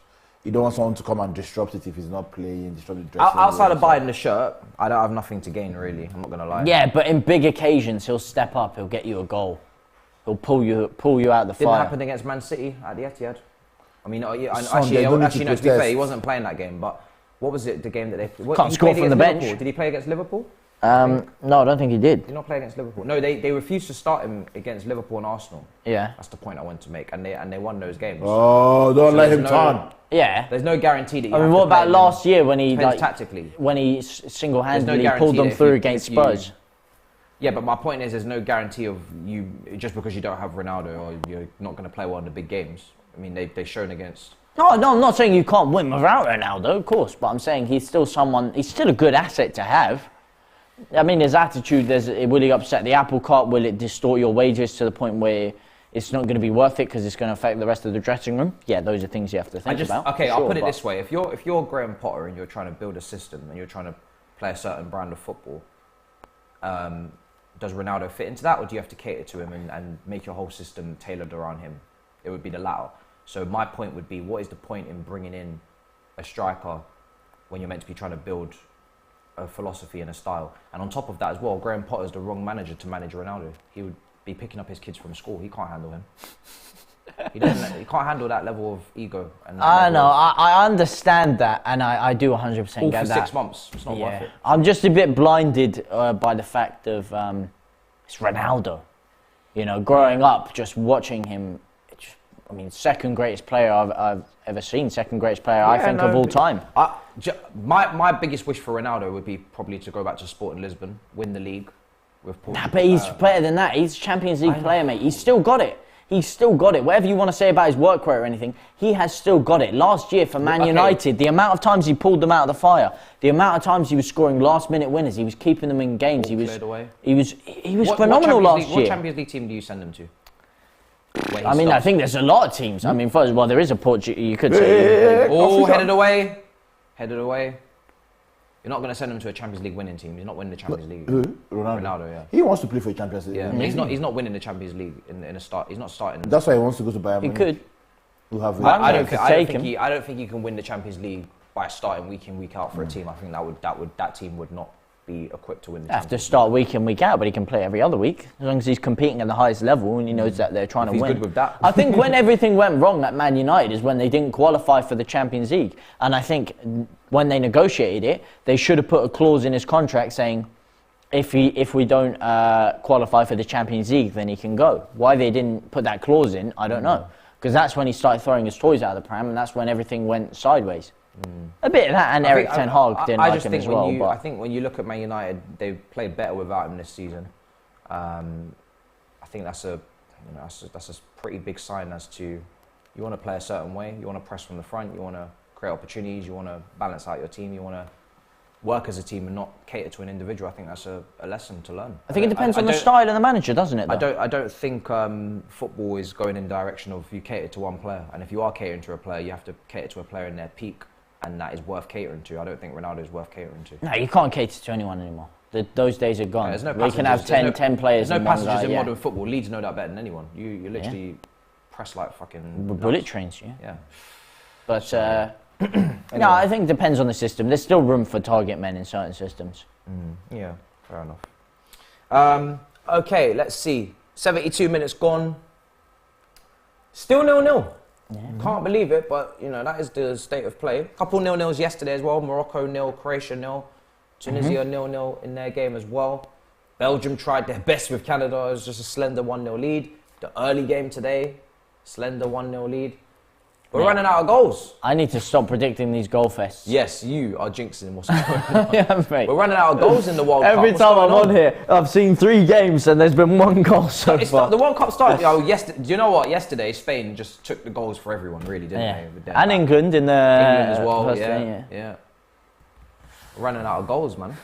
you don't want someone to come and disrupt it if he's not playing, disrupt the dressing room. Outside of buying the shirt, I don't have nothing to gain really. I'm not gonna lie. Yeah, but in big occasions, he'll step up. He'll get you a goal. He'll pull you out the fire. Didn't happen against Man City at the Etihad. I mean, Sunday, actually, no. To be fair, he wasn't playing that game. But what was it? The game that they can't score from the bench. Did he play against Liverpool? No, I don't think he did. Did he not play against Liverpool? No, they refused to start him against Liverpool and Arsenal. Yeah, that's the point I wanted to make, and they won those games. Oh, don't let him turn. Yeah, there's no guarantee that. I mean, what about last year when he tactically when he single-handedly pulled them through against Spurs? Yeah, but my point is, there's no guarantee of you just because you don't have Ronaldo or you're not going to play well in the big games. I mean, they've shown against. No, I'm not saying you can't win without Ronaldo, of course, but I'm saying he's still a good asset to have. I mean, his attitude, will he upset the apple cart? Will it distort your wages to the point where it's not going to be worth it because it's going to affect the rest of the dressing room? Yeah, those are things you have to think about. Okay, I'll put it this way. If you're Graham Potter and you're trying to build a system and you're trying to play a certain brand of football, does Ronaldo fit into that, or do you have to cater to him and make your whole system tailored around him? It would be the latter. So my point would be, what is the point in bringing in a striker when you're meant to be trying to build a philosophy and a style? And on top of that as well, Graham Potter's the wrong manager to manage Ronaldo. He would be picking up his kids from school. He can't handle him. He can't handle that level of ego. I know. I understand that, and I do 100% get that. For 6 months, it's not worth it. I'm just a bit blinded by the fact of it's Ronaldo. You know, growing up, just watching him. I mean, second greatest player I've ever seen. Second greatest player of all time. My biggest wish for Ronaldo would be probably to go back to Sporting Lisbon, win the league with Portugal. Nah, but he's better than that. He's a Champions League player, mate. He's still got it. He's still got it. Whatever you want to say about his work rate or anything, he has still got it. Last year for Man United, the amount of times he pulled them out of the fire, the amount of times he was scoring last-minute winners, he was keeping them in games. He was phenomenal last year. What Champions League team do you send them to? I mean, I think there's a lot of teams. I mean, first of all, there is a Portugal. You could say. Headed away. You're not going to send him to a Champions League winning team. He's not winning the Champions League. Ronaldo, yeah. He wants to play for the Champions League. Yeah, he's not winning the Champions League in a start. He's not starting. That's why he wants to go to Bayern. He could. I don't think he can win the Champions League by starting week in, week out for a team. I think that team would not be equipped to win the Champions League. Have to start week in, week out, but he can play every other week as long as he's competing at the highest level and he knows that they're trying to win. He's good with that. I think when everything went wrong at Man United is when they didn't qualify for the Champions League, and I think when they negotiated it, they should have put a clause in his contract saying if we don't qualify for the Champions League, then he can go. Why they didn't put that clause in, I don't know, because that's when he started throwing his toys out of the pram, and that's when everything went sideways. A bit of that, and Erik ten Hag didn't like him as well. I think when you look at Man United, they've played better without him this season. I think that's a pretty big sign as to you want to play a certain way, you want to press from the front, you want to create opportunities, you want to balance out your team, you want to work as a team and not cater to an individual. I think that's a lesson to learn. I think it depends on the style of the manager, doesn't it? I don't think football is going in the direction of you cater to one player, and if you are catering to a player, you have to cater to a player in their peak. And that is worth catering to. I don't think Ronaldo is worth catering to. No, you can't cater to anyone anymore. Those days are gone. Yeah, we can have 10 players. There's no passages in modern football. Leeds know that better than anyone. You literally press like fucking bullet trains. Yeah. But anyway. No, I think it depends on the system. There's still room for target men in certain systems. Yeah, fair enough. Okay, let's see. 72 minutes gone. Still 0-0. Yeah. Can't believe it, but you know that is the state of play. Couple 0-0s yesterday as well. Morocco 0, Croatia 0, Tunisia 0-0 in their game as well. Belgium tried their best with Canada. It was just a slender 1-0 lead. The early game today, slender 1-0 lead. We're running out of goals. I need to stop predicting these goal fests. Yes, you are jinxing what's going on. Yeah, mate. We're running out of goals in the World Cup. Every time I'm on here, I've seen 3 games and there's been 1 goal so far. The World Cup started. Do you know what? Yesterday, Spain just took the goals for everyone, really, didn't they? And England in the England as well. Yeah. We're running out of goals, man.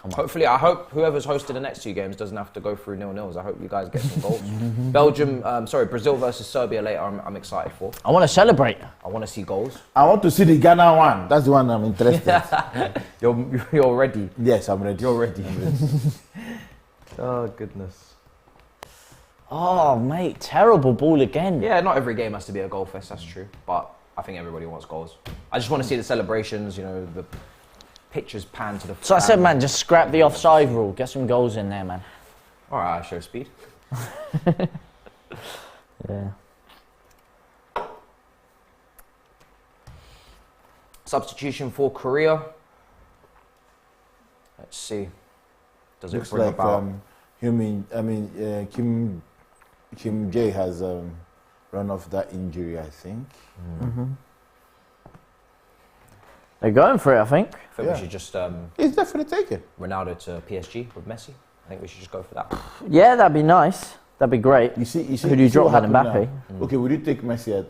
Come on. Hopefully, I hope whoever's hosted the next 2 games doesn't have to go through 0-0s. I hope you guys get some goals. Brazil versus Serbia later. I'm excited for. I want to celebrate. I want to see goals. I want to see the Ghana one. That's the one I'm interested. You're ready. Yes, I'm ready. You're ready. Oh goodness. Oh, mate, terrible ball again. Yeah, not every game has to be a goal fest. That's true. But I think everybody wants goals. I just want to see the celebrations. You know, the pictures pan to the. So I said, man, just scrap the offside rule. Get some goals in there, man. All right, show speed. Yeah. Substitution for Korea. Let's see. Does it Looks bring like about? Kim Jae has run off that injury, I think. They're going for it, I think. I think we should just He's definitely taken. Ronaldo to PSG with Messi. I think we should just go for that. Yeah, that'd be nice. That'd be great. You see, Who do you drop what then, happened Mbappe? now. Okay, would you take Messi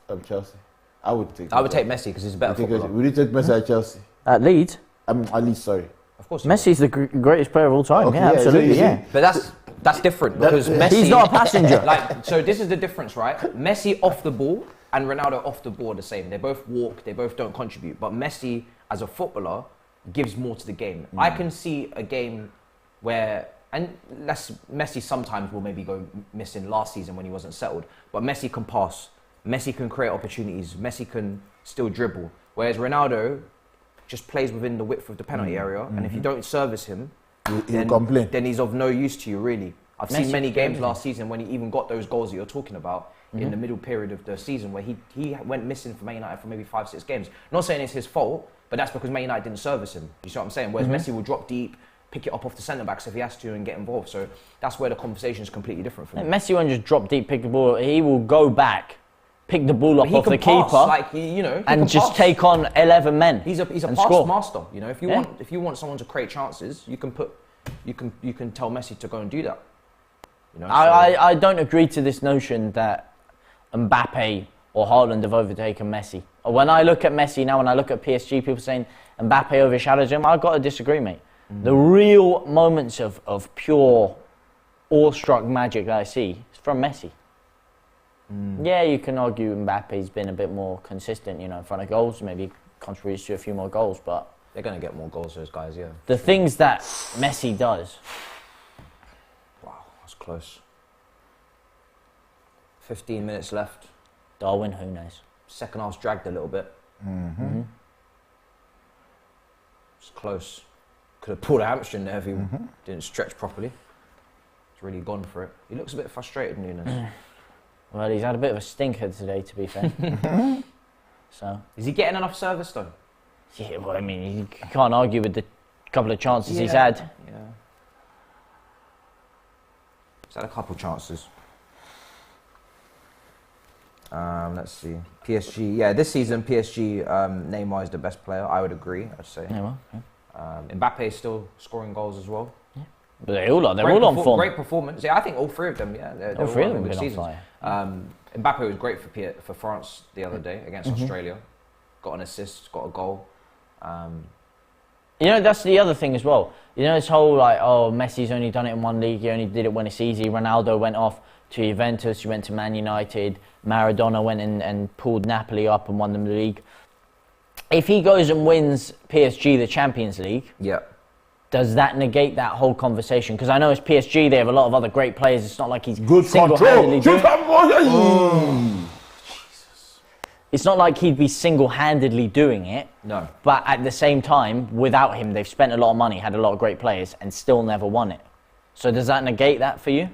at Chelsea? I would take. I would take Messi because he's a better footballer. Would you take Messi at Chelsea? At Leeds, At least, sorry. Of course. he would. Messi's the greatest player of all time. Okay, yeah, yeah, absolutely, so- yeah. But that's different because Messi. He's not a passenger. So this is the difference, right? Messi off the ball and Ronaldo off the ball are the same. They both walk. They both don't contribute. But Messi, as a footballer, gives more to the game. I can see a game where, and Messi sometimes will maybe go missing last season when he wasn't settled. But Messi can pass. Messi can create opportunities. Messi can still dribble. Whereas Ronaldo just plays within the width of the penalty area, and if you don't service him, He'll complain. then he's of no use to you, really. I've Messi seen many games crazy. last season when he even got those goals that you're talking about in the middle period of the season where he went missing for Man United for maybe 5-6 games. Not saying it's his fault, but that's because Man United didn't service him. You see what I'm saying? Whereas Messi will drop deep, pick it up off the centre-backs if he has to and get involved. So that's where the conversation is completely different for me. Messi won't just drop deep, pick the ball. He will go back, pick the ball up He off can the pass, keeper, like he can and just pass. take on 11 men. He's a and pass score. master. You know, if you Yeah. want someone to create chances, you can tell Messi to go and do that. You know, I don't agree to this notion that Mbappe or Haaland have overtaken Messi. When I look at Messi now, when I look at PSG, people saying Mbappe overshadows him, I've got to disagree, mate. The real moments of pure awestruck magic that I see is from Messi. Yeah, you can argue Mbappe's been a bit more consistent, you know, in front of goals, maybe contributes to a few more goals, but they're going to get more goals, those guys, yeah. the things that Messi does. Wow, that's close. 15 minutes left. Darwin Nunez. Second half's dragged a little bit. It's close. Could have pulled a hamstring there if he didn't stretch properly. He's really gone for it. He looks a bit frustrated, Nunez. Well, he's had a bit of a stinker today, to be fair. So, Is he getting enough service though? yeah, well, I mean, you can't argue with the couple of chances he's had. Yeah. He's had a couple chances. Let's see. PSG, yeah, this season PSG, Neymar is the best player. I would agree. I'd say. Yeah, well, yeah. Mbappe is still scoring goals as well. But they're all on form. Great performance. Yeah, I think all three of them. Yeah, they're All three of all them having have good been on seasons. Mbappe was great for France the other day against Australia. Got an assist, got a goal. You know, that's the other thing as well. You know, this whole like, oh, Messi's only done it in one league. He only did it when it's easy. Ronaldo went off to Juventus. He went to Man United. Maradona went in and pulled Napoli up and won them the league. If he goes and wins PSG the Champions League, Yeah. does that negate that whole conversation? Because I know it's PSG, they have a lot of other great players. It's not like he's Good single-handedly control. doing it. It's not like he'd be single-handedly doing it. No. But at the same time, without him, they've spent a lot of money, had a lot of great players, and still never won it. So does that negate that for you?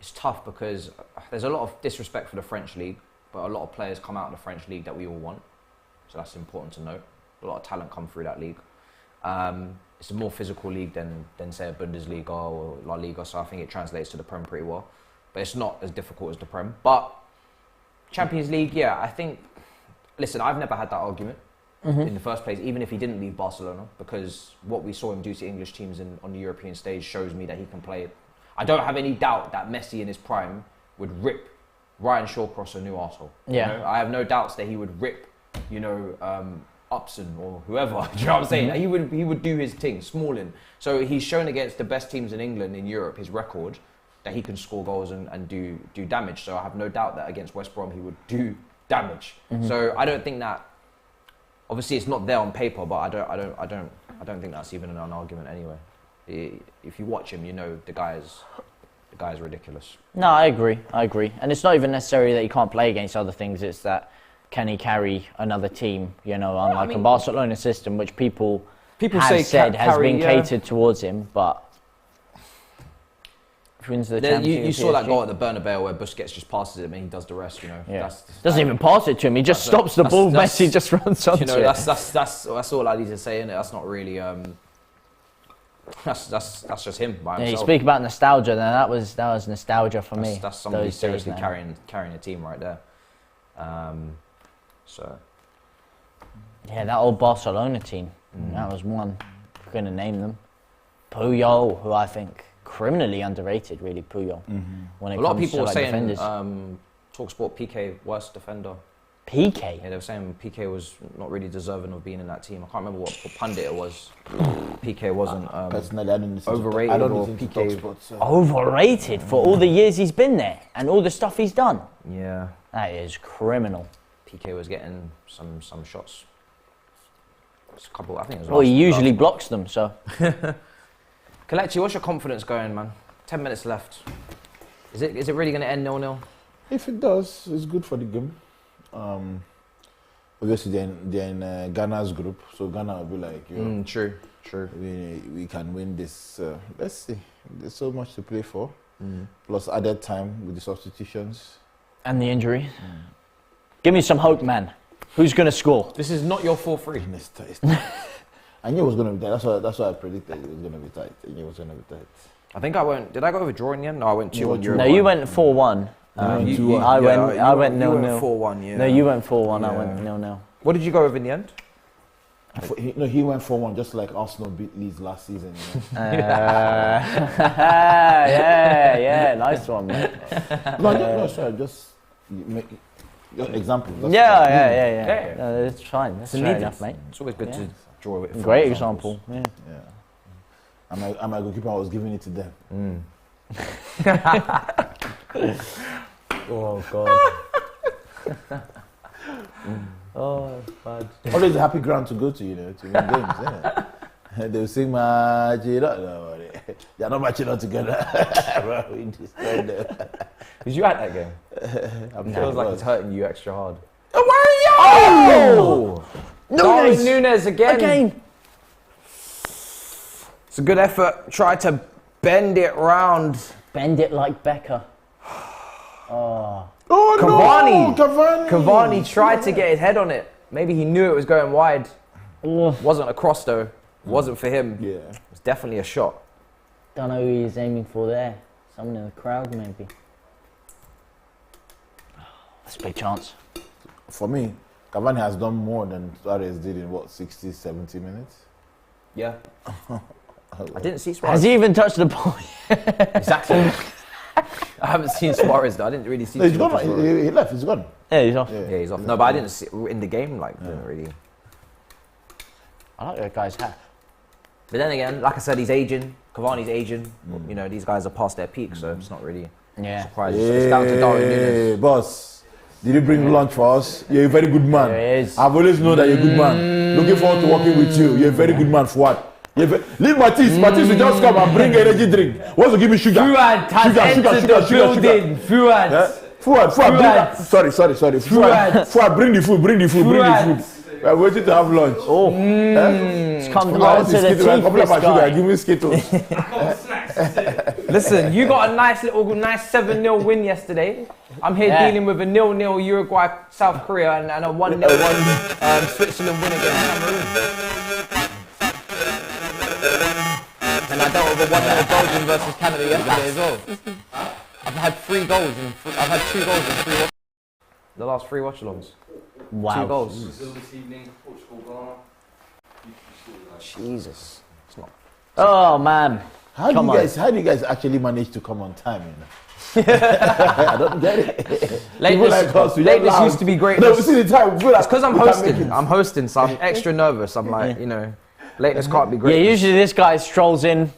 It's tough because there's a lot of disrespect for the French league, but a lot of players come out of the French league that we all want. So that's important to note. A lot of talent come through that league. It's a more physical league than say a Bundesliga or La Liga, so I think it translates to the Prem pretty well. But it's not as difficult as the Prem. But Champions League, yeah, I think. Listen, I've never had that argument in the first place, even if he didn't leave Barcelona, because what we saw him do to English teams on the European stage shows me that he can play it. I don't have any doubt that Messi in his prime would rip Ryan Shawcross a new arsehole. Yeah. You know? I have no doubts that he would rip Upson or whoever. Do you know what I'm saying? He would do his thing, Smalling. So he's shown against the best teams in England, in Europe, his record that he can score goals and do damage. So I have no doubt that against West Brom he would do damage. So I don't think that. Obviously, it's not there on paper, but I don't think that's even an argument anyway. If you watch him, you know the guy is ridiculous. No, I agree, and it's not even necessarily that he can't play against other things. It's that can he carry another team? Unlike a Barcelona system, which people have said has been catered towards him, but. Wins the you saw that goal at the Bernabeu where Busquets just passes him and he does the rest. Doesn't even pass it to him. He just stops the ball. Messi just runs onto it. That's all I need to say. Innit? That's not really. That's just him by himself. You speak about nostalgia. Then that was nostalgia for me. That's somebody seriously carrying a team right there. That old Barcelona team. That was one. We're going to name them. Puyol, who I think. Criminally underrated, really, Puyol. When it a lot of people were saying defenders. TalkSport PK worst defender. PK? Yeah, they were saying PK was not really deserving of being in that team. I can't remember what pundit it was. PK wasn't personally, I don't overrated I don't or listen to PK TalkSport, so. Overrated for all the years he's been there and all the stuff he's done. Yeah, that is criminal. PK was getting some shots. It's a couple, I think it was. Well, he usually blocks them, so. Kelechi, what's your confidence going, man? 10 minutes left. Is it really going to end 0-0? If it does, it's good for the game. Obviously, they're in Ghana's group, so Ghana will be like, true. We can win this. Let's see. There's so much to play for. Plus added time with the substitutions. And the injury. Give me some hope, man. Who's going to score? This is not your 4-3. I knew it was going to be tight. That's why I predicted it was going to be tight. I knew it was going to be tight. I think I went. Did I go over draw in the end? No, I went 2-1. No, you went 4-1. I went 0-0. 4-1. Yeah. No, you went 4-1. I went 0-0. What did you go over in the end? He went 4-1, just like Arsenal beat Leeds last season. Yeah, nice one, man. No, sorry, just make examples. Yeah. No, it's fine. That's fair enough, mate. It's always good to draw it. Great example. Yeah. And my goalkeeper, I was giving it to them. Oh God. Oh, bad. Always a happy ground to go to, to win games, They'll sing match it up. They're not matching up together. We destroyed them. Was you at that game? It feels like it's hurting you extra hard. Oh! Nunez again. It's a good effort. Try to bend it round. Bend it like Becca. Oh. Oh Cavani. No, Cavani tried to get his head on it. Maybe he knew it was going wide. Wasn't a cross though. Wasn't for him. Yeah. It was definitely a shot. Don't know who he's aiming for there. Someone in the crowd maybe. That's a big chance. For me, Cavani has done more than Suarez did in 60, 70 minutes? Yeah. I didn't see Suarez. Has he even touched the ball? Exactly. I haven't seen Suarez though. I didn't really see. No, he's gone. He left. He's gone. Yeah, he's off. Yeah, he's off. No, but I didn't see in the game. Didn't really. I like that guy's hat. But then again, like I said, he's aging. Cavani's aging. These guys are past their peak, so it's not really surprising. So it's down to Darwin Nunez. Boss, did you bring lunch for us? You're a very good man. There he is. I've always known that you're a good man. Looking forward to working with you. You're a very good man. For what? Leave Matisse. Matisse will just come and bring energy drink. Wants to give me sugar. Fuad has entered the building. Fuad. Fuad. Sorry. Fuad, bring the food. Bring the food. We're waiting to have lunch. It's come down to the teeth, this guy. Give me Skittles. Listen, you got a nice 7-0 win yesterday. I'm here dealing with a 0-0 Uruguay, South Korea, and a 1-0 Switzerland win against Cameroon. And I dealt with a 1-0 Belgium versus Canada yesterday as well. I've had 2 goals in 3 watch. The last 3 watch-alongs. Wow. 2 goals. This evening, Portugal, Ghana. Jesus. It's not. Oh man. How do you guys actually manage to come on time? I don't get it. People like us, we get Lateness loud. used to be great. No, we see the time. We feel like It's because I'm we can make hosting. it. I'm hosting, so I'm extra nervous. I'm like, you know, lateness can't be Yeah, great. usually this guy strolls in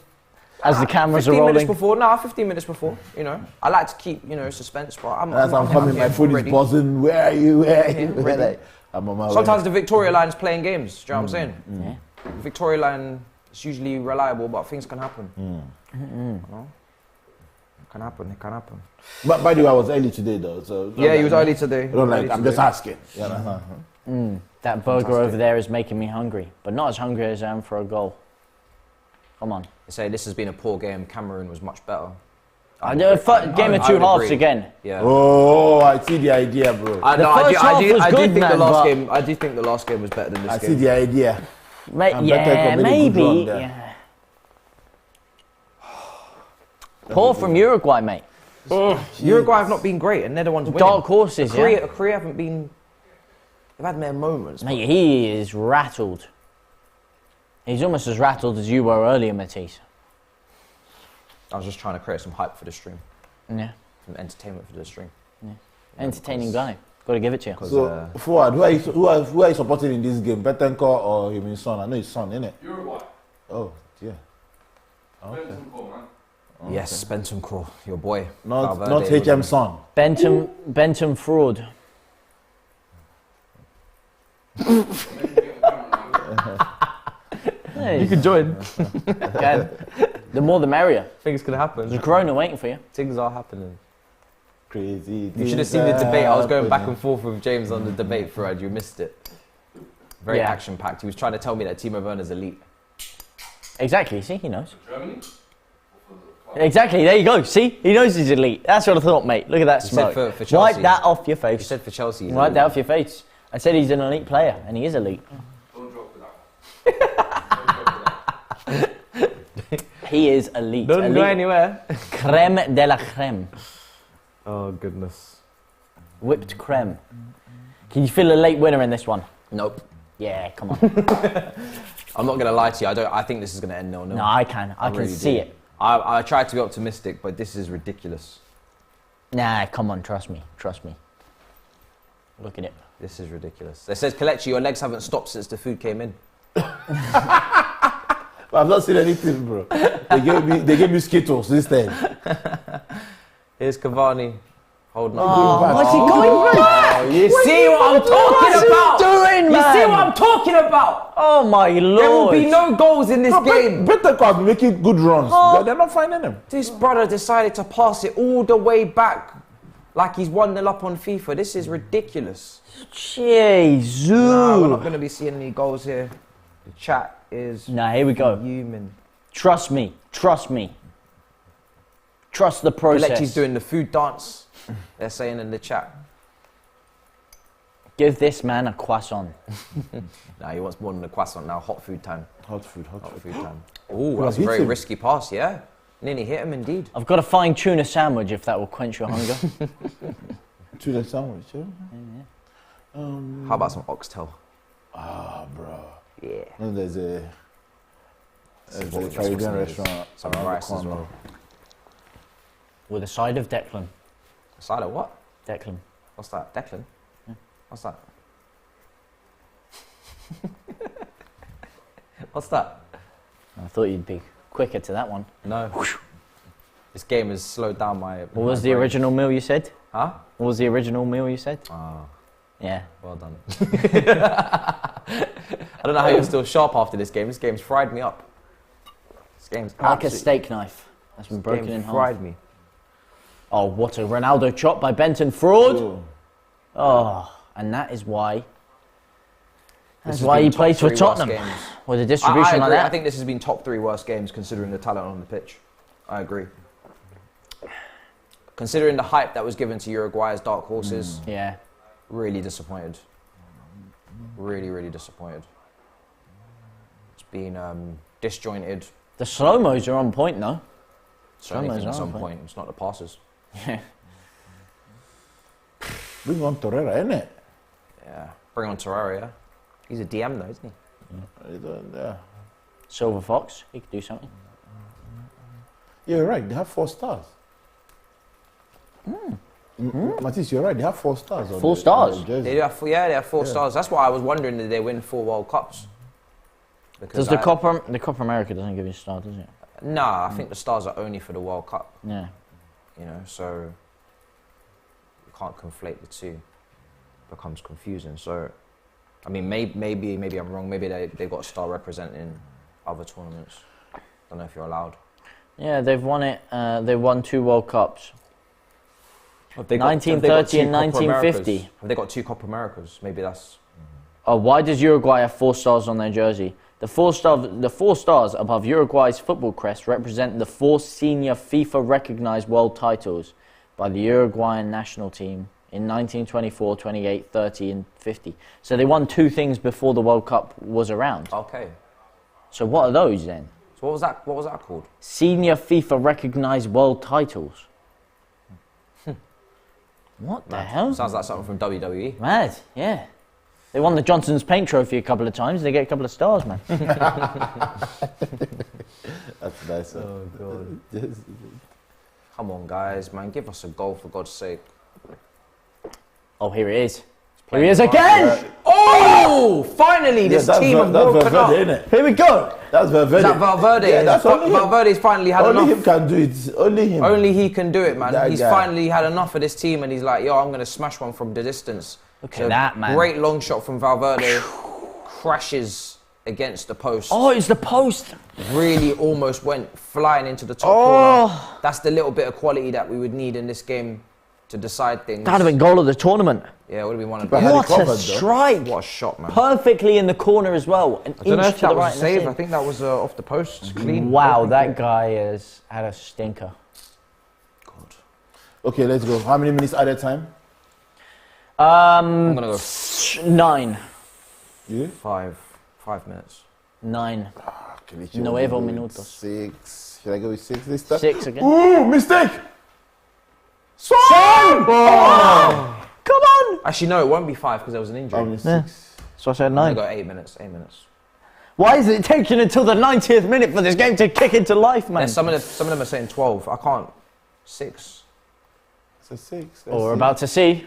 as the cameras are 15 rolling. minutes before. Nah, 15 minutes before. You know, I like to keep, you know, suspense. But As I'm coming, my phone is ready. buzzing. Where are you? Where are you? Yeah, ready. Like, I'm on my Sometimes way. the Victoria line's playing games. Do you know what I'm saying? Yeah. Victoria line is usually reliable, but things can happen. You know? It can happen. It can happen. But by the way, I was early today though. So Yeah, he was early today. I don't like. Early I'm just today. asking. Yeah. That burger over there is making me hungry, but not as hungry as I am for a goal. Come on. They say this has been a poor game. Cameroon was much better. Game of two would halves agree. again. Yeah. Oh, I see the idea, bro. The first half was I do good, think man, the last but- game. I do think the last game was better than this I game. see the idea. I'm better Yeah, committing a good run maybe. there. Yeah. Poor from Uruguay, mate. Uruguay have not been great, and they're the ones winning. Dark horses, yeah. Korea haven't been. They've had their moments. Mate, he is rattled. He's almost as rattled as you were earlier, Matisse. I was just trying to create some hype for the stream, Yeah. some entertainment for the stream. Entertaining guy. Got to give it to you. So, forward, who are you supporting in this game? Betancourt or you mean Son? I know it's Son, innit? Uruguay. Oh, yeah. Benton Cole, man. Yes, Benton Core, your boy. Not Valverde, HM Son. Bentham fraud. You can join. Okay. The more the merrier. Things can happen. There's a Corona waiting for you. Things are happening. Crazy. You should have seen the debate. I was going back and forth with James on the debate thread. You missed it. Very Yeah. action-packed. He was trying to tell me that Timo Werner's elite. Exactly, see, he knows. Germany? Exactly, there you go. See, he knows he's elite. That's what I thought, mate. Look at that You smoke. said for Chelsea. Wipe that off your You face. said for Chelsea. he's Wipe elite. that off your face. I said he's an elite player, and he is elite. Don't joke with that. He is elite. Don't elite. go anywhere. Creme de la creme. Oh, goodness. Whipped creme. Can you feel a late winner in this one? Nope. Yeah, come on. I'm not going to lie to you. I think this is going to end 0-0. No, I can. I can really see do. it. I tried to be optimistic, but this is ridiculous. Nah, come on, trust me. Trust me. Look at it. This is ridiculous. They said, Kelechi, your legs haven't stopped since the food came in. I've not seen anything, bro. They gave me Skittles this time. Here's Cavani. Holding Oh, what's he going back? You see what I'm talking about? doing, You man? see what I'm talking about? Oh my There will lord. be no goals in this game. Betancourt has been making good runs. Oh. They're not finding him. This brother decided to pass it all the way back like he's 1-0 up on FIFA. This is ridiculous. Jesus. Nah, we're not going to be seeing any goals here. The chat is Nah, here we go. human. Trust me. Trust me. Trust the process. Kelechi's doing the food dance. They're saying in the chat. Give this man a croissant. Nah, he wants more than a croissant now. Hot food time. Hot food. Hot food time. Oh, Could that's a have hit very him. risky pass, yeah? Nearly hit him indeed. I've got a fine tuna sandwich if that will quench your hunger. Tuna sandwich, yeah? How about some oxtail? Ah, bro. Yeah. And there's a That's Caribbean what's in restaurant. Some around the rice as corner. well. With a side of Declan. Side of what? Declan. What's that? Declan? What's that? What's that? I thought you'd be quicker to that one. No. This game has slowed down my. What was the original meal you said? Huh? What was the original meal you said? Ah, Yeah. well done. I don't know how you're still sharp after this game. This game's fried me up. This game's Like a steak knife that's been broken in half. fried me. Oh, what a Ronaldo chop by Benton Fraud. Oh. Oh, and that is why. That's This has why been he top plays for 3 worst Tottenham. games. With a I distribution like agree. that. I think this has been top 3 worst games considering the talent on the pitch. I agree. Considering the hype that was given to Uruguay as dark horses, Yeah. really disappointed. Really, really disappointed. It's been disjointed. The slow-mos are on point, though. So anything Slow-mos at are some on point. point. It's not the passes. Bring on Torreira, innit? Yeah. Bring on Terraria. Yeah? He's a DM though, isn't he? Yeah. Silver Fox, he could do something. You're right, they have 4 stars. Matisse, you're right. They have 4 stars. On 4 the- stars? on the jersey. They do have 4 stars. That's why I was wondering, did they win 4 World Cups? Because Does the Copa America doesn't give you a star, does it? Nah, I think the stars are only for the World Cup. Yeah. You know, so you can't conflate the two. It becomes confusing. So, I mean, maybe I'm wrong. Maybe they've got a star representing other tournaments. Don't know if you're allowed. Yeah, they've won it. They won 2 World Cups. Have they got 1930 and two Copa 1950. Americas? Have they got 2 Copa Americas? Maybe that's... Why does Uruguay have 4 stars on their jersey? The 4 stars above Uruguay's football crest represent the 4 senior FIFA-recognized world titles by the Uruguayan national team in 1924, 28, 30 and 50. So they won 2 things before the World Cup was around. Okay. So what are those then? So what was that called? Senior FIFA-recognized world titles. What the hell? Sounds like something from WWE. Mad, yeah. They won the Johnson's Paint Trophy a couple of times. They get a couple of stars, man. That's nice. Oh, God. Come on, guys, man. Give us a goal, for God's sake. Oh, here it is. Here he is again! Oh! Finally, this team have woken up. Here we go. That's Valverde. Is that Valverde? Yeah, that's only him. Valverde's finally had Only enough. him can do it. Only him. Only he can do it, man. That He's guy. finally had enough of this team, and he's like, yo, I'm going to smash one from the distance. Look at that, man. Great long shot from Valverde. Crashes against the post. Oh, it's the post. Really almost went flying into the top corner. That's the little bit of quality that we would need in this game to decide things. That'd have been goal of the tournament. Yeah, would have been one of But them. how What he covered, a though. strike. What a shot, man. Perfectly in the corner as well. An I don't know inch if to that the was right. a save. and I that's think that was off the post. it. Clean. Wow, that guy has had a stinker. God. Okay, let's go. How many minutes added time? I'm going to go 9. You? 5 minutes. 9. Kelechi, Nuevo I'll go with minutos. 6. Should I go with 6 this time? 6 again. Ooh, mistake! Son! Oh. Come on! Actually, no, it won't be 5 because there was an injury. Only 6. Yeah. So I said I'm 9. going to go 8 minutes. 8 minutes. Why is it taking until the 90th minute for this game to kick into life, man? And some of them are saying 12. I can't. 6. It's a 6. Oh, we're about to see.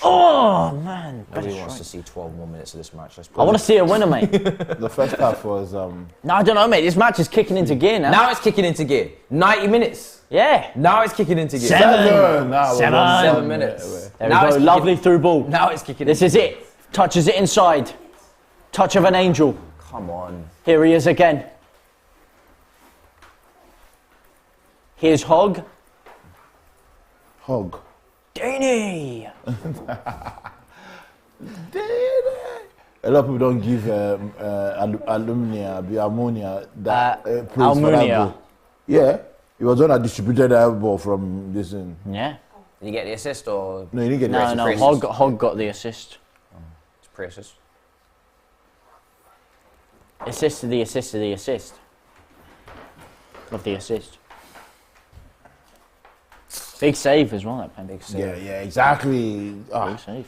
Oh, man. Nobody wants to see 12 more minutes of this match. Let's I want to see a winner, mate. The first half was No, I don't know, mate. This match is kicking into gear now. Now it's kicking into gear. 90 minutes. Yeah. Now it's kicking into gear. 7. Now we're 7. on 7 minutes. There Now we it's go. kicking- Lovely through ball. Now it's kicking This into is it. Touches it inside. Touch of an angel. Come on. Here he is again. Here's Hogg. Hog. Danny. A lot of people don't give ammonia that praise for that Almunia. goal. Yeah, it was one that distributed that ball from this thing. Yeah. Did you get the assist or No, you didn't get No, that. no. Hogg got the assist. it's pre-assist? Assist to the assist to the assist. Love the assist. Big save as well, that pen. Big save. Yeah, exactly. Big save.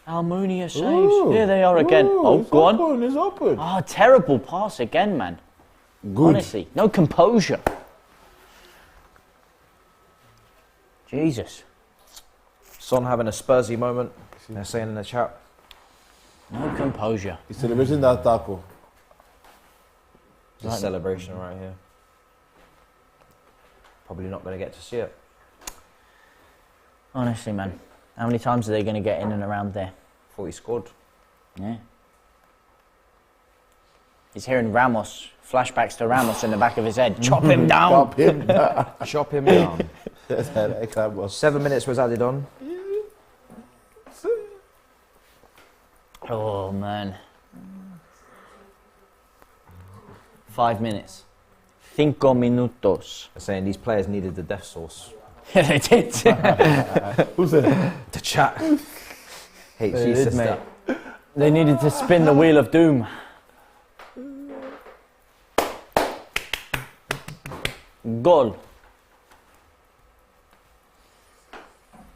Almunia saves. Here they are again. Oh, go on. It's open. Oh, terrible pass again, man. Good. Honestly, no composure. Jesus. Son having a Spursy moment. They're saying in the chat. No composure. He's celebrating that tackle. It's a celebration right here. Probably not going to get to see it. Honestly, man. How many times are they going to get in and around there? Thought he scored. Yeah. He's hearing Ramos, flashbacks to Ramos in the back of his head. Chop him down. Stop him. Chop him down. That's how that was. 7 minutes was added on. Oh, man. 5 minutes. 5 minutos. They're saying these players needed the death sauce. Yeah, they did. Who said? The chat. They HG did, says mate. that. They needed to spin the wheel of doom. Goal.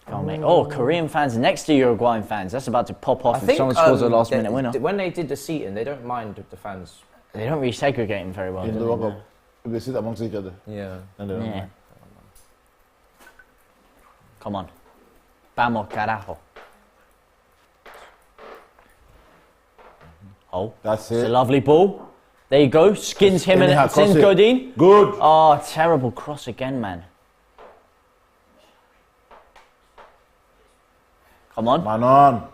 Come on, mate. Oh, Korean fans next to Uruguayan fans. That's about to pop off if someone scores a last minute winner. When they did the seating, they don't mind the fans. They don't really segregate them very well, In do the they? World Cup, they sit amongst each other. Yeah. And they don't Yeah. mind. Come on. Vamos, carajo. Oh, That's it's a it. lovely ball. There you go. Skins him Anyhow, and skins cross it. Godin. Good. Oh, terrible cross again, man. Come on. Man on.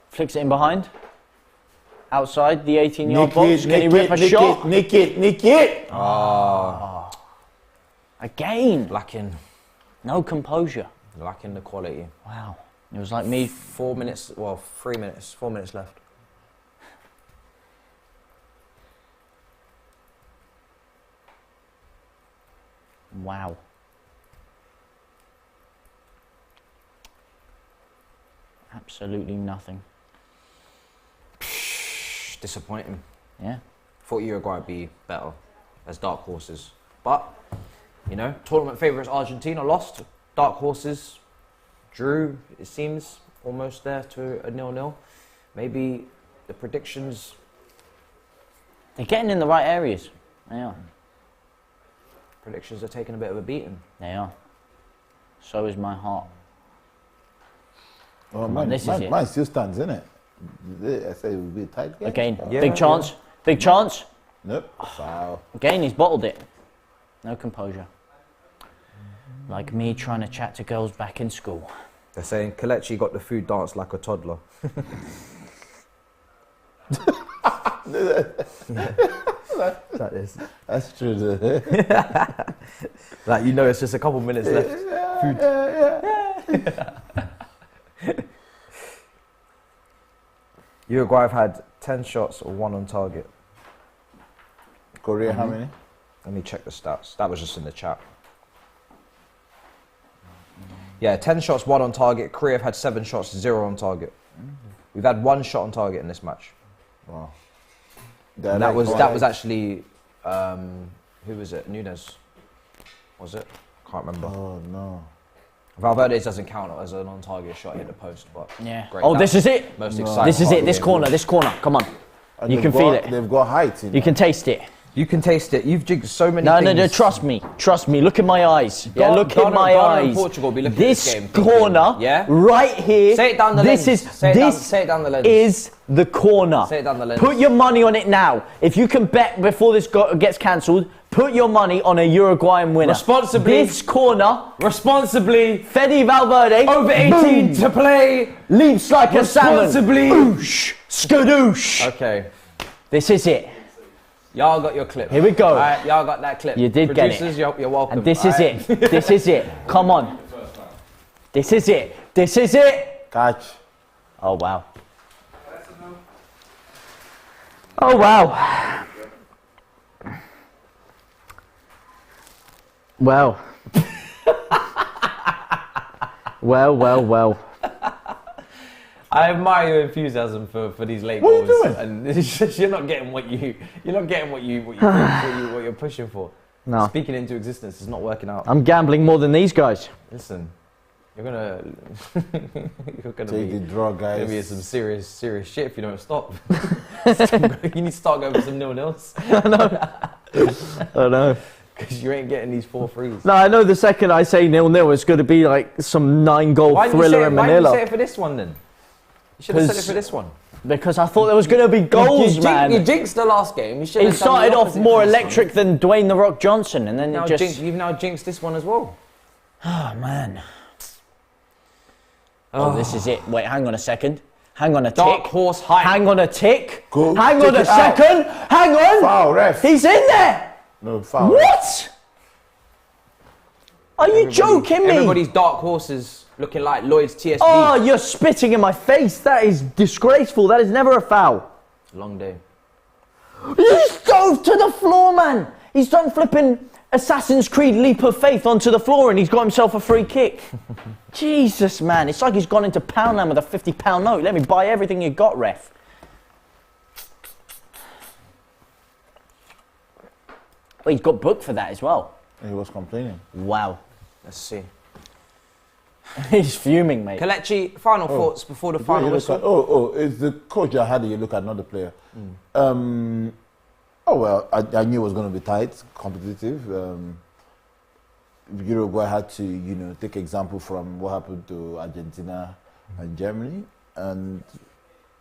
Flicks it in behind. Outside the 18-yard box. Nick Can he rip a shot? Nick it. Again. Lacking No composure. the quality. Wow. It was like me. 4 minutes, well, 3 minutes, 4 minutes left. Wow. Absolutely nothing. Disappointing. Yeah. Thought Uruguay would be better as dark horses. But, you know, tournament favourites Argentina lost. Dark horses drew, it seems, almost there to a 0-0. Maybe the predictions... They're getting in the right areas. They are. Predictions are taking a bit of a beating. They are. So is my heart. Oh, man, this is it. mine still stands, isn't it? I say it will be a tight game. Again, Yeah, big chance. Big chance. Nope. Foul. Again, he's bottled it. No composure. Like me trying to chat to girls back in school. They're saying Kelechi got the food dance like a toddler. That is. That's true. Like, you know, it's just a couple minutes left. Uruguay have had 10 shots or 1 on target. Korea, how many? Let me check the stats. That was just in the chat. Yeah, 10 shots, 1 on target. Korea have had 7 shots, 0 on target. We've had 1 shot on target in this match. Wow. And that was actually who was it? Nunez. Was it? Can't remember. Oh no. Valverde doesn't count as an on-target shot hit the post, but Yeah. great. Oh, That's this is it. most exciting. This is part it. of This the corner. game. This corner. Come on. And You they've can feel got- it. They've got height in You it. can taste it. You can taste it. You've jigged so many No, things. no, trust me. Trust me. Look in my eyes. Yeah, Ghana- look in my Ghana and eyes. Portugal be looking at This this game thinking, corner, yeah? right here. Say it down the this lens. Is, Say it this down the lens. is the corner. Say it down the lens. Put your money on it now. If you can bet before this gets cancelled, put your money on a Uruguayan winner. Responsibly. This corner, Responsibly. Fede Valverde, Over 18 to play. leaps like a salmon. Responsibly. Oosh, skadoosh. Okay. This is it. Y'all got your clip. Here we go. All right, y'all got that clip. You did get it. Producers, you're welcome. And this all is right? it. This is it. Come on. This is it. This is it. Catch. Oh, wow. Oh, wow. Well. Well. I admire your enthusiasm for these late What are you goals, doing? and it's just, you're not getting what you're pushing for. No. Speaking into existence is not working out. I'm gambling more than these guys. Listen, you're gonna Take the draw, gonna be in guys. some serious shit if you don't stop. You need to start going for some 0-0s I know. because you ain't getting these 4 threes. No, I know the second I say 0-0, it's going to be like some 9-goal Why didn't thriller in Why didn't you say Manila. it for this one then? You should have said it 'Cause for this one. Because I thought there was going to be goals, man. You jinxed the last game. You should It have done started the off opposite more for this one. electric than Dwayne The Rock Johnson, and then Now it just... you've now jinxed this one as well. Oh, man. Oh, this is it. Wait, hang on a second. Hang on a Dark tick. horse hype. Hang on a tick. Go, Hang take on a it out. second. Hang on. Foul, ref. He's in there. No, foul. What? Are you joking me? Everybody's dark horses looking like Lloyd's TSB. Oh, you're spitting in my face. That is disgraceful. That is never a foul. Long day. He's dove to the floor, man. He's done flipping Assassin's Creed leap of faith onto the floor and he's got himself a free kick. Jesus, man. It's like he's gone into Poundland with a £50 note. Let me buy everything you got, ref. Well, he's got booked for that as well. He was complaining. Wow. Let's see. He's fuming, mate. Kelechi, final thoughts before the final You look whistle. at, it's the coach that had it, you look at, not the player. Oh, well, I knew it was going to be tight, competitive. Uruguay had to, take example from what happened to Argentina and Germany, and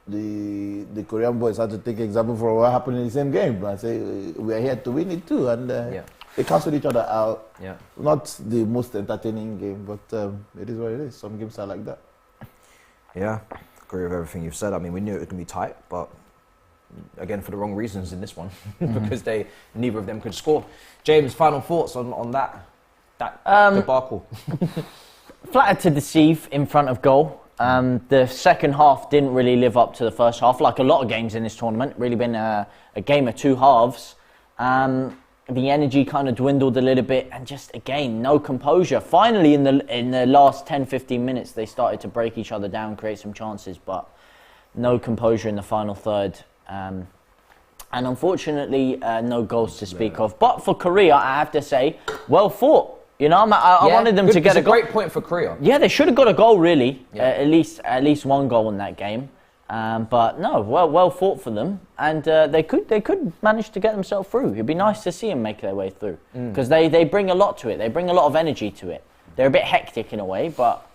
the Korean boys had to take example from what happened in the same game and say we are here to win it too, and they cancelled each other out. Yeah. Not the most entertaining game, but it is what it is. Some games are like that. Yeah, agree with everything you've said. I mean, we knew it was going to be tight, but again, for the wrong reasons in this one, because neither of them could score. James, final thoughts on that debacle? Flattered to deceive in front of goal. The second half didn't really live up to the first half, like a lot of games in this tournament. Really been a game of two halves. The energy kind of dwindled a little bit, and just again, no composure. Finally, in the last 10-15 minutes, they started to break each other down, create some chances, but no composure in the final third. And unfortunately, no goals to speak of. But for Korea, I have to say, well fought. You know, I wanted them to get a goal. Great point for Korea. Yeah, they should have got a goal, really. At least one goal in that game. But no, well fought for them, and they could manage to get themselves through. It'd be nice to see them make their way through, because they bring a lot to it. They bring a lot of energy to it. They're a bit hectic in a way, but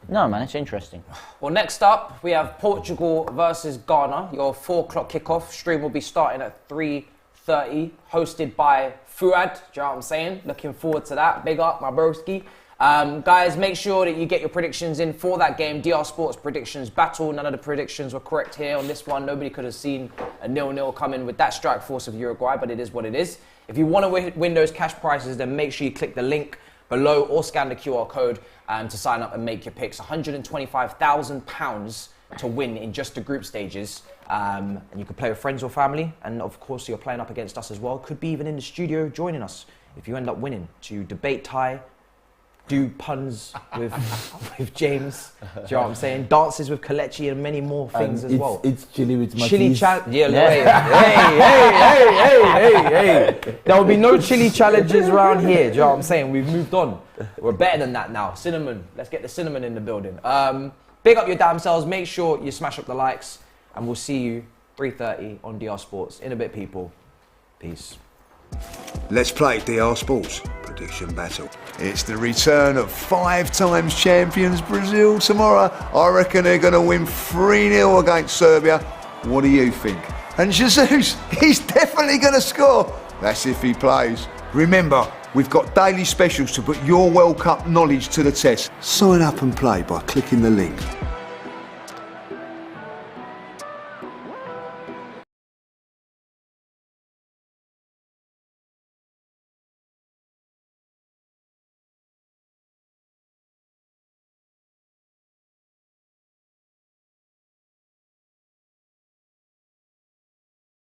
no, man, it's interesting. Well, next up we have Portugal versus Ghana. Your 4 o'clock kickoff stream will be starting at 3:30, hosted by Fuad. Do you know what I'm saying? Looking forward to that. Big up, my broski. Guys, make sure that you get your predictions in for that game. DR Sports predictions battle. None of the predictions were correct here on this one. Nobody could have seen a 0-0 coming with that strike force of Uruguay, but it is what it is. If you want to win those cash prizes, then make sure you click the link below or scan the QR code to sign up and make your picks. £125,000 to win in just the group stages. And you can play with friends or family. And of course, you're playing up against us as well. Could be even in the studio joining us if you end up winning, to debate Thai, do puns with James. Do you know what I'm saying? Dances with Kelechi and many more things as well. It's chili with Matisse. Chili challenge. Hey. There will be no chili challenges around here. Do you know what I'm saying? We've moved on. We're better than that now. Cinnamon. Let's get the cinnamon in the building. Big up your damn selves. Make sure you smash up the likes. And we'll see you 3:30 on DR Sports. In a bit, people. Peace. Let's play DR Sports Prediction Battle. It's the return of 5 times champions Brazil tomorrow. I reckon they're going to win 3-0 against Serbia. What do you think? And Jesus, he's definitely going to score. That's if he plays. Remember, we've got daily specials to put your World Cup knowledge to the test. Sign up and play by clicking the link